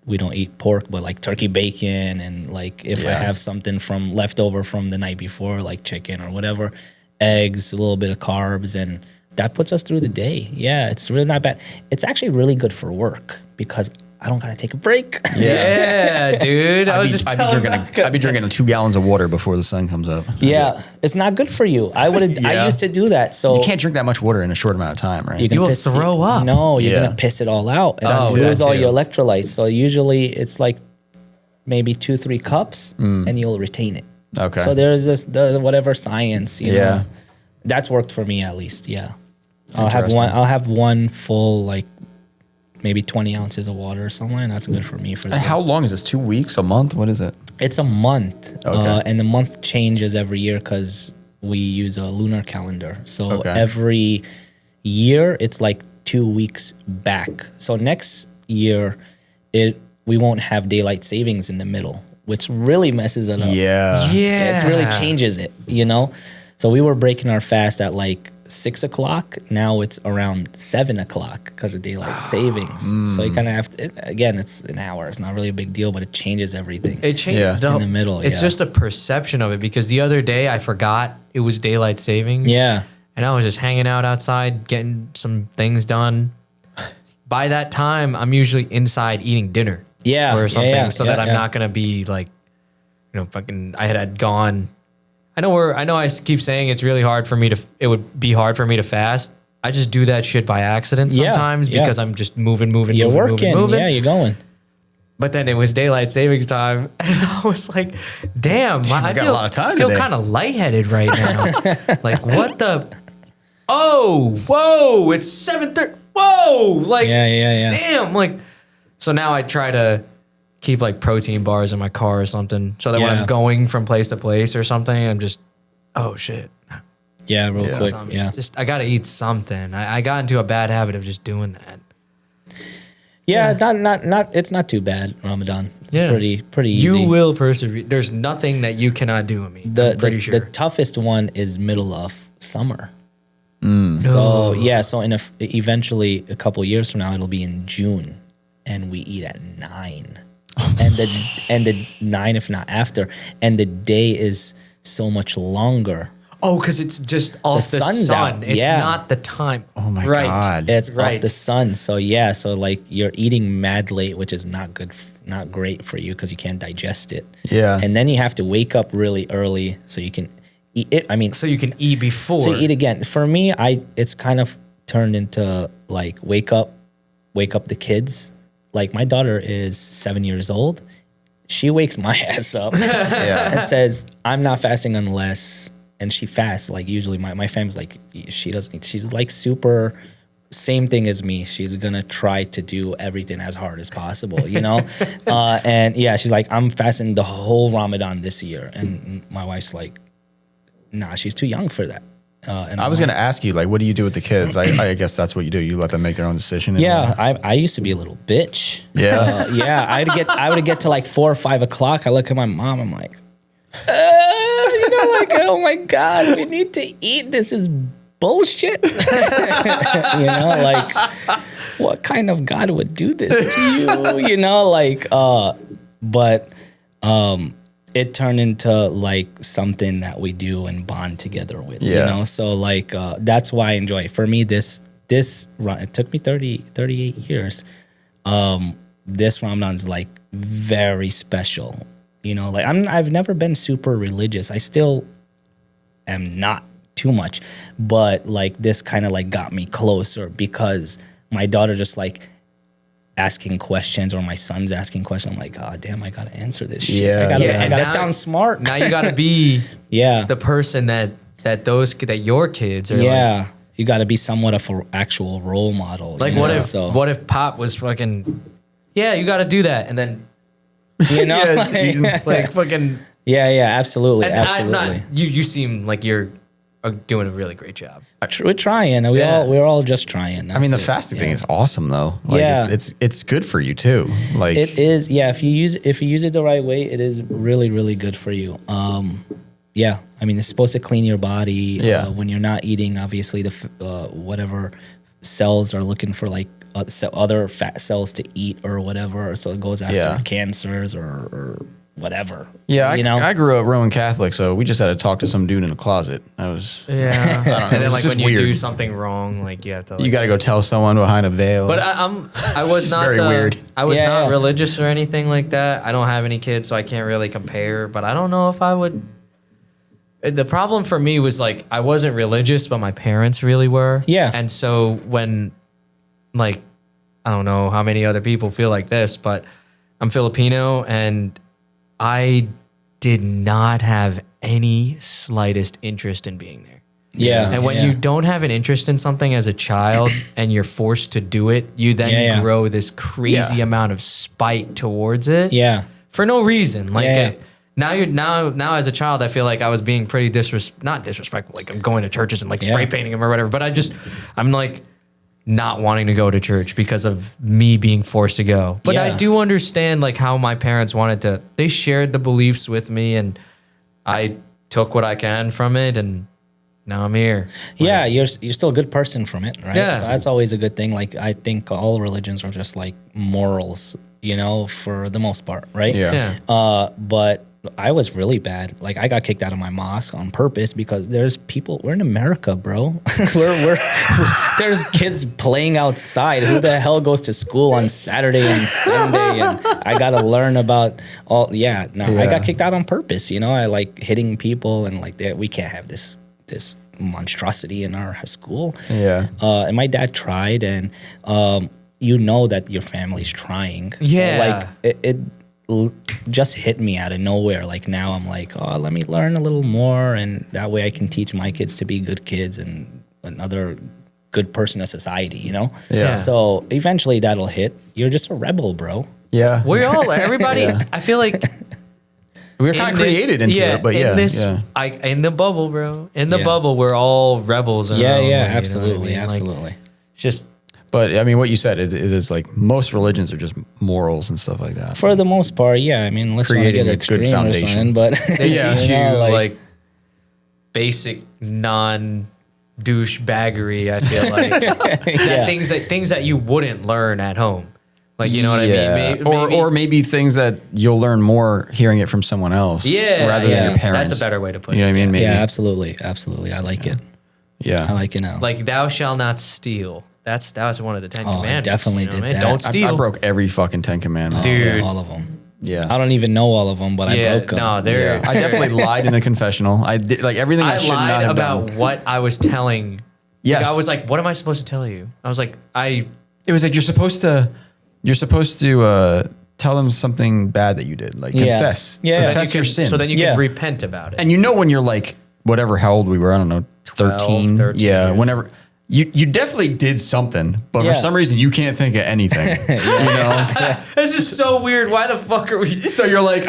We don't eat pork, but like turkey bacon and like if I have something from leftover from the night before, like chicken or whatever, eggs, a little bit of carbs, and that puts us through the day. Yeah, it's really not bad. It's actually really good for work because I don't gotta take a break. Yeah, dude. I'd be drinking 2 gallons of water before the sun comes up. Yeah, it's not good for you. I Yeah. used to do that. So You can't drink that much water in a short amount of time, right? you're gonna You will throw up. No, you're Yeah. gonna piss it all out and Oh, lose that all too. your electrolytes. So usually it's like maybe 2-3 cups, and you'll retain it. Okay. So there's whatever science, you Yeah. know. That's worked for me at least. Yeah. Interesting. I'll have one full like maybe 20 ounces of water or something, and that's good for me for the And day. how long is this? 2 weeks? A month? What is it? It's a month, Okay. and the month changes every year because we use a lunar calendar. So Okay. every year it's like 2 weeks back. So next year, we won't have daylight savings in the middle, which really messes it up. Yeah. Yeah. It really changes it, So we were breaking our fast at like 6 o'clock. Now it's around 7 o'clock because of daylight savings. So you kind of have to, again, it's an hour. It's not really a big deal, but it changes everything. It changed Yeah. In the middle, It's yeah. just a perception of it because the other day I forgot it was daylight savings. Yeah. And I was just hanging out outside, getting some things done. By that time, I'm usually inside eating dinner. Yeah, Or yeah, something. yeah, so yeah, that I'm yeah. not going to be like, fucking, I had gone. I know I keep saying it's really hard for me it would be hard for me to fast. I just do that shit by accident Yeah, sometimes yeah. because I'm just moving. You're working. Yeah, you're going. But then it was daylight savings time, and I was like, "Damn, I got feel a lot of time I feel today. kind of lightheaded right now. Like, what the? Oh, whoa! It's 7:30. Whoa! Like, Yeah. damn! Like, so now I try to keep like protein bars in my car or something, so that when Yeah. I'm going from place to place or something, I'm just, oh shit, Yeah, real quick. something. Yeah. Just I gotta eat something. I got into a bad habit of just doing that. Yeah, not it's not too bad, Ramadan. It's Yeah. pretty easy. You will persevere. There's nothing that you cannot do with me. I'm pretty sure. The toughest one is middle of summer. So yeah, so eventually a couple years from now it'll be in June, and we eat at 9, and the 9 if not after, and the day is so much longer. Oh, because it's just off the sun's sun. out. It's Yeah. not the time. Oh my right. God. It's Right. off the sun, so yeah, so like you're eating mad late, which is not good, not great for you because you can't digest it. Yeah. and then you have to wake up really early so you can eat it. I mean, So you can eat before. so eat again. For me, it's kind of turned into like wake up the kids. Like my daughter is 7 years old. She wakes my ass up Yeah. and says, "I'm not fasting unless." And she fasts. Like usually, my family's like she doesn't. She's like super. Same thing as me. She's gonna try to do everything as hard as possible, And yeah, she's like, "I'm fasting the whole Ramadan this year," and my wife's like, "Nah, she's too young for that." And I was going to ask you, like, what do you do with the kids? I guess that's what you do. You let them make their own decision. and- Yeah, I used to be a little bitch. Yeah. Yeah. I would get to like 4 or 5 o'clock. I look at my mom. I'm like, like, oh my God, we need to eat. This is bullshit. Like, what kind of God would do this to you? But it turned into like something that we do and bond together with, you know? So like, that's why I enjoy it. For me, this run, it took me 38 years. This Ramadan's like very special, you know, like I've never been super religious. I still am not too much, but like this kind of like got me closer because my daughter just like asking questions or my son's asking questions. I'm like, oh damn, I gotta answer this shit. Yeah. I gotta sound smart. Now you got to be Yeah. the person that your kids are Yeah. You gotta be somewhat of an actual role model. like. you What know? if So, what if Pop was fucking, yeah, you got to do that, and then you know, Yeah, like fucking. yeah, absolutely, And absolutely. I'm not. You seem like you're doing a really great job. We're trying. We're all just trying. I mean, the That's it. fasting thing is awesome though. Like Yeah. it's good for you too. Like It is, yeah. If you use it the right way, it is really, really good for you. Yeah. I mean, it's supposed to clean your body. Yeah. When you're not eating, obviously the whatever cells are looking for like other fat cells to eat or whatever. So it goes after cancers or whatever. yeah, you know. I grew up Roman Catholic, so we just had to talk to some dude in a closet. I was Yeah, know, and then it's like just when you do weird. something wrong, like you have to. Like, you got to go tell someone behind a veil. But I was It's not very weird. I was Yeah, not yeah. religious or anything like that. I don't have any kids, so I can't really compare. But I don't know if I would. The problem for me was like I wasn't religious, but my parents really were. Yeah. And so when, like, I don't know how many other people feel like this, but I'm Filipino and I did not have any slightest interest in being there. Yeah. And when yeah. you don't have an interest in something as a child and you're forced to do it, you then Yeah. grow this crazy Yeah. amount of spite towards it. Yeah. For no reason. Like Yeah. now as a child, I feel like I was being pretty not disrespectful. Like I'm going to churches and like spray painting them or whatever. But I'm like not wanting to go to church because of me being forced to go. But I Yeah. do understand like how my parents they shared the beliefs with me and I took what I can from it and now I'm here. Yeah, you're still a good person from it, right? Yeah. So that's always a good thing. Like I think all religions are just like morals, you know, for the most part, right? Yeah. But I was really bad. Like I got kicked out of my mosque on purpose because there's people. We're in America, bro. There's kids playing outside. Who the hell goes to school on Saturday and Sunday? And I got to learn about all. Yeah, no, I got kicked out on purpose. You know, I like hitting people and like we can't have this monstrosity in our school. Yeah. And my dad tried, and you know that your family's trying. Yeah. So like it just hit me out of nowhere. Like now I'm like, oh, let me learn a little more, and that way I can teach my kids to be good kids and another good person in society. You know. Yeah. So eventually that'll hit. You're just a rebel, bro. Yeah. Everybody, I feel like We were kind of created into it, but yeah. In the bubble, bro. In the Yeah. bubble, we're all rebels. In Yeah, our own yeah, way, you know what I absolutely, mean? Like, absolutely. it's just But I mean, what you said, it is like most religions are just morals and stuff like that. For the most part, yeah. I mean, unless you want to Creating get a good extreme or foundation. something, but they Yeah. teach you you know, like basic non douchebaggery. I feel like yeah. things that you wouldn't learn at home. Like you know what I mean? Or maybe things that you'll learn more hearing it from someone else. rather than your parents. That's a better way to put You know it. what I mean? Maybe. Yeah, absolutely, absolutely. I like it. Yeah. I like it now. Like thou shall not steal. That was one of the 10 Oh, I commandments. definitely you know did what I mean? that. Don't steal. I broke every fucking 10 commandments. Dude. all of them. Yeah. I don't even know all of them, but I broke them. No, they're. Yeah. I definitely lied in the confessional. I did like everything I, I should not lied have about done. what I was telling. Yes. Like, I was like, "What am I supposed to tell you?" I was like, It was like you're supposed to tell them something bad that you did, like Yeah. confess. Yeah. Confess your sins. So then you Yeah. can repent about it. and you know when you're like whatever how old we were, I don't know, 13. 13 Yeah, years. whenever you definitely did something, but Yeah. for some reason you can't think of anything. You know? This is so weird. Why the fuck are we? So you're like,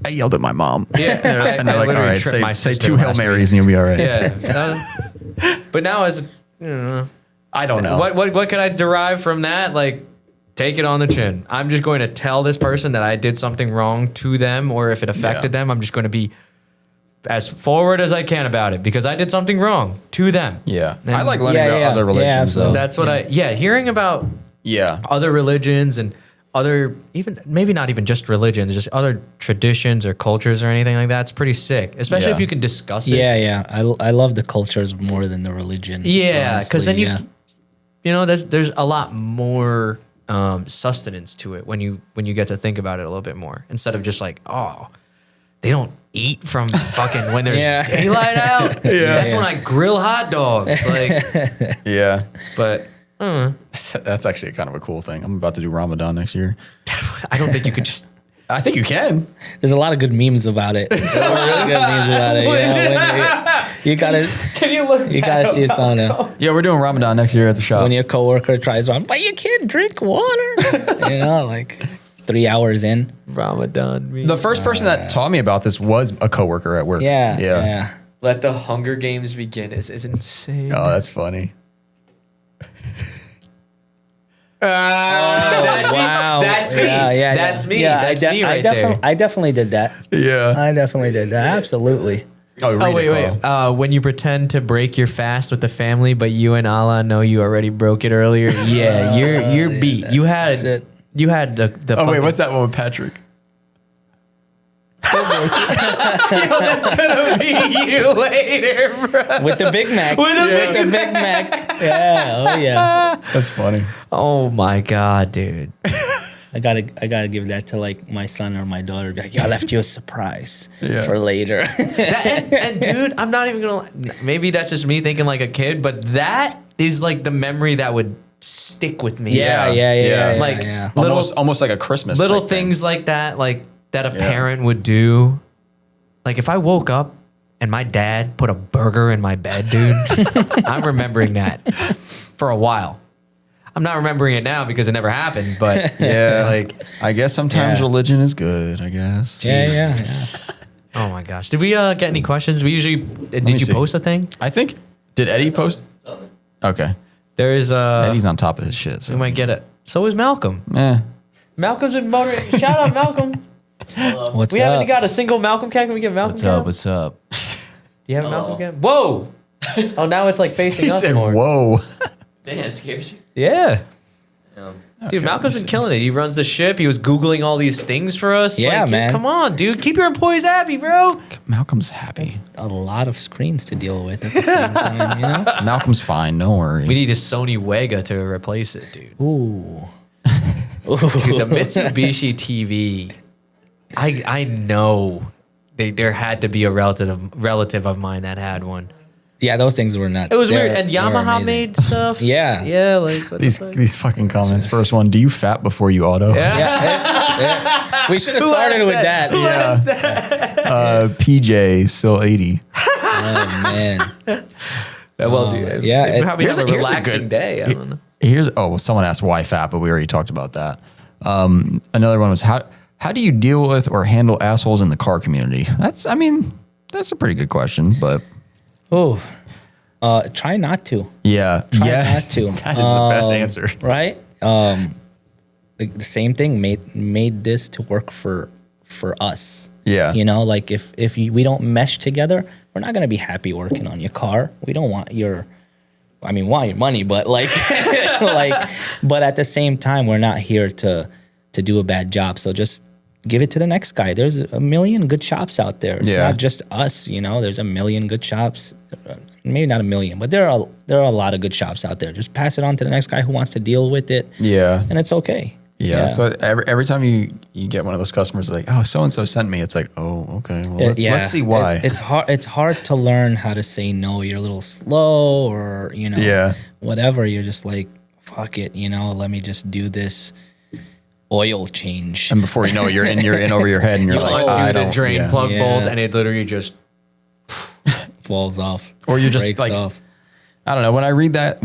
I yelled at my mom. Yeah, And they're like, all literally right, tripped my say sister 2 Hail last Marys and you'll be all right. Yeah. But now I don't know. what could I derive from that? Like, take it on the chin. I'm just going to tell this person that I did something wrong to them, or if it affected them, I'm just going to be as forward as I can about it because I did something wrong to them. Yeah. And I like learning Yeah, about yeah. other Yeah, religions, absolutely. though. That's what hearing about Yeah. other religions and other, even maybe not even just religions, just other traditions or cultures or anything like that, it's pretty sick. Especially if you can discuss it. Yeah. I love the cultures more than the religion. Yeah, because then honestly, you know, there's a lot more sustenance to it when you get to think about it a little bit more instead of just like, oh, they don't eat from fucking when there's daylight out. That's when I grill hot dogs. Like, Yeah. but That's actually kind of a cool thing. I'm about to do Ramadan next year. I don't think you could just. I think you can. There's a lot of good memes about it. There's a lot of really good memes about it. You gotta. Can you look? You gotta see it on there. Yeah, we're doing Ramadan next year at the shop. When your coworker tries on, but you can't drink water. You know, like 3 hours in. Ramadan. The first person that taught me about this was a coworker at work. Yeah. Let the Hunger Games begin is insane. Oh, that's funny. Wow. That's me. Yeah. That's me. Yeah, That's me right there. I definitely did that. Yeah. I definitely did that. Absolutely. Oh, wait. When you pretend to break your fast with the family, but you and Allah know you already broke it earlier. Yeah, you're beat. That's You had it. the. Oh, wait, what's that one with Patrick? That's gonna be you later, bro. With the Big Mac. With the Big Mac. Yeah. Oh yeah. That's funny. Oh my god, dude. I gotta give that to like my son or my daughter. Be like, yo, I left you a surprise Yeah. for later. and dude, I'm not even gonna. Maybe that's just me thinking like a kid, but that is like the memory that would stick with me. Yeah. Like yeah. Almost like a Christmas little type thing. things like that, that a parent would do. Like if I woke up and my dad put a burger in my bed, dude, I'm remembering that for a while. I'm not remembering it now because it never happened, but like, I guess sometimes Yeah. religion is good, I guess. Yeah. oh my gosh. Did we get any questions? We usually, did you see. post a thing? I think, did Eddie post? Okay. There is Eddie's on top of his shit. So. we might get it. So is Malcolm. Malcolm's been motoring. Shout out Malcolm. What's We up? haven't got a single Malcolm can. Can we get Malcolm What's can? up? What's up? Do you have a Malcolm can? Whoa! Oh, now it's like facing He us said, more. whoa. Damn, it scares you. Yeah. Dude, Malcolm's been killing it. He runs the ship. He was Googling all these things for us. Yeah, Like, man. Come on, dude. Keep your employees happy, bro. Malcolm's happy. A lot of screens to deal with at the same time, you know? Malcolm's fine, don't worry. We need a Sony Wega to replace it, dude. Ooh. Dude, the Mitsubishi TV, I know there had to be a relative of mine that had one. Yeah, those things were nuts. It was weird. They're- And they're Yamaha amazing. made stuff. Yeah. Yeah, like what the fuck? these fucking comments. First one, do you fap before you auto? Yeah. We should have started with that. PJ, still 80. Oh, man. Well, dude, yeah, they it- probably have a here's a relaxing good- day. I don't know. Someone asked why fap, but we already talked about that. Another one was how do you deal with or handle assholes in the car community? That's a pretty good question, but Oh. Try not to. yeah, Try yeah, not to. that is the best answer. Right? Like the same thing made this to work for us. Yeah. You know, like if we don't mesh together, we're not gonna be happy working on your car. We don't want your money, but like but at the same time, we're not here to do a bad job. So just give it to the next guy. There's a million good shops out there. It's Yeah. not just us, you know. There's a million good shops. Maybe not a million, but there are a lot of good shops out there. Just pass it on to the next guy who wants to deal with it. Yeah, And it's okay. yeah. So every time you get one of those customers like, oh, so and so sent me, it's like, oh, okay, well, let's see why. It's hard to learn how to say no. You're a little slow, or whatever. You're just like, fuck it, let me just do this oil change. And before you know it, you're in over your head, and you're You like, undo I the don't. drain yeah. plug Yeah. bolt, and it literally just Falls off, Or you're just breaks like, off. I don't know. When I read that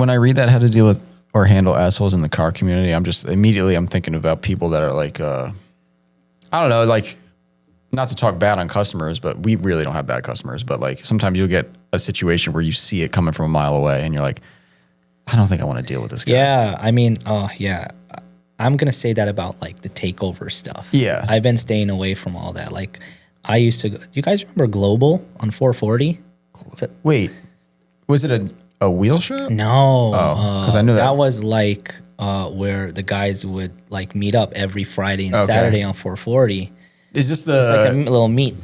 how to deal with or handle assholes in the car community, I'm thinking about people that are like, I don't know, like, not to talk bad on customers, but we really don't have bad customers. But like sometimes you'll get a situation where you see it coming from a mile away, and you're like, I don't think I want to deal with this guy. Yeah, I'm gonna say that about like the takeover stuff. Yeah. I've been staying away from all that. Like I used to. Do you guys remember Global on 440? Wait, was it a wheel shop? No, Oh, 'cause I knew that. was like where the guys would like meet up every Friday and Okay. Saturday on 440. Is this It's like a the? little meet.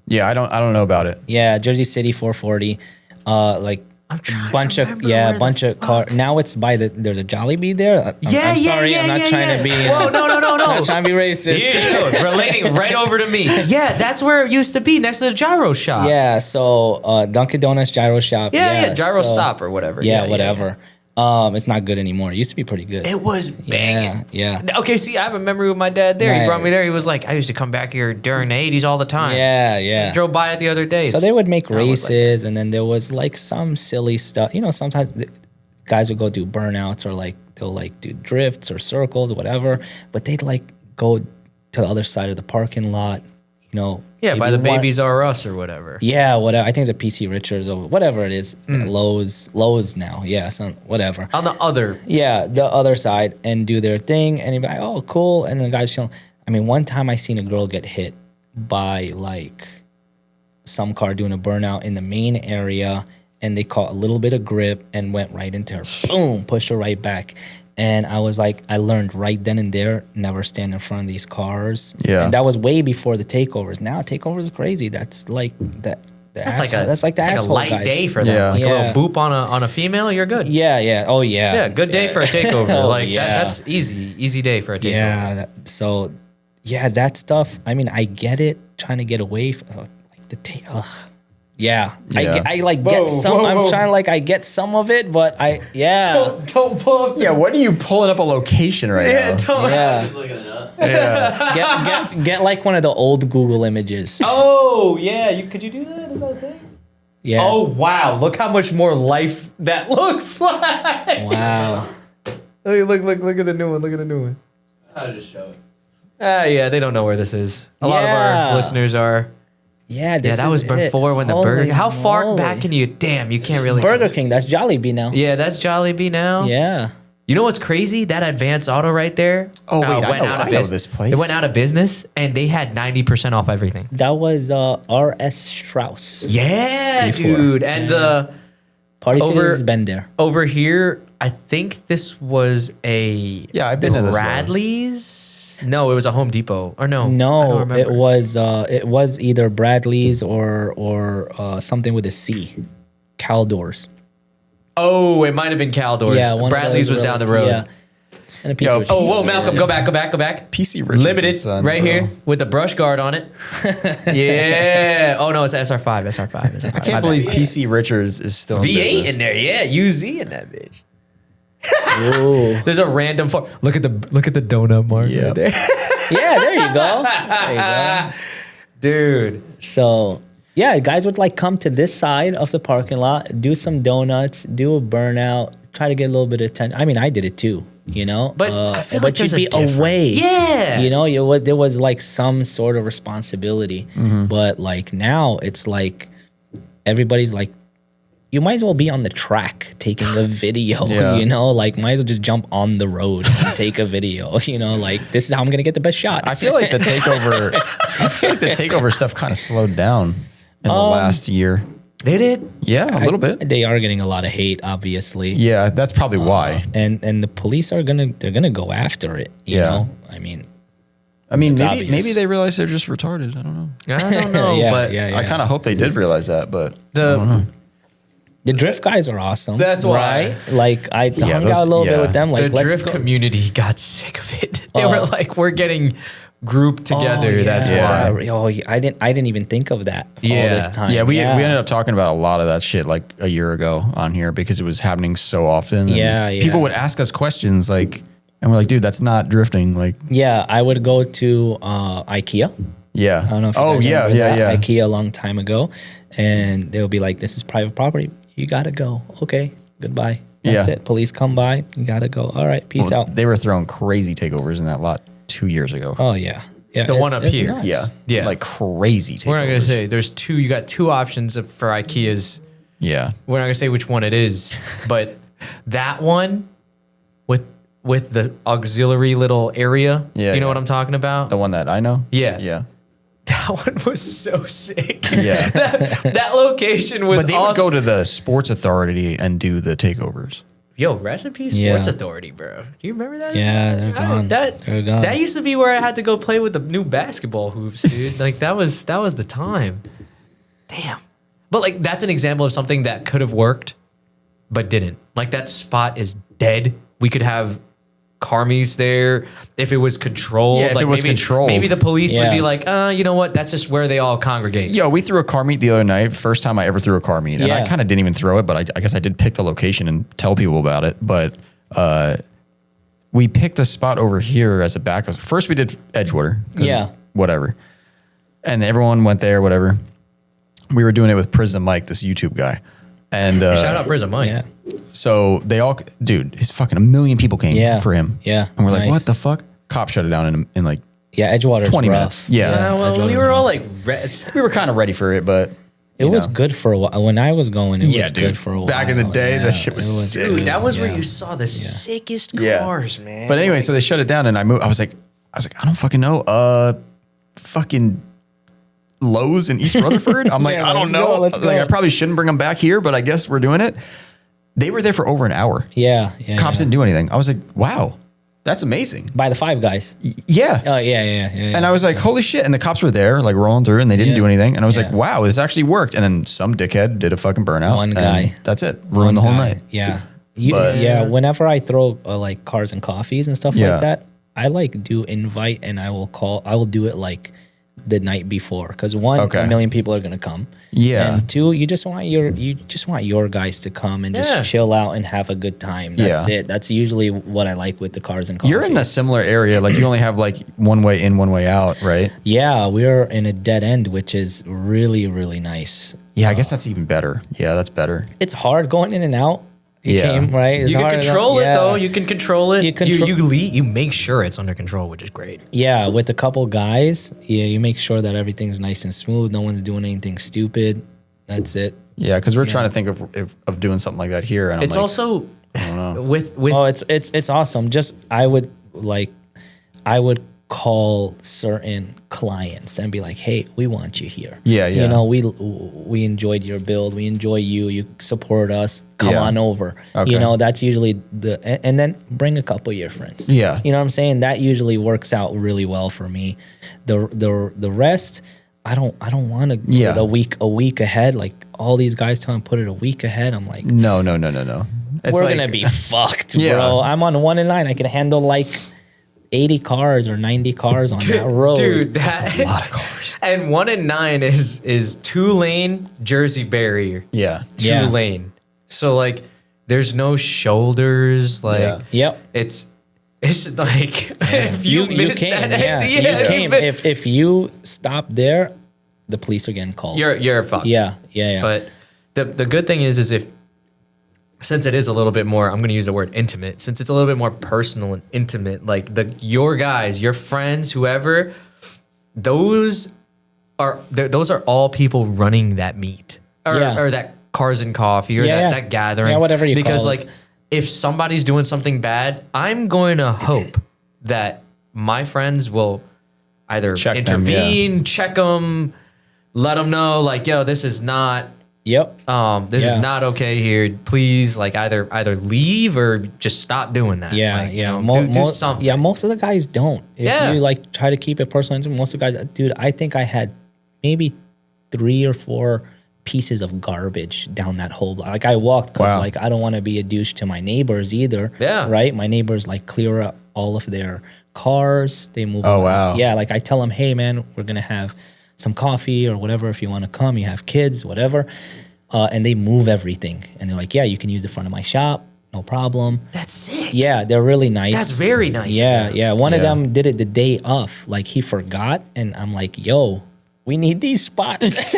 Yeah, I don't know about it. Yeah, Jersey City 440. Like I'm trying bunch to of remember where bunch the of car. Now it's by there's a Jollibee there. I'm sorry, I'm not trying to be. Whoa, no. I'm not trying to be racist. Yeah, relating right over to me. Yeah, that's where it used to be, next to the gyro shop. Yeah, so Dunkin' Donuts gyro shop. Yeah, gyro so- stop or whatever. Yeah, whatever. It's not good anymore. It used to be pretty good. It was banging. Yeah. Okay, see, I have a memory with my dad there. He Right. brought me there. He was like, I used to come back here during the 80s all the time. Yeah. Drove by it the other day. So they would make I was like- races, and then there was like some silly stuff. You know, sometimes guys would go do burnouts or like they'll like do drifts or circles or whatever, but they'd like go to the other side of the parking lot. You know, Yeah, by maybe the one- Babies R Us or whatever. Yeah, whatever. I think it's a PC Richards or whatever it is. Lowe's now. Yeah, some whatever. On the other. Yeah, the other side and do their thing, and you'd be like, oh, cool. And the guys showing. I mean, one time I seen a girl get hit by like some car doing a burnout in the main area, and they caught a little bit of grip and went right into her. Boom, pushed her right back. And I was like, I learned right then and there, never stand in front of these cars. Yeah. And that was way before the takeovers. Now takeovers is crazy. That's like that. That's like the it's like a asshole light guys. day for them. Yeah. Like Yeah. a little boop on a female, you're good. Yeah. Oh yeah. Yeah, good day for a takeover. Oh, like yeah. that's easy day for a takeover. Yeah. So, yeah, that stuff. I mean, I get it. Trying to get away from like the take. Yeah. Yeah. I like get some. whoa. I'm trying to like I get some of it, but Don't pull up. Yeah, what are you pulling up a location right now? Don't. yeah. Just looking it up. Yeah. Get like one of the old Google images. Oh yeah, could you do that? Is that a thing? Yeah. Oh wow, look how much more life that looks like. Wow. Look at the new one. Look at the new one. I'll just show it. Yeah, they don't know where this is. A lot of Yeah. our listeners are. Yeah. Yeah, that was before when the Burger King. How far back can you? Damn, you can't really. Burger King? That's Jollibee now. Yeah, that's Jollibee now. Yeah. You know what's crazy? That Advanced Auto right there. Oh, wait, I know this place. It went out of business, and they had 90% off everything. That was R.S. Strauss. Yeah, Before. dude. And the Party City Over- has been there. over here, I think this was a Yeah, I've been to this Bradley's. No, it was a Home Depot. Or no, I don't No, remember. it was either Bradley's or something with a C. Caldors. Oh, it might have been Caldors. Yeah, one of Bradley's those was were- down the road. Yeah. And a piece Yo, of Oh, whoa, Easy. Malcolm, go back. PC Richards Limited, and Son, right bro. here with the brush guard on it. Yeah. Oh no, it's SR5. SR5. I can't believe PC Richards is still in V8 business. in there. Yeah, UZ in that bitch. Ooh. There's a random. Look at the donut mark Yep. right there, Yeah, there you go. There you go. dude. So yeah, guys would like come to this side of the parking lot, do some donuts, do a burnout, try to get a little bit of attention. I mean, I did it too, you know. But I feel like you'd there's a be difference. away. Yeah. You know, there was like some sort of responsibility, but like now it's like everybody's like, you might as well be on the track taking a video. Yeah. You know, like might as well just jump on the road and take a video. You know, like this is how I'm gonna get the best shot. I feel like the takeover stuff kind of slowed down in the last year. They did. Yeah, a little bit. They are getting a lot of hate, obviously. Yeah, that's probably why. And the police are they're gonna go after it. You Yeah. know, I mean, It's obvious. maybe they realize they're just retarded. I don't know. I don't know, Yeah, but yeah. I kind of hope they did realize that, but the the drift guys are awesome. That's why. right? Like I hung those- out a little bit yeah. with them. Like the let's drift go. community got sick of it. They were like, "We're getting grouped together." Oh, That's yeah. why. Oh, yeah. I didn't even think of that all Yeah. this time. yeah, we ended up talking about a lot of that shit like a year ago on here because it was happening so often. and Yeah. People would ask us questions like, and we're like, dude, that's not drifting. Like, Yeah, I would go to IKEA. yeah. I don't know if you Oh guys yeah, remember yeah, that. yeah. IKEA a long time ago, and they'll be like, "This is private property. You gotta go. Okay, goodbye. That's Yeah. it. Police come by. You gotta go. All right, peace Well, out." they were throwing crazy takeovers in that lot 2 years ago. Oh yeah, yeah. The one up here. nuts. Yeah, Yeah. like crazy takeovers. We're not gonna say there's two. You got two options for IKEA's. Yeah, We're not gonna say which one it is, but that one with the auxiliary little area. Yeah, you know yeah. what I'm talking about. the one that I know. Yeah. yeah, That one was so sick. yeah. That location was But they would awesome. go to the sports authority and do the takeovers. Yo, Recipe Yeah. Sports Authority, bro. Do you remember that? Yeah, they're gone. They're gone. That used to be where I had to go play with the new basketball hoops, dude. Like that was the time. Damn. But like that's an example of something that could have worked, but didn't. Like that spot is dead. We could have car meets there if it was controlled. Yeah, if like it was maybe, controlled. maybe the police would Yeah. be like, you know what? That's just where they all congregate. Yo, we threw a car meet the other night. First time I ever threw a car meet. And I Yeah. kind of didn't even throw it, but I guess I did pick the location and tell people about it. But we picked a spot over here as a backup. First we did Edgewater. 'Cause Yeah. Whatever. And everyone went there, whatever. We were doing it with Prism Mike, this YouTube guy. And Shout out Prison Mike. Yeah. so they all, dude, his fucking 1 million people came Yeah. for him. Yeah. And we're like, Nice. what the fuck? Cop shut it down in like Yeah, Edgewater's 20 rough. minutes. Yeah. Well, we were all like, We were kind of ready for it, but It was good for a while. When I was going, it Yeah, was dude. good for a while. Back in the day, that shit was it sick. dude, good. that was where Yeah. you saw the sickest Yeah. cars, man. But anyway, so they shut it down, and I moved. I was like, I don't fucking know. Fucking Lowe's in East Rutherford. I'm like, Yeah, I don't let's know. go, let's Like, go. I probably shouldn't bring them back here, but I guess we're doing it. They were there for over an hour. Yeah. Cops didn't do anything. I was like, wow, that's amazing. By the Five Guys. Yeah. Oh, yeah. And I was like, holy shit. And the cops were there, like rolling through, and they didn't Yeah. do anything. And I was like, Yeah. wow, this actually worked. And then some dickhead did a fucking burnout. One and guy. That's it. Ruined the whole guy. night. Yeah. But- Yeah. Whenever I throw like cars and coffees and stuff Yeah. like that, I like do invite and I will do it like the night before. Because one, Okay. 1 million people are gonna come. Yeah. And two, you just want your guys to come and Yeah. just chill out and have a good time. That's Yeah. it. That's usually what I like with the cars and coffee. You're in a similar area. Like you only have like one way in, one way out, right? Yeah, we're in a dead end, which is really, really nice. Yeah, I guess that's even better. Yeah, that's better. It's hard going in and out. You Yeah. came, right? It's you can hard. control it Yeah. though. You can control it. You control- You make sure it's under control, which is great. Yeah, with a couple guys, you make sure that everything's nice and smooth. No one's doing anything stupid. That's it. Yeah, because we're trying to think of doing something like that here. And It's I'm like, also with Oh, it's awesome. Just I would call certain clients and be like, "Hey, we want you here. Yeah, yeah. You know, we enjoyed your build. We enjoy you. You support us. Come Yeah. on over. Okay. You know, that's usually and then bring a couple of your friends. Yeah. You know what I'm saying? That usually works out really well for me. The rest, I don't want to put Yeah. it a week ahead. Like all these guys tell me put it a week ahead. I'm like, no. It's we're like- gonna be fucked, Yeah. bro. I'm on 1 and 9. I can handle like 80 cars or 90 cars on that road. dude. That's a lot of cars. And 1 and 9 is 2-lane Jersey barrier. Yeah. 2-lane. So like, there's no shoulders. Like, Yeah. Yep. it's like if you miss came, that yeah. exit, You came. If you stop there, the police are getting called. you're fucked. yeah. But the good thing is if since it is a little bit more, I'm going to use the word intimate, since it's a little bit more personal and intimate, like your guys, your friends, whoever, those are all people running that meet or, Yeah. or that cars and coffee or Yeah, yeah. that gathering. Yeah, whatever you because call it. like if somebody's doing something bad, I'm going to hope that my friends will either Check them, intervene, check them, let them know like, yo, this is not Yep. this Yeah. is not okay here. Please, like either leave or just stop doing that. Yeah, Like, yeah. you know, do something. Yeah, most of the guys don't. If Yeah. you like try to keep it personal, most of the guys, dude, I think I had maybe 3 or 4 pieces of garbage down that whole block. Like I walked because Wow. like I don't want to be a douche to my neighbors either. Yeah. Right? My neighbors like clear up all of their cars. They move. Oh, them. wow. Yeah, like I tell them, hey man, we're gonna have some coffee or whatever if you want to come. You have kids, whatever. And they move everything. And they're like, yeah, you can use the front of my shop. No problem. That's sick. Yeah, they're really nice. That's very nice. Yeah, of them. yeah. One of Yeah. them did it the day of. Like he forgot, and I'm like, "Yo, we need these spots.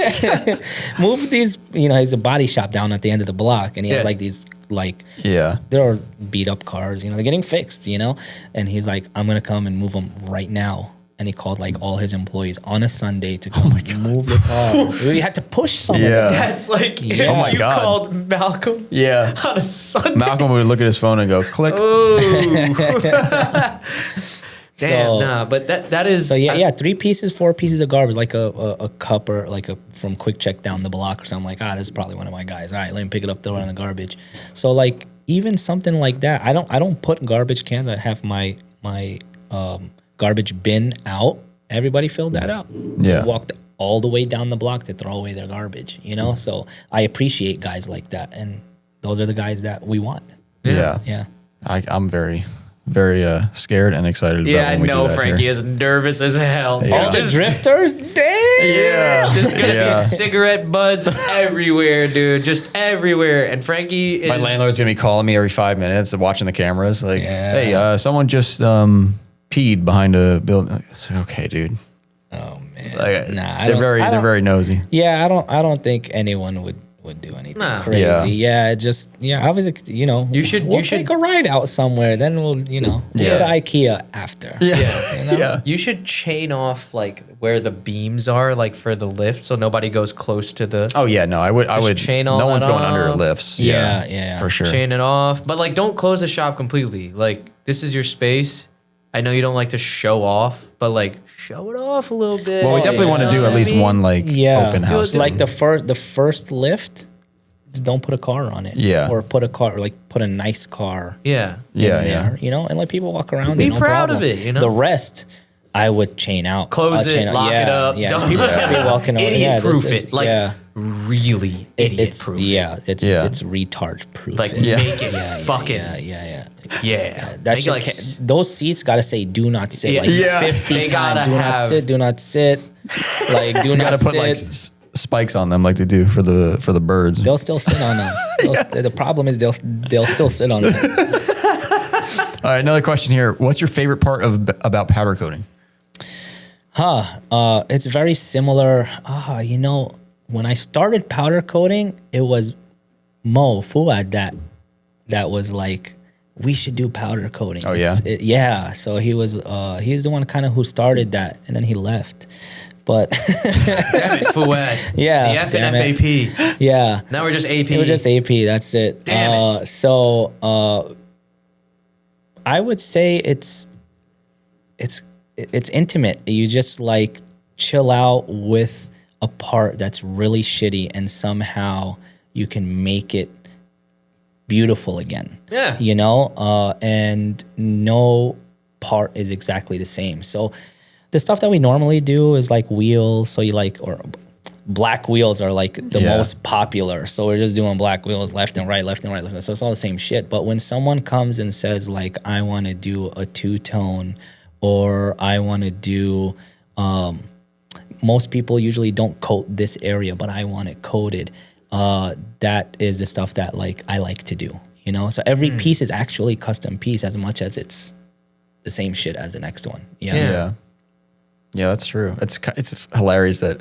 Move these." You know, he's a body shop down at the end of the block, and he Yeah. has like these like Yeah. there are beat up cars. You know, they're getting fixed. You know, and he's like, "I'm gonna come and move them right now." And he called like all his employees on a Sunday to come move the cars. We had to push some of Yeah. them. That's like Yeah. Oh my you God. called Malcolm Yeah. on a Sunday. Malcolm would look at his phone and go, click. Damn, So- nah, but that is So yeah, 3 pieces, 4 pieces of garbage, like a cup or like a from Quick Check down the block or something. Like, this is probably one of my guys. All right, let me pick it up, throw it in the garbage. So like even something like that. I don't put garbage cans. I have my garbage bin out. Everybody filled that up. Yeah. They walked all the way down the block to throw away their garbage, you know? So I appreciate guys like that. And those are the guys that we want. Yeah. Yeah. I'm very, very scared and excited Yeah, about I when we know do that Frankie here. is nervous as hell. Yeah. All the drifters? Damn. Yeah. There's gonna Yeah. be cigarette butts everywhere, dude. Just everywhere. And Frankie is My landlord's gonna be calling me every 5 minutes and watching the cameras. Like, Yeah. hey, someone just peed behind a building. It's like, okay, dude. Oh man. Like, Nah, they're very nosy. Yeah, I don't think anyone would do anything Nah. crazy. Yeah. Obviously, you know, You should- we'll you should- take a ride out somewhere. Then we'll, you know, we'll Yeah. go to IKEA after. Yeah. You know? Yeah. You should chain off like where the beams are, like for the lift, so nobody goes close to the. Oh yeah, no, I would. chain all no one's that going under off. lifts. Yeah. for sure. Chain it off, but like don't close the shop completely. Like this is your space. I know you don't like to show off, but like show it off a little bit. Well, we definitely want to do at least one like open house. Like thing. the first lift, don't put a car on it. Yeah. Or put a nice car Yeah. Yeah, in yeah. there, you know, and let people walk around. Be no proud problem. of it, you know? The rest, I would chain out. Close I'll it, chain out. lock it up. Yeah, Don't- people could be walking over. Idiot proof this it. Like really idiot it's proof. it's retard proof. Like it. Yeah. make it fucking Yeah, Make it like those seats gotta say "do not sit" Yeah. like Yeah. 50 They times. gotta Do not have- sit. Do not sit. Like do You not gotta put sit. like spikes on them, like they do for the birds. They'll still sit on them. The problem is they'll still sit on them. All right, another question here. What's your favorite part about powder coating? It's very similar. You know, when I started powder coating, it was Mo Fuad that was like, we should do powder coating. Oh, yeah? Yeah. So he's the one kind of who started that, and then he left. But damn it, Fuad. Yeah, The F damn and it. FAP. yeah, Now we're just AP. it was just AP. That's it. Damn it. So I would say it's intimate. You just like chill out with a part that's really shitty, and somehow you can make it beautiful again. Yeah. You know, and no part is exactly the same. So the stuff that we normally do is like wheels. So you like, or black wheels are like the Yeah. most popular. So we're just doing black wheels left and right, left and right, left and right. So it's all the same shit. But when someone comes and says like, I want to do a two-tone, or I want to do, most people usually don't coat this area, but I want it coated. That is the stuff that like I like to do, you know? So every piece is actually custom piece as much as it's the same shit as the next one. Yeah, that's true. It's hilarious that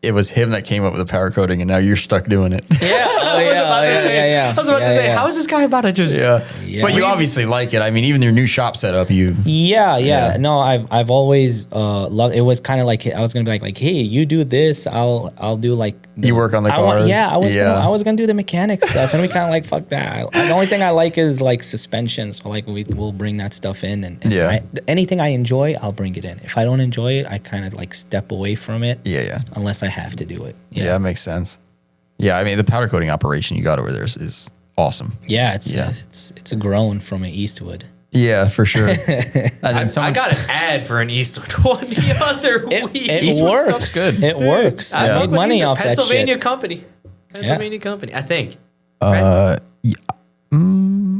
it was him that came up with the powder coating, and now you're stuck doing it. Yeah. I was about to say, how is this guy about to just? Yeah. But you obviously like it. I mean, even your new shop setup, Yeah. No, I've always loved. It was kind of like I was gonna be like, hey, you do this, I'll do like. You work on the cars. I was gonna do the mechanic stuff, and we kind of like fuck that. The only thing I like is like suspension, so like we'll bring that stuff in, and anything I enjoy, I'll bring it in. If I don't enjoy it, I kind of like step away from it. Yeah. Unless I have to do it. Yeah, that makes sense. Yeah, I mean, the powder coating operation you got over there is awesome. Yeah, it's grown from an Eastwood. Yeah, for sure. And then I got an ad for an Eastwood one the other week. It Eastwood works. stuff's good. It works. I I fuck made with money these. off that shit. Pennsylvania company. I think.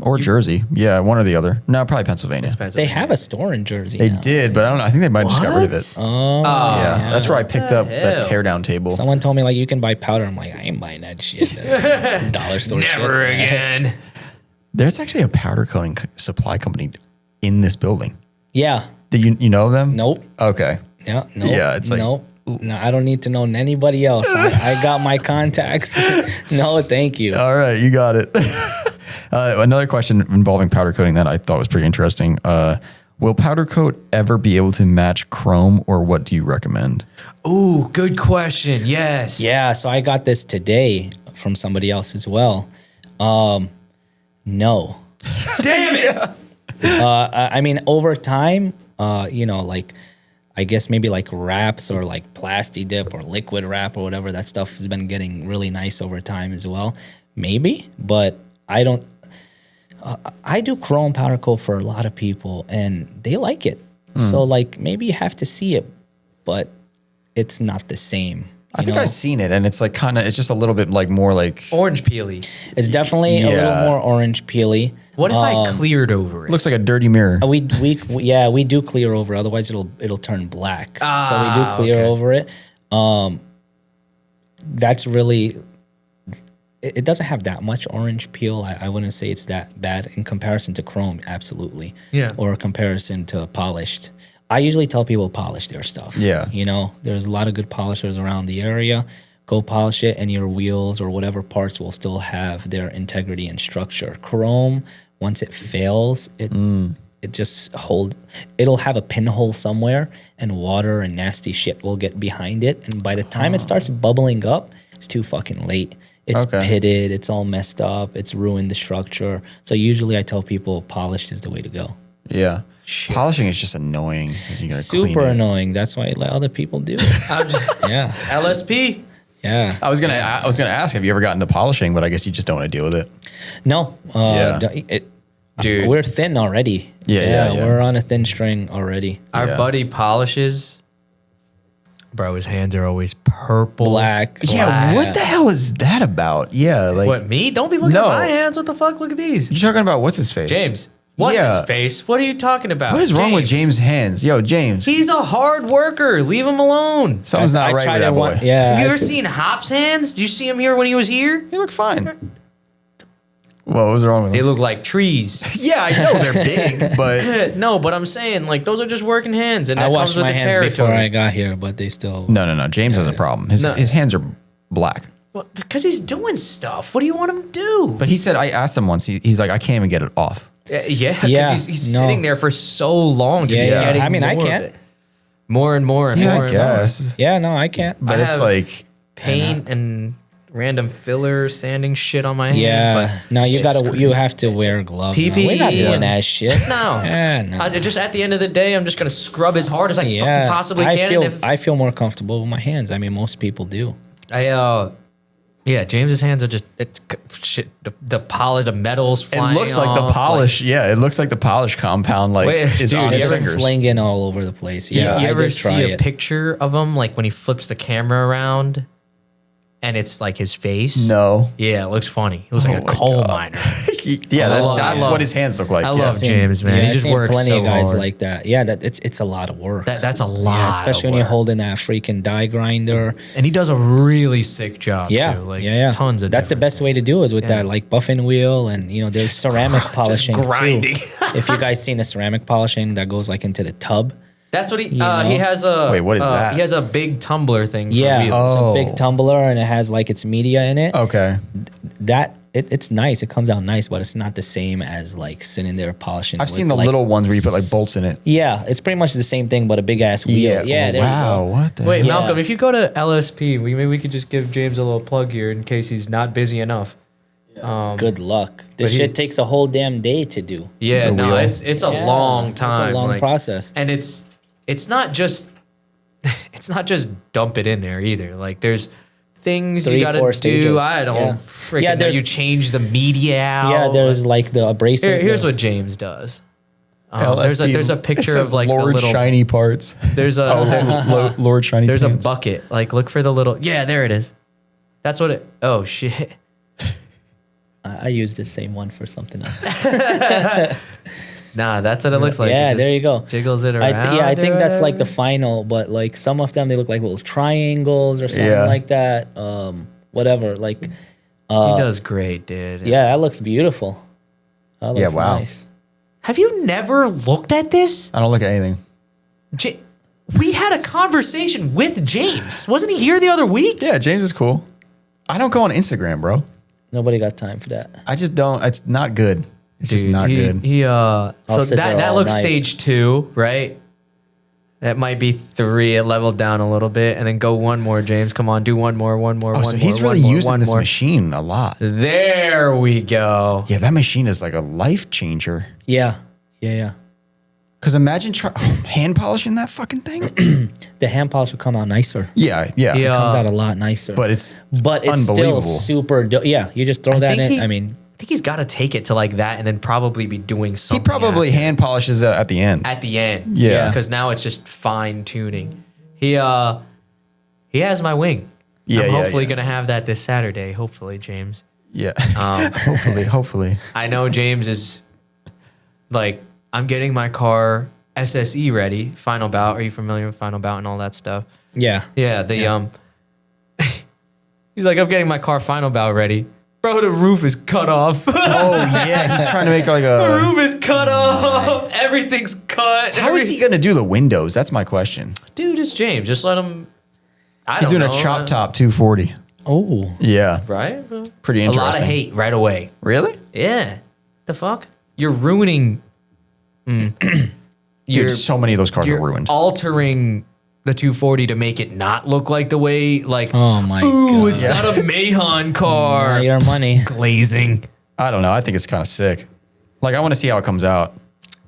or Jersey. Yeah, one or the other. No, probably Pennsylvania. They have a store in Jersey. They now. did, but I don't know. I think they might have just got rid of it. Oh, Yeah, that's where I picked up that hell? teardown table. Someone told me like you can buy powder. I'm like, I ain't buying that shit. Dollar store shit. Never again. There's actually a powder coating supply company in this building. Yeah. Do you know them? Nope. Okay. Yeah. Nope. Yeah, it's like- nope. No, I don't need to know anybody else. I got my contacts. No, thank you. All right, you got it. Another question involving powder coating that I thought was pretty interesting. Will powder coat ever be able to match chrome, or what do you recommend? Ooh, good question. Yes. Yeah, so I got this today from somebody else as well. No. Damn it. I mean, over time, like I guess maybe like wraps or like plasti dip or liquid wrap or whatever, that stuff has been getting really nice over time as well. Maybe, but I don't. I do chrome powder coat for a lot of people, and they like it. So like maybe you have to see it, but it's not the same. I think I've seen it, and it's like it's just a little bit like more like Orange peely. It's definitely a little more orange peely. What if I cleared over it? looks like a dirty mirror. We do clear over. Otherwise, it'll turn black. So we do clear over it. That's really. It doesn't have that much orange peel. I wouldn't say it's that bad in comparison to chrome. Absolutely. Yeah. Or comparison to polished. I usually tell people polish their stuff. Yeah. You know, there's a lot of good polishers around the area. Go polish it, and your wheels or whatever parts will still have their integrity and structure. Chrome, once it fails, it just it'll have a pinhole somewhere, and water and nasty shit will get behind it. And by the time it starts bubbling up, it's too fucking late. It's pitted, it's all messed up, it's ruined the structure. So usually I tell people polished is the way to go. Yeah. Polishing is just annoying. 'Cause you gotta Super clean it. annoying. That's why I let other people do it. Yeah. LSP. Yeah. I was gonna ask, have you ever gotten to polishing? But I guess you just don't want to deal with it. No. Dude. We're thin already. Yeah. We're on a thin string already. Our Yeah. buddy polishes. Bro, his hands are always purple. Black. Yeah, what the hell is that about? Yeah, like What, me? Don't be looking No. at my hands. What the fuck? Look at these. you're talking about what's his face? James. What's Yeah. his face? What are you talking about? What is wrong with James' hands? Yo, James. He's a hard worker. Leave him alone. Something's not right with that boy. Yeah. Have you I ever could- seen Hop's hands? Did you see him here when he was here? He looked fine. What was wrong with They him? look like trees. Yeah, I know they're big, but No, but I'm saying, like, those are just working hands, and I that comes washed with my the hands before I territory. got here, but they still. no. James has a problem. His hands are black. Well, because he's doing stuff. What do you want him to do? But he said, I asked him once. He's like, I can't even get it off. Yeah, because Yeah, he's no. sitting there for so long. Just Yeah. getting I mean, I more of can't. it. More and more and Yeah, more I and more. guess. Yeah, no, I can't. But I it's have like Paint and random filler sanding shit on my hand. Yeah. but No, you shit's crazy. you have to wear gloves. now. We're not PPE doing and- that shit. No. Yeah, no. Just at the end of the day, I'm just gonna scrub as hard as I fucking possibly I can. feel and if I feel more comfortable with my hands. I mean, most people do. yeah, James's hands are just shit. The polish, the metals it flying. looks like the off, polish. Yeah, it looks like the polish compound. Like Wait, is dude, on you his ever fingers. Flinging all over the place. Yeah, you I ever did try see a it. picture of him, like when he flips the camera around, and it's like his face? No. Yeah, it looks funny. It looks like a my coal God. miner. Yeah, I that's love- what his hands look like. I yeah. love James, man. Yeah, He I've just seen works plenty so of guys hard. like that. Yeah, it's a lot of work. That's a lot. Yeah, especially when of you're work. holding that freaking die grinder. And he does a really sick job. Yeah, too. Like, yeah. Tons of. That's the different best way to do it is with that like buffing wheel, and there's ceramic polishing grinding. too. If you guys seen the ceramic polishing that goes like into the tub. That's what he. know? He has a. Wait, what is that? He has a big tumbler thing. For Yeah, wheels. it's a Oh. big tumbler and it has like its media in it. Okay. That it's nice. It comes out nice, but it's not the same as like sitting there polishing. I've with, seen the like, little ones where you put like bolts in it. Yeah, it's pretty much the same thing, but a big ass wheel. Yeah, there wow. you go. What the Wait, Yeah. Malcolm, if you go to LSP, maybe we could just give James a little plug here in case he's not busy enough. Good luck. This he- shit takes a whole damn day to do. Yeah, The no, wheel. it's a Yeah, long time. It's a long like- process. and it's not just dump it in there either. Like there's things you 3, gotta 4 do. stages. I don't Yeah. freaking Yeah, know. there's- You change the media out. Yeah, there's like the abrasive. Here's what James does. There's a picture of like Lord the little. Shiny parts. There's a Lord Shiny. there's a pants. bucket. Like look for the little. Yeah, there it is. That's what it. Oh shit. I used the same one for something else. Nah, that's what it looks like. Yeah, It just there you go. Jiggles it around. I think that's like the final, but like some of them they look like little triangles or something Yeah. like that. Whatever. Like He does great, dude. yeah, that looks beautiful. That looks Yeah, wow. nice. Have you never looked at this? I don't look at anything. We had a conversation with James. Wasn't he here the other week? Yeah, James is cool. I don't go on Instagram, bro. Nobody got time for that. I just don't. It's not good. It's just not good. So sit there that all looks night. stage 2, right? That might be 3. It leveled down a little bit, and then go one more, James. Come on, do one more. So he's really using this machine a lot. There we go. Yeah, that machine is like a life changer. Yeah. Because imagine hand polishing that fucking thing. The hand polish will come out nicer. Yeah. It comes out a lot nicer. But it's it's unbelievable. still super. Yeah, you just throw that think in. I mean, think he's got to take it to like that and then probably be doing He something. probably hand polishes it at the end. at the end. Yeah. Because now it's just fine tuning. He has my wing. Yeah, I'm yeah, hopefully yeah. gonna have that this Saturday. Hopefully, James. Yeah. hopefully. I know James is like, I'm getting my car SSE ready. Final bout. Are you familiar with final bout and all that stuff? Yeah. Yeah. He's like, I'm getting my car final bout ready. Bro, the roof is cut off. Oh yeah, he's trying to make like The a. roof is cut off. Everything's cut. How is he gonna do the windows? That's my question. Dude, it's James. Just let him. He's doing a chop top 240. Oh. Yeah, Right? pretty A interesting. lot of hate right away. Really? Yeah. The fuck? You're ruining. Dude, so many of those cars are You're ruined. altering the 240 to make it not look like the way, like, Oh my ooh, god. it's not a Mahon car. Your money. Glazing. I don't know. I think it's kind of sick. Like I want to see how it comes out.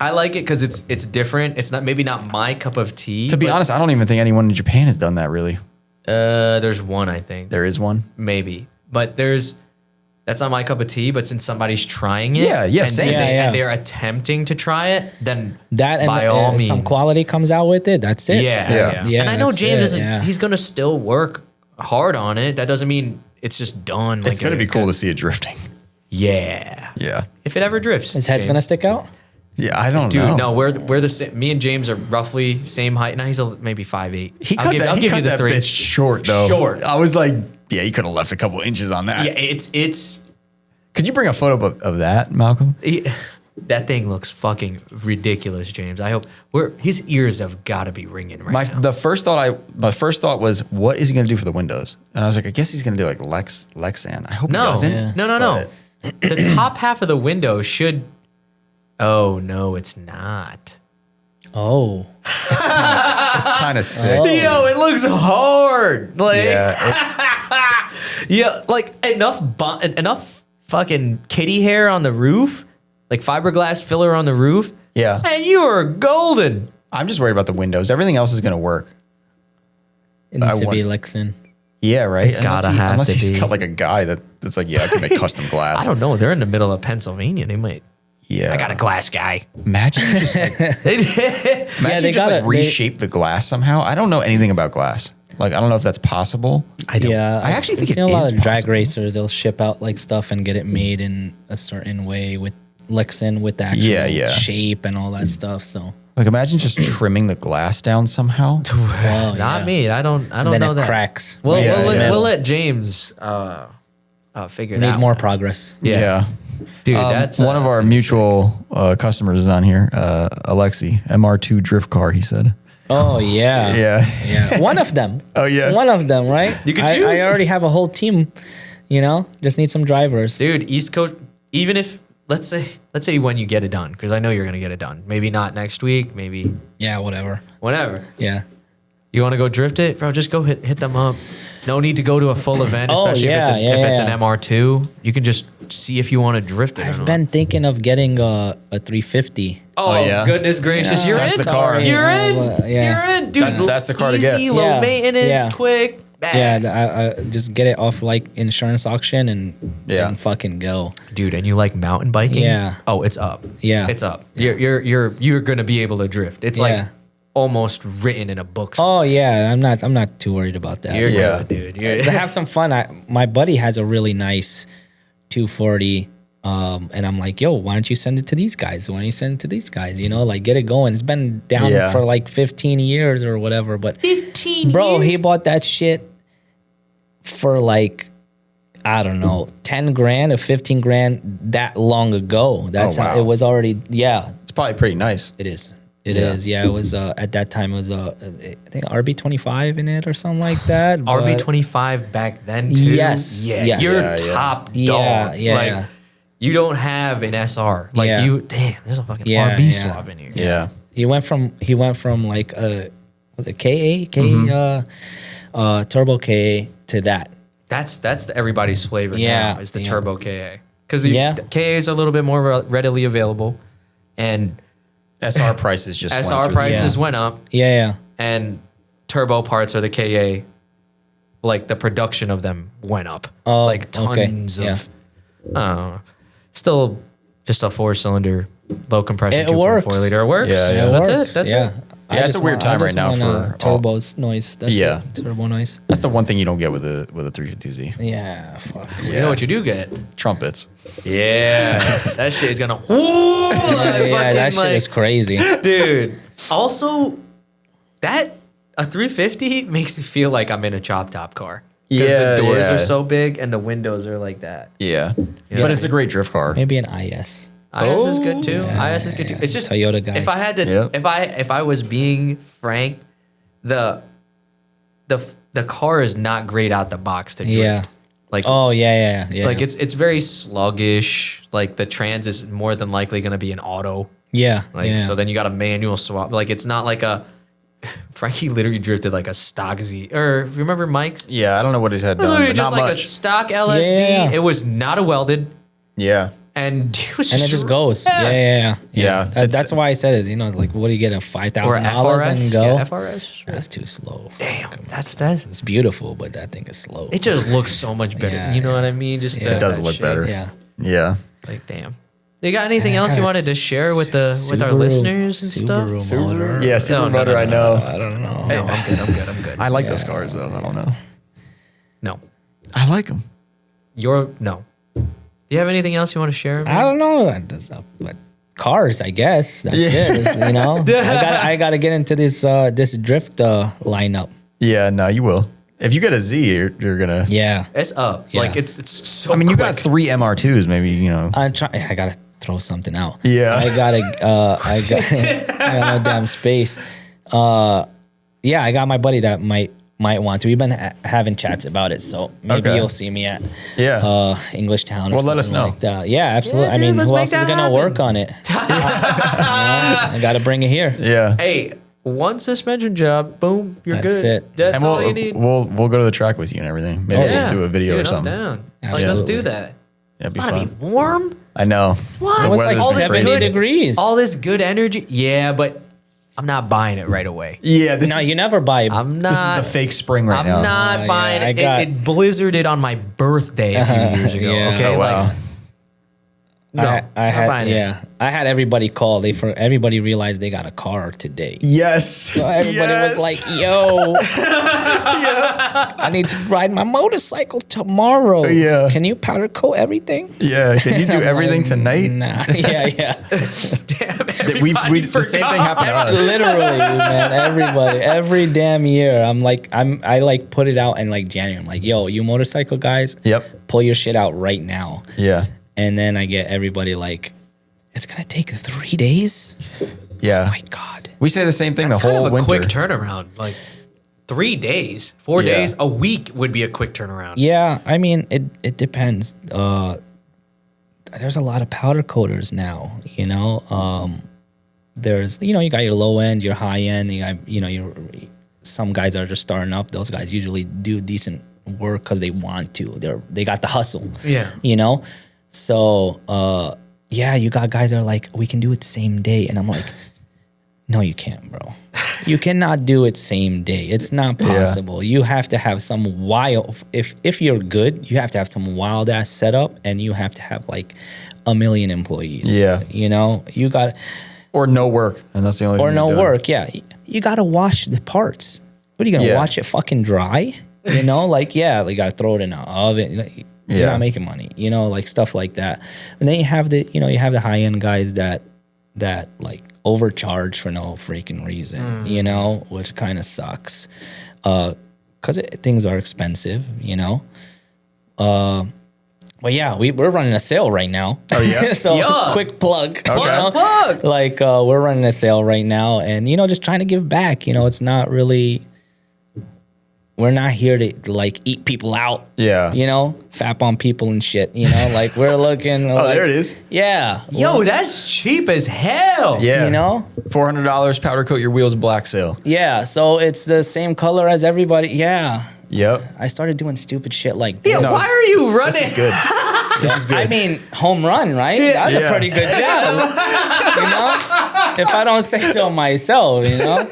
I like it because it's different. It's not maybe not my cup of tea. To be but, honest, I don't even think anyone in Japan has done that really. there's one I think There is one. maybe, but that's not my cup of tea. But since somebody's trying it, Yeah, yeah, and, same. and, they, Yeah. and they're attempting to try it, then That and by all means, some quality comes out with it. That's it. Yeah, Yeah. yeah. Yeah, And I know that's James it, is yeah. he's gonna still work hard on it. That doesn't mean it's just done. It's gonna be cool to see it drifting. Yeah. Yeah. If it ever drifts. His head's James. gonna stick out. Yeah, I don't Dude, know. no, we're the same. Me and James are roughly same height. Now he's maybe 5'8". He I'll cut give, that. I'll He give cut you the that three. bitch short though. Short. I was like, yeah, you could have left a couple inches on that. Yeah, it's Could you bring a photo of that, Malcolm? that thing looks fucking ridiculous, James. I hope his ears have got to be ringing right now. My first thought was, what is he gonna do for the windows? And I was like, I guess he's gonna do like Lexan. I hope he No, doesn't. Yeah. no. The top half of the window should. Oh no, it's not. Oh. It's kind of sick. Yo, it looks hard. Like, Yeah, yeah, like enough fucking kitty hair on the roof, like fiberglass filler on the roof. yeah. And you are golden. I'm just worried about the windows. Everything else is gonna work. It needs to want- be Lexan. Yeah, right. It's gotta have unless to he's be. got like a guy that's like, yeah, I can make custom glass. I don't know. They're in the middle of Pennsylvania. They might. Yeah, I got a glass guy. Imagine you just like, Yeah, imagine they you just gotta- like they- reshape the glass somehow. I don't know anything about glass. Like I don't know if that's possible. I don't. Yeah, I actually think I've seen it a lot is of drag possible. racers. They'll ship out like stuff and get it made in a certain way with Lexan with the actual Yeah. shape and all that stuff. So, Like imagine just trimming the glass down somehow. well, Not yeah. me. I don't And then know it that. cracks. Well, Yeah, we'll, yeah. we'll let James figure it Need out. more progress. Yeah. Dude, that's one of that's our gonna be mutual customers is on here. Alexi, MR2 drift car. He said. Oh yeah, Yeah. yeah. One of them. Oh, yeah. one of them. Right. You can I choose. already have a whole team. You know, just need some drivers. Dude, East Coast. Even if let's say when you get it done, because I know you're gonna get it done. Maybe not next week. Maybe Yeah, whatever. whenever. Yeah. You want to go drift it, bro? Just go hit them up. No need to go to a full event, Oh, especially if it's yeah. an MR2. You can just see if you want to drift it. or I've not. been thinking of getting a 350. Oh, yeah? goodness gracious! Yeah, you're that's in. the car. You're in. Yeah. You're in, dude. That's the car to get. Easy, low Yeah, maintenance, yeah. quick. Bang. Yeah, I just get it off like insurance auction Yeah. and fucking go. Dude, and you like mountain biking? Yeah. Oh, it's up. Yeah. It's up. You're gonna be able to drift. It's like Yeah. almost written in a book. Oh yeah, I'm not too worried about that. You're Yeah. good, dude. To You're, have some fun. My buddy has a really nice 240, and I'm like, yo, why don't you send it to these guys? Why don't you send it to these guys? You know, like get it going. It's been down Yeah. for like 15 years or whatever. But 15 bro, years? he bought that shit for like, I don't know, 10 grand or 15 grand that long ago. That's Oh, how wow. it was already. Yeah, It's probably pretty nice. it is. It is. Yeah, it was at that time it was I think RB25 in it or something like that. but- RB25 back then too. Yes, Yeah. yes. You're Yeah, yeah. top Yeah, dog. yeah, Like, yeah. you don't have an SR. Like Yeah. damn, there's a fucking Yeah, RB yeah. swap in here. Yeah. He went from like was it KA turbo KA to that. That's everybody's flavor Yeah, now is the yeah. turbo KA. Because the Yeah. KA is a little bit more readily available. And SR prices just went SR through the- prices Yeah. went up. Yeah. And turbo parts are the KA. Like the production of them went up. Oh, like okay. tons Yeah. of. I don't know. Still just a 4-cylinder, low compression, It works. 2.4 liter. It works. Yeah, yeah. That's works. it. That's yeah. it. I it's just a weird time right now for turbos noise. That's Yeah. it. Turbo noise. That's the one thing you don't get with a 350Z. Yeah, fuck. You know what you do get? Trumpets. Yeah. That shit is gonna. Yeah, that shit is crazy. Dude. Also, a 350 makes me feel like I'm in a chop top car. Because Yeah, the doors yeah. are so big and the windows are like that. Yeah. But it's a great drift car. Maybe an IS. IS is good too. Yeah, IS is good too. It's just Toyota guy. If I had to, Yeah. if I was being frank, the car is not great out the box to drift. Yeah. Like Oh yeah. like it's very sluggish. Like the trans is more than likely going to be an auto. yeah. Like yeah. so then you got a manual swap. Like it's not like a Frankie literally drifted like a stock Z. Or remember Mike's? Yeah, I don't know what it had done, Literally but just not like a much. stock LSD. Yeah. It was not a welded. Yeah. And it was and it just goes. Yeah. Yeah, That's why I said it. You know, like, what do you get, a Or $5,000 FRS. and go? Yeah, FRS. That's too slow. Damn, that's It's beautiful, but that thing is slow. it just looks so much better. Yeah, you know what I mean? Just Yeah. It does that look shit. better. Yeah. Yeah. Like damn. You got anything else you wanted to share with our listeners and stuff? Motor. Yeah, Super No, Motor, I know. I don't know. No, I'm good. I like those cars, though. I don't know. No, I like them. no. Do you have anything else you want to share? I don't know. But cars, I guess. That's Yeah. it. You know, I gotta get into this drift lineup. Yeah, no, you will. If you get a Z, you're going to. Yeah. It's up. Yeah. Like it's so. I mean, you got quick. 3 MR2s, maybe, you know. I gotta throw something out. Yeah. I got I got no damn space. Yeah, I got my buddy that might want to. We've been having chats about it, so maybe Okay. you'll see me at Yeah. English Town. Or Well, let us something know. Like that. Yeah, absolutely. Yeah, I mean, dude, let's who make else is that gonna happen. work on it? I got to bring it here. Yeah. Hey, one suspension job, boom, you're That's good. it. That's And all you need. we'll go to the track with you and everything. Maybe we'll do a video Dude, or something. I'm down. Like, Absolutely. let's do that. That'd be It's gotta fun. be warm. I know. What? The It was like weather's all been this 70 crazy. degrees. All this good energy. Yeah, but I'm not buying it right away. Yeah, this No, is you never buy. I'm this not. is the fake spring right I'm now. not yeah, buying I it. got- It blizzarded on my birthday a few years ago. Yeah. Okay, Oh, wow. like no, I not had buying it. I had everybody call. Everybody realized they got a car today. Yes. So everybody was like, "Yo, I need to ride my motorcycle tomorrow. Yeah. Can you powder coat everything?" yeah. Can you do everything tonight? Nah, yeah. Damn, The same thing happened to us. Literally, man. Everybody, every damn year, I like put it out in like January. I'm like, "Yo, you motorcycle guys, Yep. pull your shit out right now." Yeah. And then I get everybody like, "It's gonna take 3 days." Yeah. Oh my God. We say the same thing the kind whole of a winter. quick turnaround. Like 3 days, 4 Yeah. days, a week would be a quick turnaround. Yeah, I mean, it depends. There's a lot of powder coaters now, you know. There's, you know, you got your low end, your high end. You got, you know, some guys are just starting up. Those guys usually do decent work because they want to. They got the hustle. Yeah. You know. So yeah, you got guys that are like, we can do it same day, and I'm like, no, you can't, bro. You cannot do it same day. It's not possible. You have to have some wild. If you're good, you have to have some wild ass setup, and you have to have like 1 million employees. Yeah. You know, you got Or no work. And that's the only or thing no you're doing. work. Yeah, you got to wash the parts. What are you gonna Yeah. watch it fucking dry? You know, like yeah, you got to throw it in an oven. Like, you're Yeah. not making money. You know, like stuff like that. And then you have the high end guys that like overcharge for no freaking reason. You know, which kind of sucks. Because things are expensive. You know. But yeah, we're running a sale right now. Oh, yeah? So Yeah. quick plug. Okay. You know? Plug. Like we're running a sale right now, and you know, just trying to give back. You know, it's not really. We're not here to like eat people out. Yeah. You know, fap on people and shit. You know, like we're looking. Oh, there it is. Yeah. Yo, that's cheap as hell. Yeah. You know. $400 powder coat your wheels black sale. Yeah. So it's the same color as everybody. Yeah. Yep. I started doing stupid shit like Yeah, this. No, why are you running? This is good. This is good. I mean, home run, right? That's Yeah. a pretty good job. You know, if I don't say so myself, you know,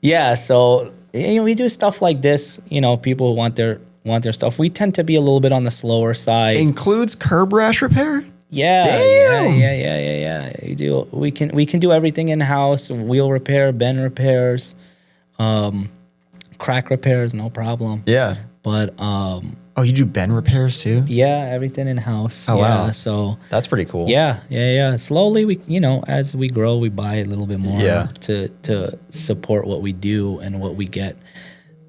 yeah. So you know, we do stuff like this. You know, people want want their stuff. We tend to be a little bit on the slower side. Includes curb rash repair? Yeah, Damn. yeah. You do. We can do everything in house. Wheel repair, bend repairs, crack repairs, no problem. Yeah. But Oh, you do bend repairs too? yeah, everything in house. Oh, yeah, wow. So That's pretty cool. yeah. Slowly, we as we grow, we buy a little bit more Yeah. to support what we do and what we get.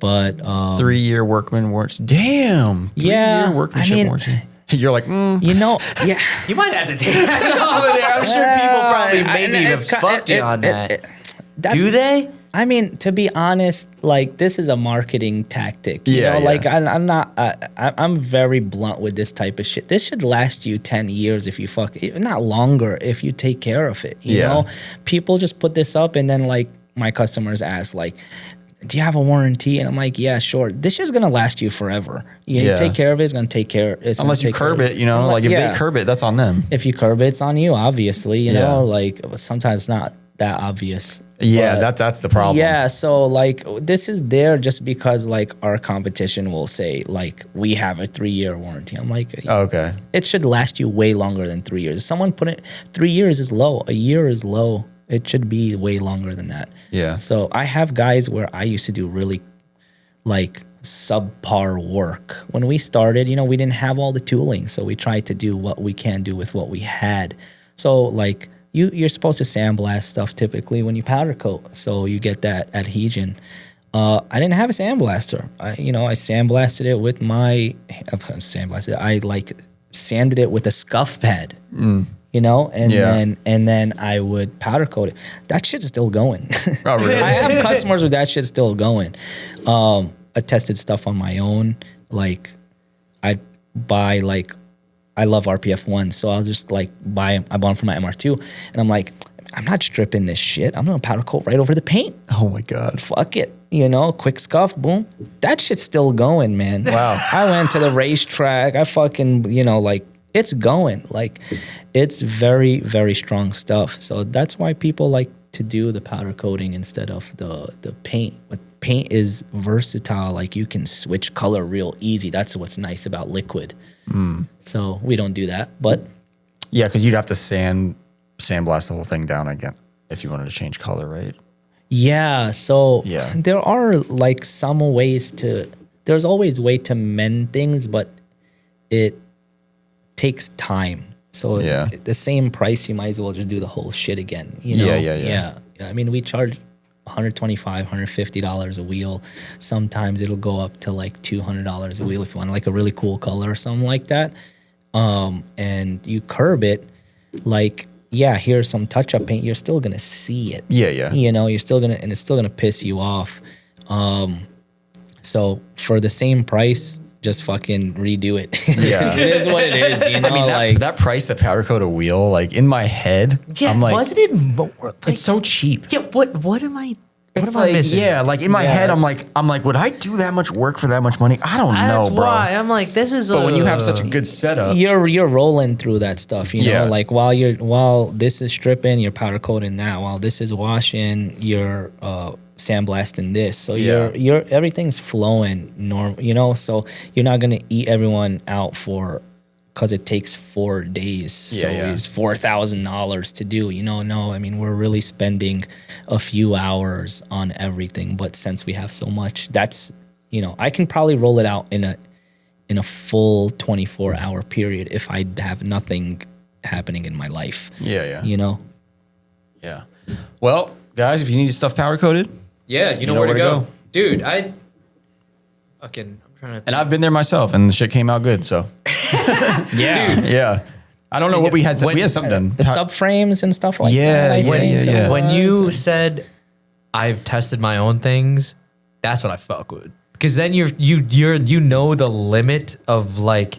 But 3-year workman warranty. Damn. 3-year Yeah, workmanship I mean- warranty. You're like, yeah. You might have to take that over there. I'm sure people probably maybe even fucked you on that. Do they? I mean, to be honest, like this is a marketing tactic. You Yeah, know? yeah. Like I'm not. I'm very blunt with this type of shit. This should last you 10 years if you not longer if you take care of it. You Yeah. know, people just put this up and then like my customers ask like, do you have a warranty? And I'm like, yeah, sure. This shit's gonna last you forever. You Yeah. take care of it. It's gonna take care. It's unless you curb it, you know, like if they curb it, that's on them. If you curb it, it's on you. Obviously, you Yeah. know, like sometimes it's not that obvious. Yeah, But- that's the problem. yeah, so like this is there just because like our competition will say like we have a 3-year warranty. I'm like, Okay. it should last you way longer than 3 years. Someone put it 3 years is low. A year is low. It should be way longer than that. Yeah. So I have guys where I used to do really like subpar work. When we started, you know, we didn't have all the tooling, so we tried to do what we can do with what we had. So like you're supposed to sandblast stuff typically when you powder coat, so you get that adhesion. I didn't have a sandblaster. I sandblasted it with my I like sanded it with a scuff pad. You know, and Yeah. then I would powder coat it. That shit's still going. Oh, really? I have customers with that shit still going. I tested stuff on my own. Like I buy like I love RPF 1, so I'll just like I bought them for my MR2, and I'm like, I'm not stripping this shit. I'm gonna powder coat right over the paint. Oh my God. Fuck it. You know, quick scuff, boom. That shit's still going, man. Wow. I went to the racetrack. I fucking, like it's going. Like it's very, very strong stuff. So that's why people like to do the powder coating instead of the paint. But paint is versatile. Like you can switch color real easy. That's what's nice about liquid. So we don't do that. But Yeah, because you'd have to sandblast the whole thing down again if you wanted to change color, right? yeah, so Yeah. there are like some ways there's always way to mend things, but it takes time. So Yeah. the same price, you might as well just do the whole shit again. You know? Yeah. I mean, we charge $125, $150 a wheel. Sometimes it'll go up to like $200 a wheel if you want like a really cool color or something like that. And you curb it, like, yeah, here's some touch-up paint. You're still gonna see it. Yeah. You know, you're still and it's still gonna piss you off. So for the same price, just fucking redo it. Yeah. It is what it is. You know, I mean, that price to powder coat a wheel, like in my head, Yeah, I'm like, wasn't it more? Like, it's so cheap. yeah. What am I? What It's am I like, missing? yeah, like in my Yeah, head, I'm that's- like, would I do that much work for that much money? I don't That's know, bro. why I'm like, this is. But when you have such a good setup, you're rolling through that stuff, you know. Yeah. Like while this is stripping, you're powder coating that. While this is washing, you're sandblasting this. So Yeah. you're everything's flowing normal, you know. So you're not gonna eat everyone out because it takes 4 days. So Yeah. it's $4,000 to do. You know, no, I mean we're really spending a few hours on everything. But since we have so much, that's I can probably roll it out in a full 24-hour period if I have nothing happening in my life. yeah. You know? Yeah. Well, guys, if you need stuff powder coated, yeah, you know where to go, dude. I'm trying to. and I've been there myself, and the shit came out good. So Yeah. yeah, I don't know what we had. We had something done. The subframes and stuff like Yeah, that. I think yeah. it When was. you said I've tested my own things, that's what I fuck with. Because then you know the limit of like,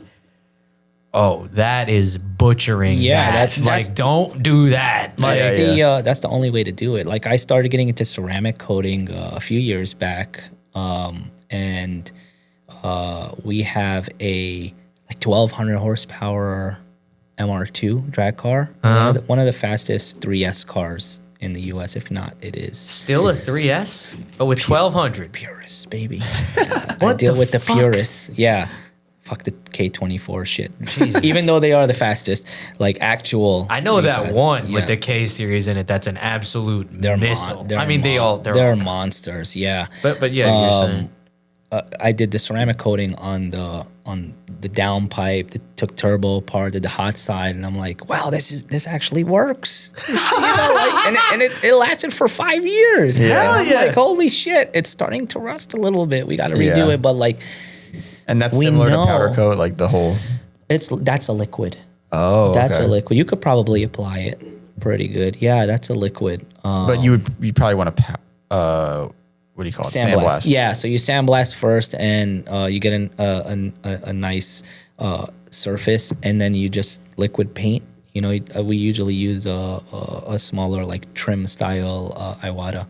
oh, that is butchering. Yeah, that. that's- like, don't do that. Like, Yeah. That's the only way to do it. Like I started getting into ceramic coating a few years back, and we have a 1,200 horsepower MR2 drag car, one of the fastest 3S cars in the U.S. If not, it is Still a 3S, but with 1200. purists, baby. What I deal the with the fuck? purists. Yeah. Fuck the K24 shit. Even though they are the fastest, like actual. I know that fast- one with yeah. the K series in it. That's an absolute They're missile. they're I mean, they're they're all, monsters. Yeah. but yeah, you're saying. I did the ceramic coating on the downpipe, took turbo apart, did the hot side, and I'm like, wow, this actually works. You know, like, and it lasted for 5 years. Yeah. And I'm Hell yeah. like, holy shit, it's starting to rust a little bit. We got to redo Yeah. it, but like, And that's We similar know. to powder coat, like the whole. that's a liquid. Oh, That's okay. a liquid. You could probably apply it pretty good. Yeah, that's a liquid. But you probably want to, what do you call it? Sandblast. Yeah, so you sandblast first, and you get a nice surface, and then you just liquid paint. You know, we usually use a smaller like trim style Iwata.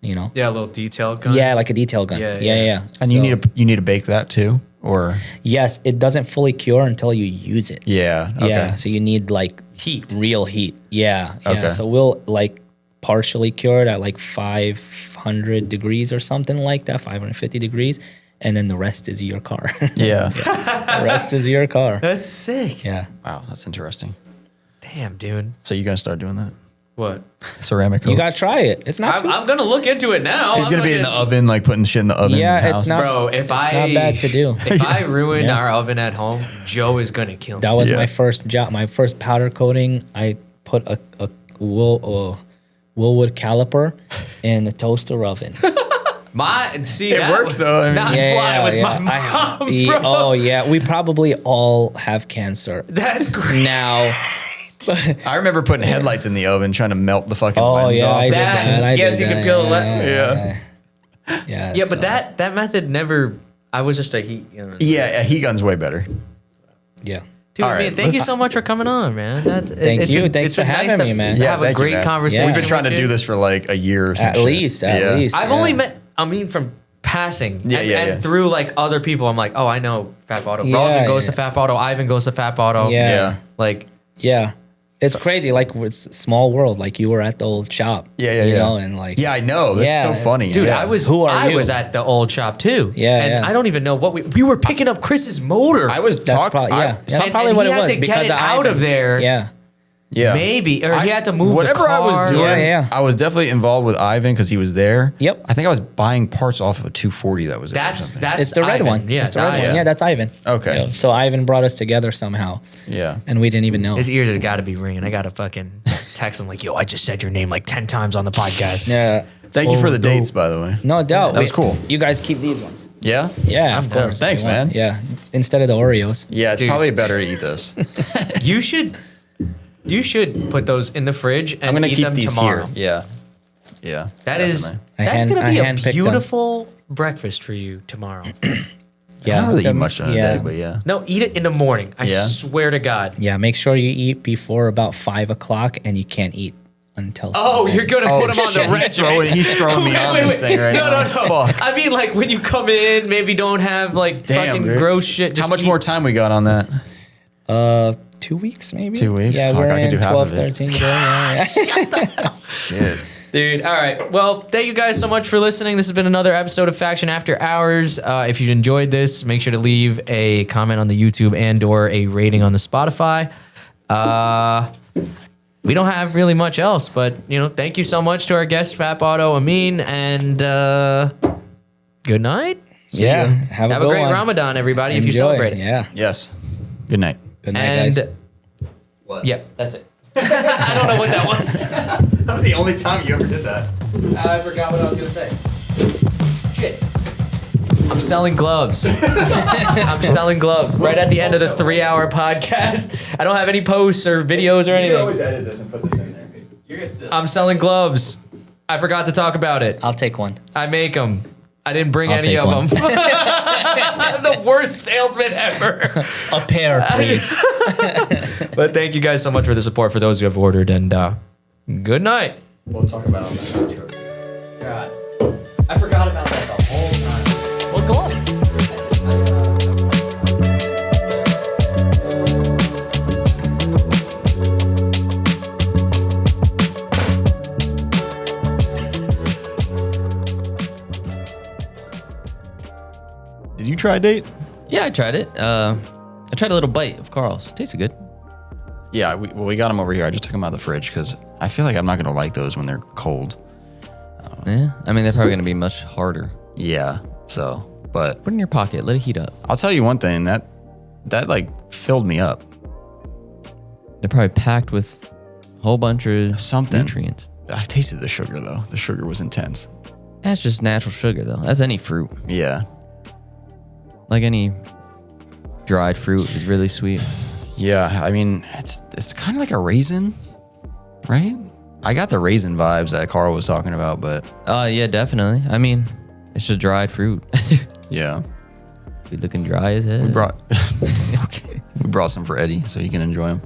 You know, Yeah, a little detail gun. yeah, like a detail gun. Yeah, Yeah, yeah. yeah. And So- you need to bake that too, or yes, it doesn't fully cure until you use it. yeah, okay. Yeah, so you need like Heat. real heat. Yeah, yeah. Okay. So we'll like partially cure it at like 500 degrees or something like that, 550 degrees, and then the rest is your car. Yeah. The rest is your car. That's sick. Yeah. Wow, that's interesting. Damn, dude. So you gonna start doing that? What? Ceramic coat. You gotta try it. It's not too I'm gonna look into it now. He's gonna be in the oven, like putting shit in the oven. Yeah, in the it's house. not- Bro, if not bad to do. If I ruin Yeah. our oven at home, Joe is gonna kill me. That was Yeah. my first job. My first powder coating, I put a Woolwood caliper in the toaster oven. It works, though, I mean- not fly with my mom's, bro. Oh yeah, we probably all have cancer. That's great. Now, I remember putting headlights in the oven, trying to melt the fucking oh lens yeah, off. I did That- that. I yes, did you that. could peel the Yeah. Yeah, Yeah, so- but that method never. I was just a heat. You know. Yeah, a heat gun's way better. yeah. Dude, All man, right, thank you let's- so much for coming on, man. Thank you. Thanks for having me, man. Yeah, have a thank you, great man. conversation. Yeah. We've been trying to with do you. this for like a year or some At shit. least. I've yeah. only met from passing. Yeah, and, yeah, and yeah. through like other people. I'm like, oh, I know FAP Auto. Yeah, Rosen goes yeah. to FAP Auto. Ivan goes to FAP Auto. Yeah. Yeah. Like, Yeah. It's crazy. Like, it's a small world. Like, you were at the old shop. Yeah, You yeah. know, and like. Yeah, I know. That's Yeah. so funny. dude, yeah. I was Who are I you? was at the old shop too. Yeah, and yeah. I don't even know what we were picking up Chris's motor. I was That's talking. probably, yeah. That's and- probably and what he it had was. to get because it of out Ivan. of there. Yeah. Yeah. Maybe, or he had to move whatever the car. I was doing. Yeah. I was definitely involved with Ivan because he was there. Yep. I think I was buying parts off of a 240 that was there. or That's something. that's It's the red Ivan. one. Yeah, It's the red Ivan. one. Yeah, that's Ivan. Okay. Yeah. So Ivan brought us together somehow, Yeah. and we didn't even know. His ears have got to be ringing. I got to fucking text him like, yo, I just said your name like 10 times on the podcast. Yeah. Thank you for the dope. dates, by the way. No doubt. That was cool. You guys keep these ones. Yeah. Yeah, of down. course. Thanks, You want- man. Yeah. Instead of the Oreos. Yeah, it's Dude. probably better to eat this. You should put those in the fridge and I'm gonna eat keep them these tomorrow. here. Yeah. Yeah. That is definitely. that's gonna be I a handpicked them. beautiful breakfast for you tomorrow. Yeah. I don't really eat much during the yeah. day, but yeah. No, eat it in the morning. I Yeah? swear to God. Yeah. Make sure you eat before about 5 o'clock, and you can't eat until. Oh, 7. you're gonna Oh, put them on the shit, regimen. he's throwing me on this thing right no, now. No, Fuck. I mean, like when you come in, maybe don't have like Damn, fucking dude. gross shit. Just How much eat. more time we got on that? 2 weeks maybe. 2 weeks? Yeah, Fuck, we're I could in do half 12, of it. 13 today. Yeah. Shit. Dude, all right. Well, thank you guys so much for listening. This has been another episode of Faction After Hours. If you enjoyed this, make sure to leave a comment on the YouTube and or a rating on the Spotify. We don't have really much else, but, you know, thank you so much to our guest, FAP Auto, Amyn, and good night. See Yeah, you. have a a good great one. Ramadan, everybody, if you Enjoy. celebrate it. Yeah. Yes. Good night. Good night, And, guys. yeah, that's it. I don't know what that was. That was the only time you ever did that. I forgot what I was going to say. Shit. I'm selling gloves. I'm selling gloves right at the end of the 3-hour podcast. I don't have any posts or videos or anything. edit this and put this in there. You're gonna still. I'm selling gloves. I forgot to talk about it. I'll take one. I make them. I didn't bring I'll any take of one. them. The worst salesman ever. A pair, please. But thank you guys so much for the support for those who have ordered, and good night. We'll talk about it on the outro too. God. I forgot about that the whole time. Well, gloves. Did you try date? Yeah, I tried it. I tried a little bite of Carl's. Tasted good. Yeah, we got them over here. I just took them out of the fridge because I feel like I'm not gonna like those when they're cold. Yeah, I mean they're probably gonna be much harder. Yeah. So, but Put it in your pocket. Let it heat up. I'll tell you one thing that like filled me up. They're probably packed with a whole bunch of Something. nutrients. I tasted the sugar though. The sugar was intense. That's just natural sugar though. That's any fruit. Yeah. Like any dried fruit is really sweet. Yeah. I mean, it's kind of like a raisin, right? I got the raisin vibes that Carl was talking about, but Yeah, definitely. I mean, it's just dried fruit. yeah. Be looking dry as hell. We brought some for Eddie so he can enjoy them.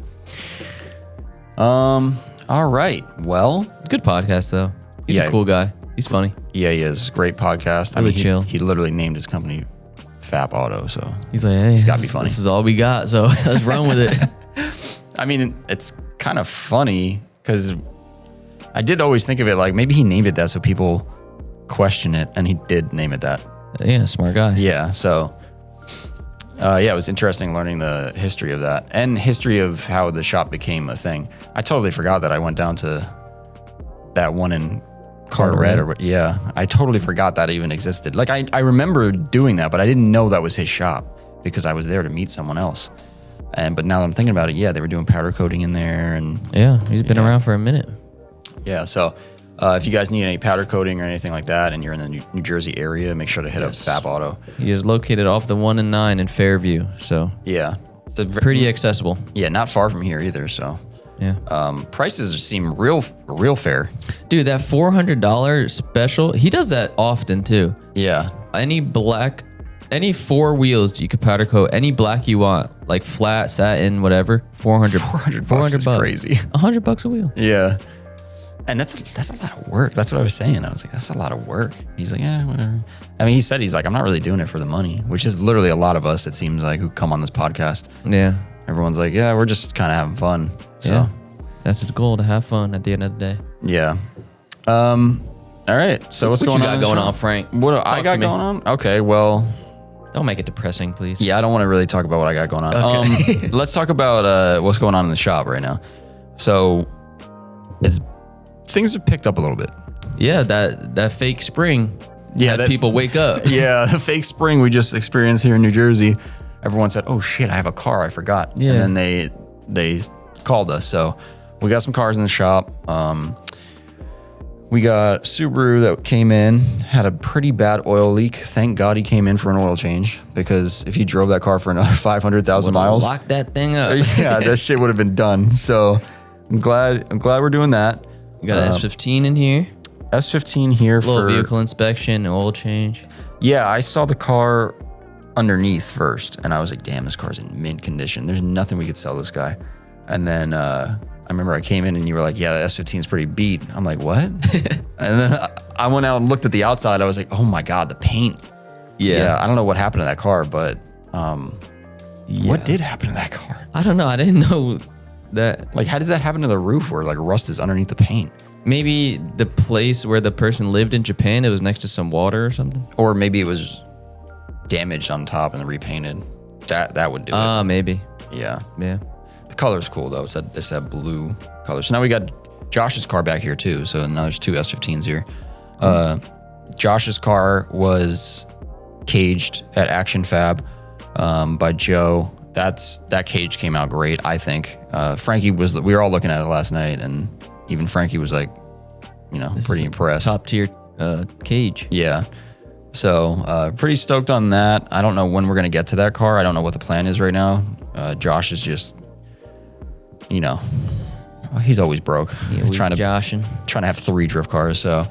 All right. Well, Good podcast though. He's Yeah. a cool guy. He's funny. yeah, he is. Great podcast. Really chill. He literally named his company FAP Auto, so He's like, hey, It's gotta be funny. This is all we got, so let's run with it. I mean, it's kind of funny because I did always think of it like maybe he named it that so people question it, and he did name it that. Yeah, smart guy. Yeah. So, it was interesting learning the history of that and history of how the shop became a thing. I totally forgot that I went down to that one in Carteret or what. Yeah, I totally forgot that even existed. Like I remember doing that, but I didn't know that was his shop because I was there to meet someone else. But now that I'm thinking about it, yeah, they were doing powder coating in there, and Yeah, he's been around for a minute. yeah. So if you guys need any powder coating or anything like that, and you're in the New Jersey area, make sure to hit up FAP Auto. He is located off the 1 and 9 in Fairview, so Yeah, it's a pretty accessible. Yeah, not far from here either. So Yeah. prices seem real fair. Dude, that $400 special, he does that often too. Yeah. Any 4 wheels you could powder coat, any black you want, like flat, satin, whatever, 400 $400 is crazy. $100 a wheel. Yeah. And that's a lot of work. That's what I was saying. I was like, that's a lot of work. He's like, yeah, whatever. I mean, he's like, I'm not really doing it for the money, which is literally a lot of us, it seems like, who come on this podcast. Yeah. Everyone's like, yeah, we're just kind of having fun. So, Yeah. That's its goal, to have fun at the end of the day. yeah. All right. So what's What going you on? got in the going shop? on, Frank? What I Talk got to me. going on? Okay. Well, Don't make it depressing, please. yeah, I don't want to really talk about what I got going on. Okay. Let's talk about what's going on in the shop right now. So, things have picked up a little bit. Yeah, that fake spring. Yeah, had that- people wake up. Yeah, the fake spring we just experienced here in New Jersey. Everyone said, "Oh shit, I have a car. I forgot." Yeah. And then they called us. So we got some cars in the shop. We got Subaru that came in, had a pretty bad oil leak. Thank God he came in for an oil change, because if he drove that car for another 500,000 miles, Lock that thing up. yeah, that shit would have been done. So I'm glad we're doing that. You got an S15 in here. S15 here Little for vehicle inspection, oil change. Yeah, I saw the car underneath first, and I was like, damn, this car's in mint condition. There's nothing we could sell this guy. And then I remember I came in and you were like, yeah, the S15 is pretty beat. I'm like, what? And then I went out and looked at the outside. I was like, oh my God, the paint. Yeah, I don't know what happened to that car, but what did happen to that car? I don't know. I didn't know that. Like, how does that happen to the roof where like rust is underneath the paint? Maybe the place where the person lived in Japan, it was next to some water or something. Or maybe it was damaged on top and repainted. That would do it. Maybe. Yeah. Yeah. The color's cool though. It's that blue color. So now we got Josh's car back here too. So now there's 2 S15s here. Josh's car was caged at Action Fab by Joe. That cage came out great, I think. Frankie we were all looking at it last night, and even Frankie was like, pretty impressed. Top tier cage. Yeah. So pretty stoked on that. I don't know when we're gonna get to that car. I don't know what the plan is right now. Josh is just, he's always broke. Yeah, He's trying to joshing. have 3 drift cars. So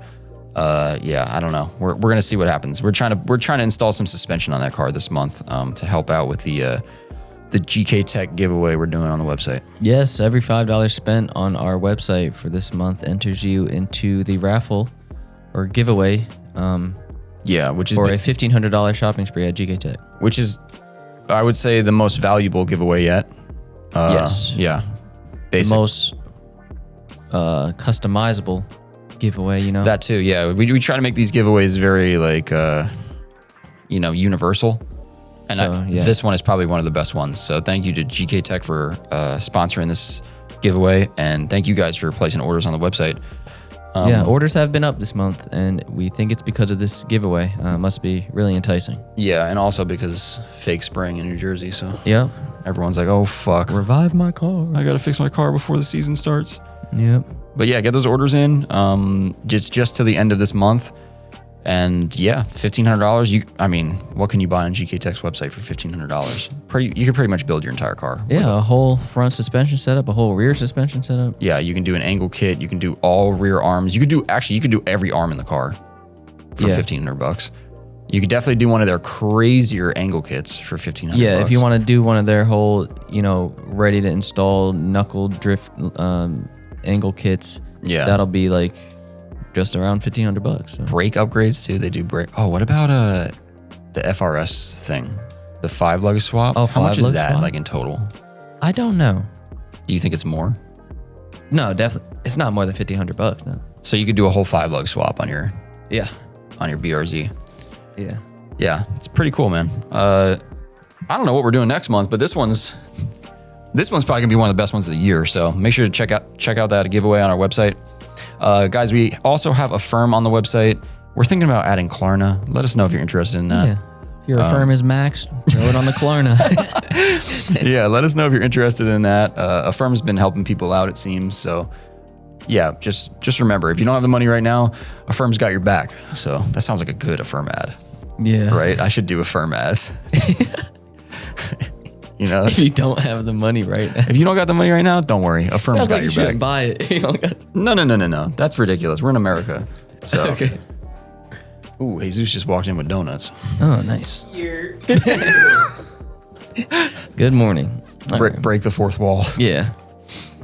I don't know. We're gonna see what happens. We're trying to install some suspension on that car this month to help out with the GK Tech giveaway we're doing on the website. Yes, every $5 spent on our website for this month enters you into the raffle or giveaway Yeah, which is for a $1,500 shopping spree at GK Tech. which is, I would say, the most valuable giveaway yet. Yes. Yeah. The Basic. most customizable giveaway, That too, yeah. We try to make these giveaways very universal. And So, yeah. this one is probably one of the best ones. So thank you to GK Tech for sponsoring this giveaway. And thank you guys for placing orders on the website. Yeah, orders have been up this month, and we think it's because of this giveaway. Must be really enticing. Yeah, and also because fake spraying in New Jersey. So Yep. everyone's like, oh, fuck. Revive my car. I got to fix my car before the season starts. Yep. But yeah, get those orders in. It's just to the end of this month. And yeah, $1,500. What can you buy on GK Tech's website for $1,500? You could pretty much build your entire car. Yeah, a whole front suspension setup, a whole rear suspension setup. Yeah, you can do an angle kit. You can do all rear arms. You could do every arm in the car for $1,500. You could definitely do one of their crazier angle kits for $1,500. Yeah, if you want to do one of their whole, ready to install knuckle drift angle kits, that'll be like just around $1,500. So. Brake upgrades too. They do brake. Oh, what about the FRS thing, the 5-lug swap? Oh, how much is 5-lug that swap? like in total? I don't know. Do you think it's more? No, definitely, it's not more than $1,500. No. So you could do a whole 5-lug swap on your Yeah. BRZ. Yeah. Yeah, it's pretty cool, man. I don't know what we're doing next month, but this one's probably gonna be one of the best ones of the year. So make sure to check out that giveaway on our website. Guys, we also have a firm on the website. We're thinking about adding Klarna. Let us know if you're interested in that. Yeah. If your firm is maxed, throw it on the Klarna. Yeah, let us know if you're interested in that. A firm's been helping people out, it seems. So yeah, just remember, if you don't have the money right now, a firm's got your back. So that sounds like a good Affirm ad, Yeah. right? I should do Affirm ads. If you don't have the money right now. If you don't got the money right now, don't worry. Affirm's Sounds got like you your shouldn't back. buy it. If you don't got No. That's ridiculous. We're in America. So. Okay. Ooh, Jesus just walked in with donuts. Oh, nice. Good morning. All right. Break the fourth wall. Yeah.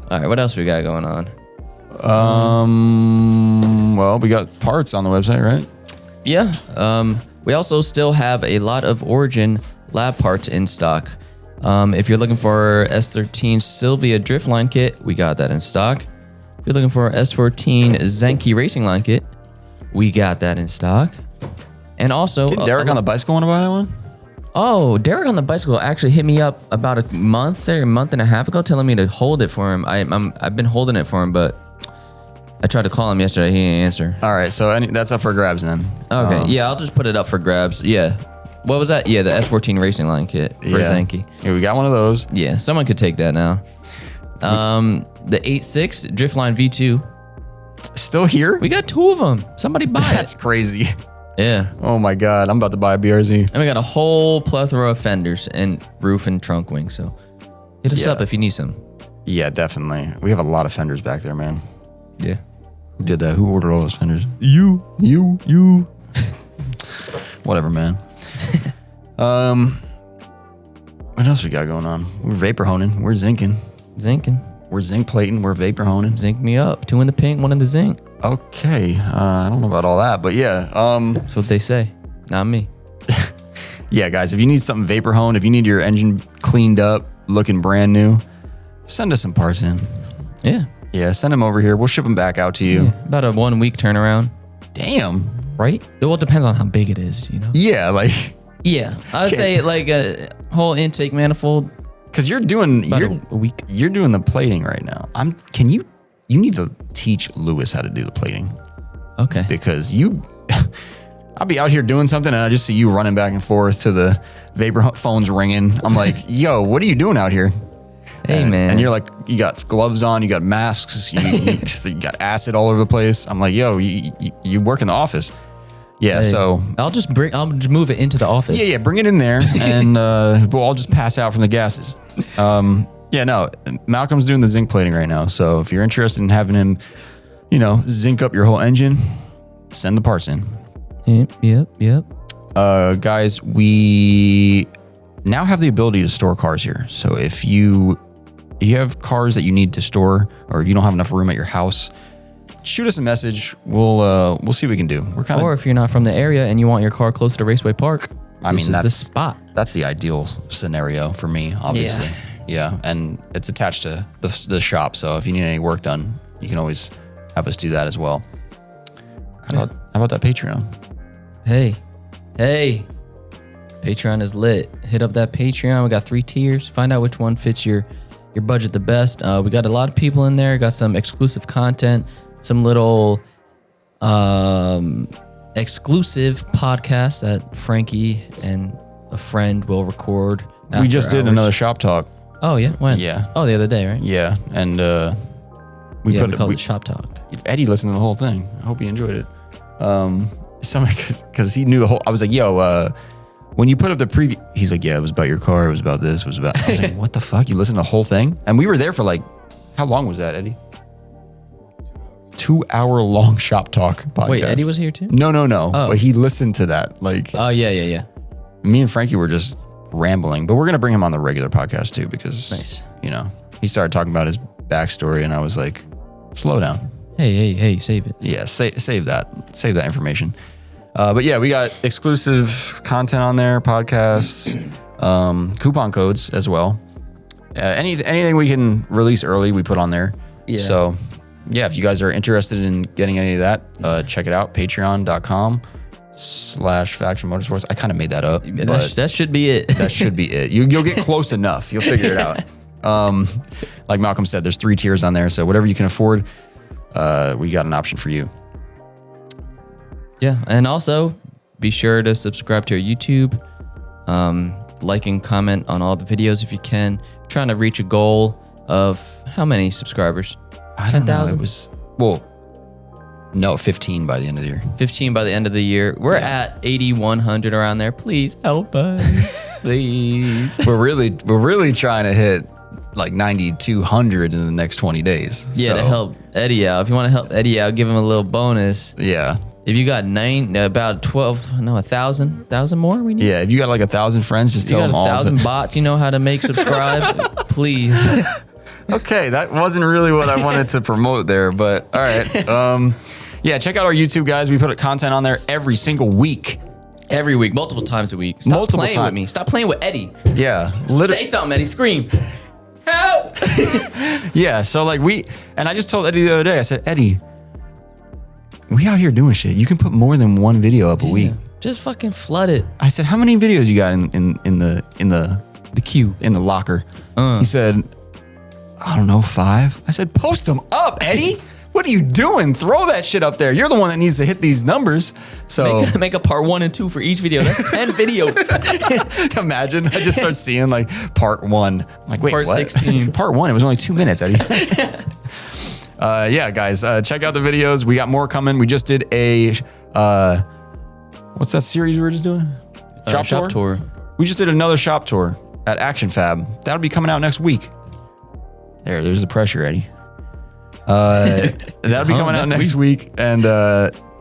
All right. What else we got going on? Well, we got parts on the website, right? Yeah. We also still have a lot of Origin lab parts in stock. If you're looking for S13 Sylvia Driftline kit, we got that in stock. If you're looking for S14 Zenki Racing Line kit, we got that in stock. And also, Did Derek on the bicycle want to buy that one? Oh, Derek on the bicycle actually hit me up about a month and a half ago, telling me to hold it for him. I've been holding it for him, but I tried to call him yesterday. He didn't answer. All right, so that's up for grabs then. Okay, yeah, I'll just put it up for grabs. Yeah. What was that? Yeah, the S14 Racing Line kit for Zenki. Yeah, we got one of those. Yeah, someone could take that now. The 8.6 Driftline V2. Still here? We got 2 of them. Somebody buy That's it. crazy. Yeah. Oh my God, I'm about to buy a BRZ. And we got a whole plethora of fenders and roof and trunk wing. So hit us Yeah. up if you need some. Yeah, definitely. We have a lot of fenders back there, man. Yeah. Who did that? Who ordered all those fenders? You. Whatever, man. What else we got going on? We're vapor honing. We're zinking. Zinking. We're zinc plating. We're vapor honing. Zinc me up. 2 in the pink, 1 in the zinc. Okay. I don't know about all that, but yeah. That's what they say. Not me. Yeah, guys, if you need something vapor honed, if you need your engine cleaned up, looking brand new, send us some parts in. Yeah. Yeah, send them over here. We'll ship them back out to you. About a 1 week turnaround. Damn. Right? Well, it depends on how big it is, you know? Yeah, like, Yeah. I would say like a whole intake manifold. because you're doing About a week. you're doing the plating right now. You need to teach Lewis how to do the plating, Okay. because I'll be out here doing something and I just see you running back and forth to the vapor phones ringing. I'm like, yo, what are you doing out here? Hey, man. And you're like, you got gloves on, you got masks, you got acid all over the place. I'm like, yo, you work in the office. Yeah, Hey, so I'll just move it into the office. yeah, bring it in there, and we'll all just pass out from the gases. Yeah, no, Malcolm's doing the zinc plating right now. So if you're interested in having him, zinc up your whole engine, send the parts in. Yep. Guys, we now have the ability to store cars here. So if you have cars that you need to store, or you don't have enough room at your house, shoot us a message. We'll see what we can do. We're kind Or of, if you're not from the area and you want your car close to Raceway Park, this is the spot. That's the ideal scenario for me, obviously. Yeah, and it's attached to the shop. So if you need any work done, you can always have us do that as well. How about that Patreon? Hey, Patreon is lit. Hit up that Patreon. We got 3 tiers. Find out which one fits your budget the best. We got a lot of people in there. Got some exclusive content, some little exclusive podcasts that Frankie and a friend will record. We just did hours. another shop talk. Oh yeah, when? Yeah. Oh, the other day, right? Yeah, and we called it shop talk. Eddie listened to the whole thing. I hope he enjoyed it. Because he knew the whole. I was like, yo, when you put up the preview, he's like, yeah, it was about your car. It was about this. It was about. I was like, what the fuck? You listened to the whole thing? And we were there for like, how long was that, Eddie? 2-hour long shop talk podcast. Wait, Eddie was here too? No. Oh. But he listened to that. Like, Oh yeah. me and Frankie were just rambling, but we're gonna bring him on the regular podcast too because Nice. he started talking about his backstory, and I was like, slow down. Hey, save it. Yeah, save that information. But yeah, we got exclusive content on there, podcasts, coupon codes as well. Anything we can release early, we put on there. Yeah. So yeah, if you guys are interested in getting any of that, check it out. Patreon.com/FactionMotorsports. I kind of made that up. But That should be it. that should be it. You'll get close enough. You'll figure it out. Like Malcolm said, there's 3 tiers on there. So whatever you can afford, we got an option for you. Yeah, and also be sure to subscribe to our YouTube, like and comment on all the videos if you can. We're trying to reach a goal of how many subscribers? I don't know. 10,000? It was 15 by the end of the year. 15 by the end of the year. We're at 8,100 around there. Please help us, please. We're really trying to hit like 9,200 in the next 20 days. Yeah, So, to help Eddie out. If you want to help Eddie out, give him a little bonus. Yeah. If you got 1,000 more, we need. Yeah. If you got like 1,000 friends, just If you tell got them all. 1,000 bots, you know how to make subscribe. Please. Okay, that wasn't really what I wanted to promote there, but all right. Yeah, check out our YouTube, guys. We put content on there every single week. Every week, multiple times a week. Stop Multiple playing times. with me. Stop playing with Eddie. Yeah, Say something, Eddie. Scream. Help! Yeah, so like and I just told Eddie the other day, I said, Eddie, we out here doing shit. You can put more than one video up a week. Just fucking flood it. I said, how many videos you got in the queue. in the locker? He said, I don't know, 5. I said, post them up, Eddie. What are you doing? Throw that shit up there. You're the one that needs to hit these numbers. So Make a part 1 and 2 for each video. That's 10 videos. imagine I just start seeing like part 1. I'm like, wait, Part what? 16. Part 1. It was only 2 minutes, Eddie. Yeah, guys, check out the videos. We got more coming. We just did a what's that series we were just doing? Shop tour. We just did another shop tour at Action Fab. That'll be coming out next week. There's the pressure, Eddie. That'll be coming out next week, and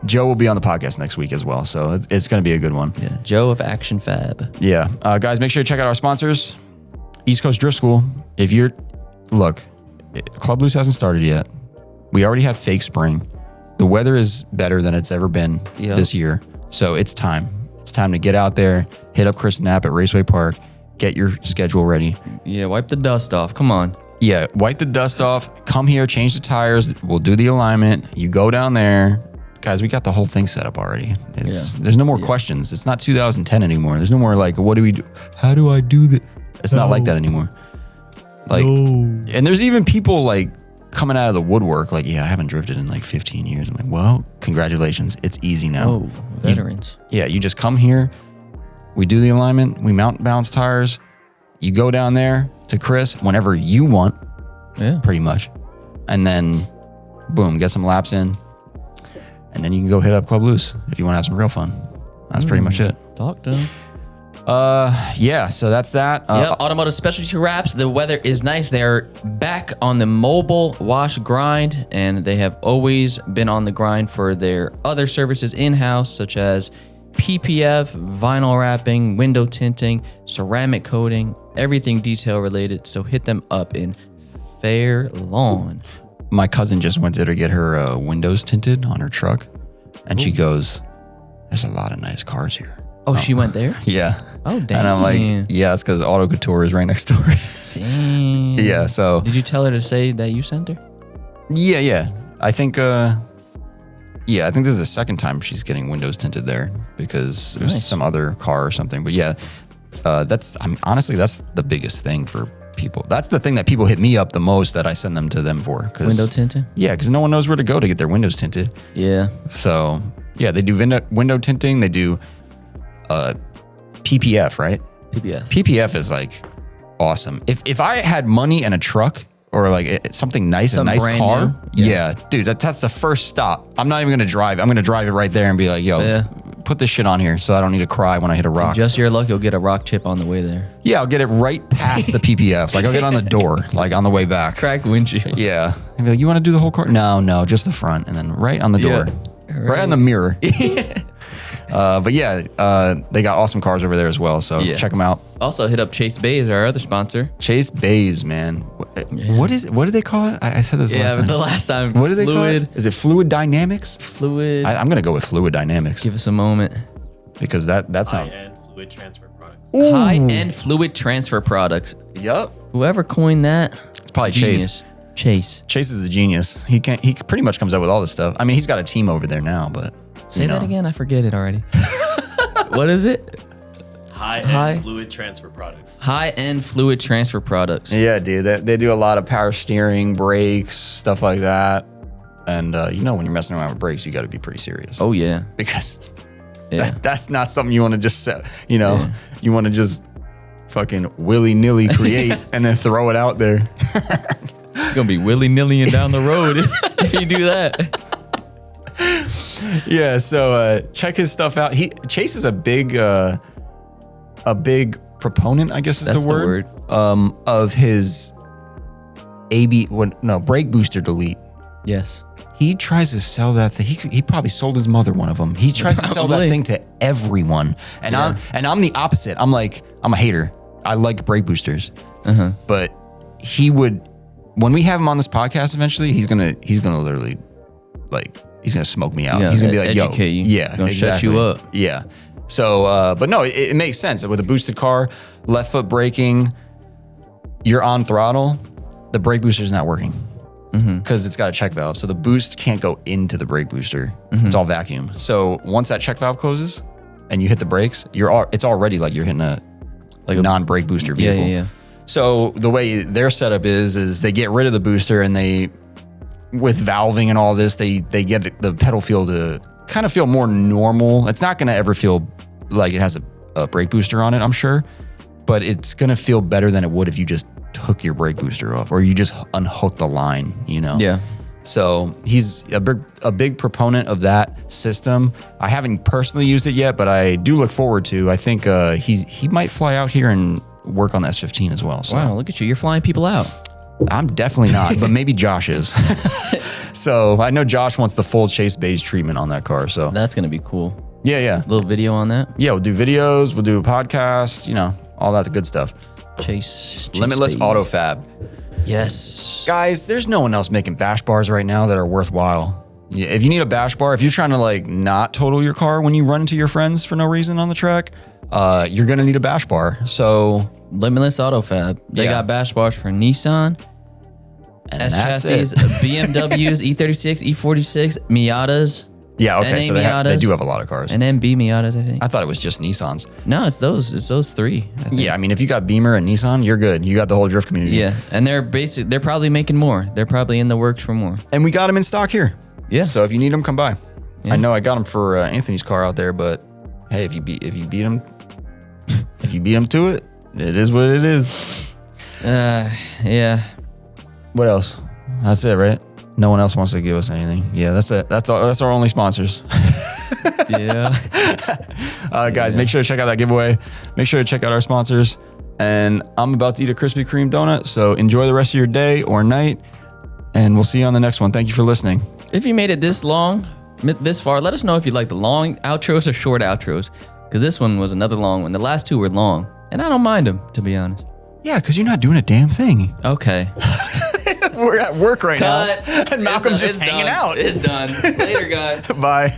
Joe will be on the podcast next week as well. So it's going to be a good one. Yeah, Joe of Action Fab. Yeah, guys, make sure to check out our sponsors, East Coast Drift School. Club Loose hasn't started yet. We already had fake spring. The weather is better than it's ever been this year, so it's time. It's time to get out there, hit up Chris Knapp at Raceway Park, get your schedule ready. Yeah, wipe the dust off. Come on. Yeah, wipe the dust off. Come here, change the tires. We'll do the alignment. You go down there. Guys, we got the whole thing set up already. There's no more questions. It's not 2010 anymore. There's no more like, what do we do? How do I do that? It's not like that anymore. Like, and there's even people like coming out of the woodwork like, yeah, I haven't drifted in like 15 years. I'm like, well, congratulations. It's easy now. Oh, veterans. You just come here. We do the alignment. We mount and bounce tires. You go down there to Chris whenever you want, pretty much. And then, boom, get some laps in. And then you can go hit up Club Loose if you want to have some real fun. That's pretty much it. Talk to him. Yeah, so that's that. Automotive Specialty Wraps. The weather is nice. They're back on the mobile wash grind, and they have always been on the grind for their other services in-house, such as PPF, vinyl wrapping, window tinting, ceramic coating, everything detail related. So hit them up in Fair Lawn. My cousin just went there to get her windows tinted on her truck, and she goes, there's a lot of nice cars here. Oh, she went there? Yeah. Oh, damn. And I'm like, yeah, it's because Auto Couture is right next door. Damn. Yeah, so. Did you tell her to say that you sent her? Yeah. I think, Yeah, I think this is the second time she's getting windows tinted there because it was some other car or something. But yeah, honestly, that's the biggest thing for people. That's the thing that people hit me up the most that I send them to them for. Window tinting? Yeah, because no one knows where to go to get their windows tinted. Yeah. So yeah, they do window tinting. They do PPF, right? PPF. PPF is like awesome. If I had money and a truck or like something nice, a nice car, new. yeah, dude, that's the first stop. I'm not even gonna drive. I'm gonna drive it right there and be like, yo, put this shit on here so I don't need to cry when I hit a rock. Just your luck, you'll get a rock chip on the way there. Yeah, I'll get it right past the PPF. Like I'll get on the door, like on the way back. Cracked windshield. Yeah, and be like, you want to do the whole car? No, just the front, and then right on the door, right on the mirror. But yeah, they got awesome cars over there as well. So check them out. Also hit up Chase Bays, our other sponsor. Chase Bays, man. What is it? What do they call it? I said this last time. The last time. What do they call it? Is it Fluid Dynamics? Fluid. I'm gonna go with Fluid Dynamics. Give us a moment. Because that's high-end fluid transfer products. High-end fluid transfer products. Yup. Whoever coined that, It's probably genius. Chase. Chase is a genius. He pretty much comes up with all this stuff. I mean, he's got a team over there now, but Say that again. I forget it already. What is it? High-end fluid transfer products. High-end fluid transfer products. Yeah, dude. They do a lot of power steering, brakes, stuff like that. And when you're messing around with brakes, you got to be pretty serious. Oh yeah. Because that's not something you want to just set. You want to just fucking willy-nilly create and then throw it out there. You're gonna be willy-nillying down the road if you do that. Yeah, so check his stuff out. Chase is a big proponent, I guess is That's the word. Of his brake booster delete. Yes. He tries to sell that thing. He probably sold his mother one of them. He tries to sell that thing to everyone, and I'm the opposite. I'm a hater. I like brake boosters, but he would. When we have him on this podcast eventually, he's gonna literally he's gonna smoke me out. Yeah, he's gonna be like, educate you. Yeah, Gonna shut you up. Yeah. So, but no, it makes sense. With a boosted car, left foot braking, you're on throttle, the brake booster's not working because it's got a check valve. So the boost can't go into the brake booster. It's all vacuum. So once that check valve closes and you hit the brakes, it's already like you're hitting a non-brake booster vehicle. Yeah. So the way their setup is they get rid of the booster and with valving and all this, they get the pedal feel to kind of feel more normal. It's not going to ever feel like it has a brake booster on it, I'm sure, but it's going to feel better than it would if you just took your brake booster off or you just unhooked the line, Yeah. So he's a big proponent of that system. I haven't personally used it yet, but I do look forward to. I think he might fly out here and work on the S15 as well. So. Wow, look at you. You're flying people out. I'm definitely not, but maybe Josh is. So I know Josh wants the full Chase Bays treatment on that car. So That's going to be cool. Yeah. Little video on that. Yeah, we'll do videos, we'll do a podcast, all that good stuff. Chase Limitless Bays. Auto Fab. Yes. Guys, there's no one else making bash bars right now that are worthwhile. Yeah, if you need a bash bar, if you're trying to not total your car when you run into your friends for no reason on the track, you're going to need a bash bar. So Limitless Auto Fab. They got bash bars for Nissan, and S that's chassis, it. BMWs, E36, E46, Miatas, Yeah, okay, NA so they Miatas, do have a lot of cars. and MB Miatas, I think. I thought it was just Nissans. No, it's those three. I think. Yeah, I mean, if you got Beamer and Nissan, you're good. You got the whole drift community. Yeah, and they're probably making more. They're probably in the works for more. And we got them in stock here. Yeah. So if you need them, come by. Yeah. I know I got them for Anthony's car out there, but hey, if you beat him, if you beat him to it, it is what it is. Yeah. What else? That's it, right? No one else wants to give us anything. Yeah, that's it. That's all. That's our only sponsors. Yeah. Guys, make sure to check out that giveaway. Make sure to check out our sponsors. And I'm about to eat a Krispy Kreme donut, so enjoy the rest of your day or night, and we'll see you on the next one. Thank you for listening. If you made it this far, let us know if you like the long outros or short outros, because this one was another long one. The last two were long, and I don't mind them, to be honest. Yeah, because you're not doing a damn thing. Okay. We're at work right Cut. now, and Malcolm's just hanging out. It's done. Later, guys. Bye.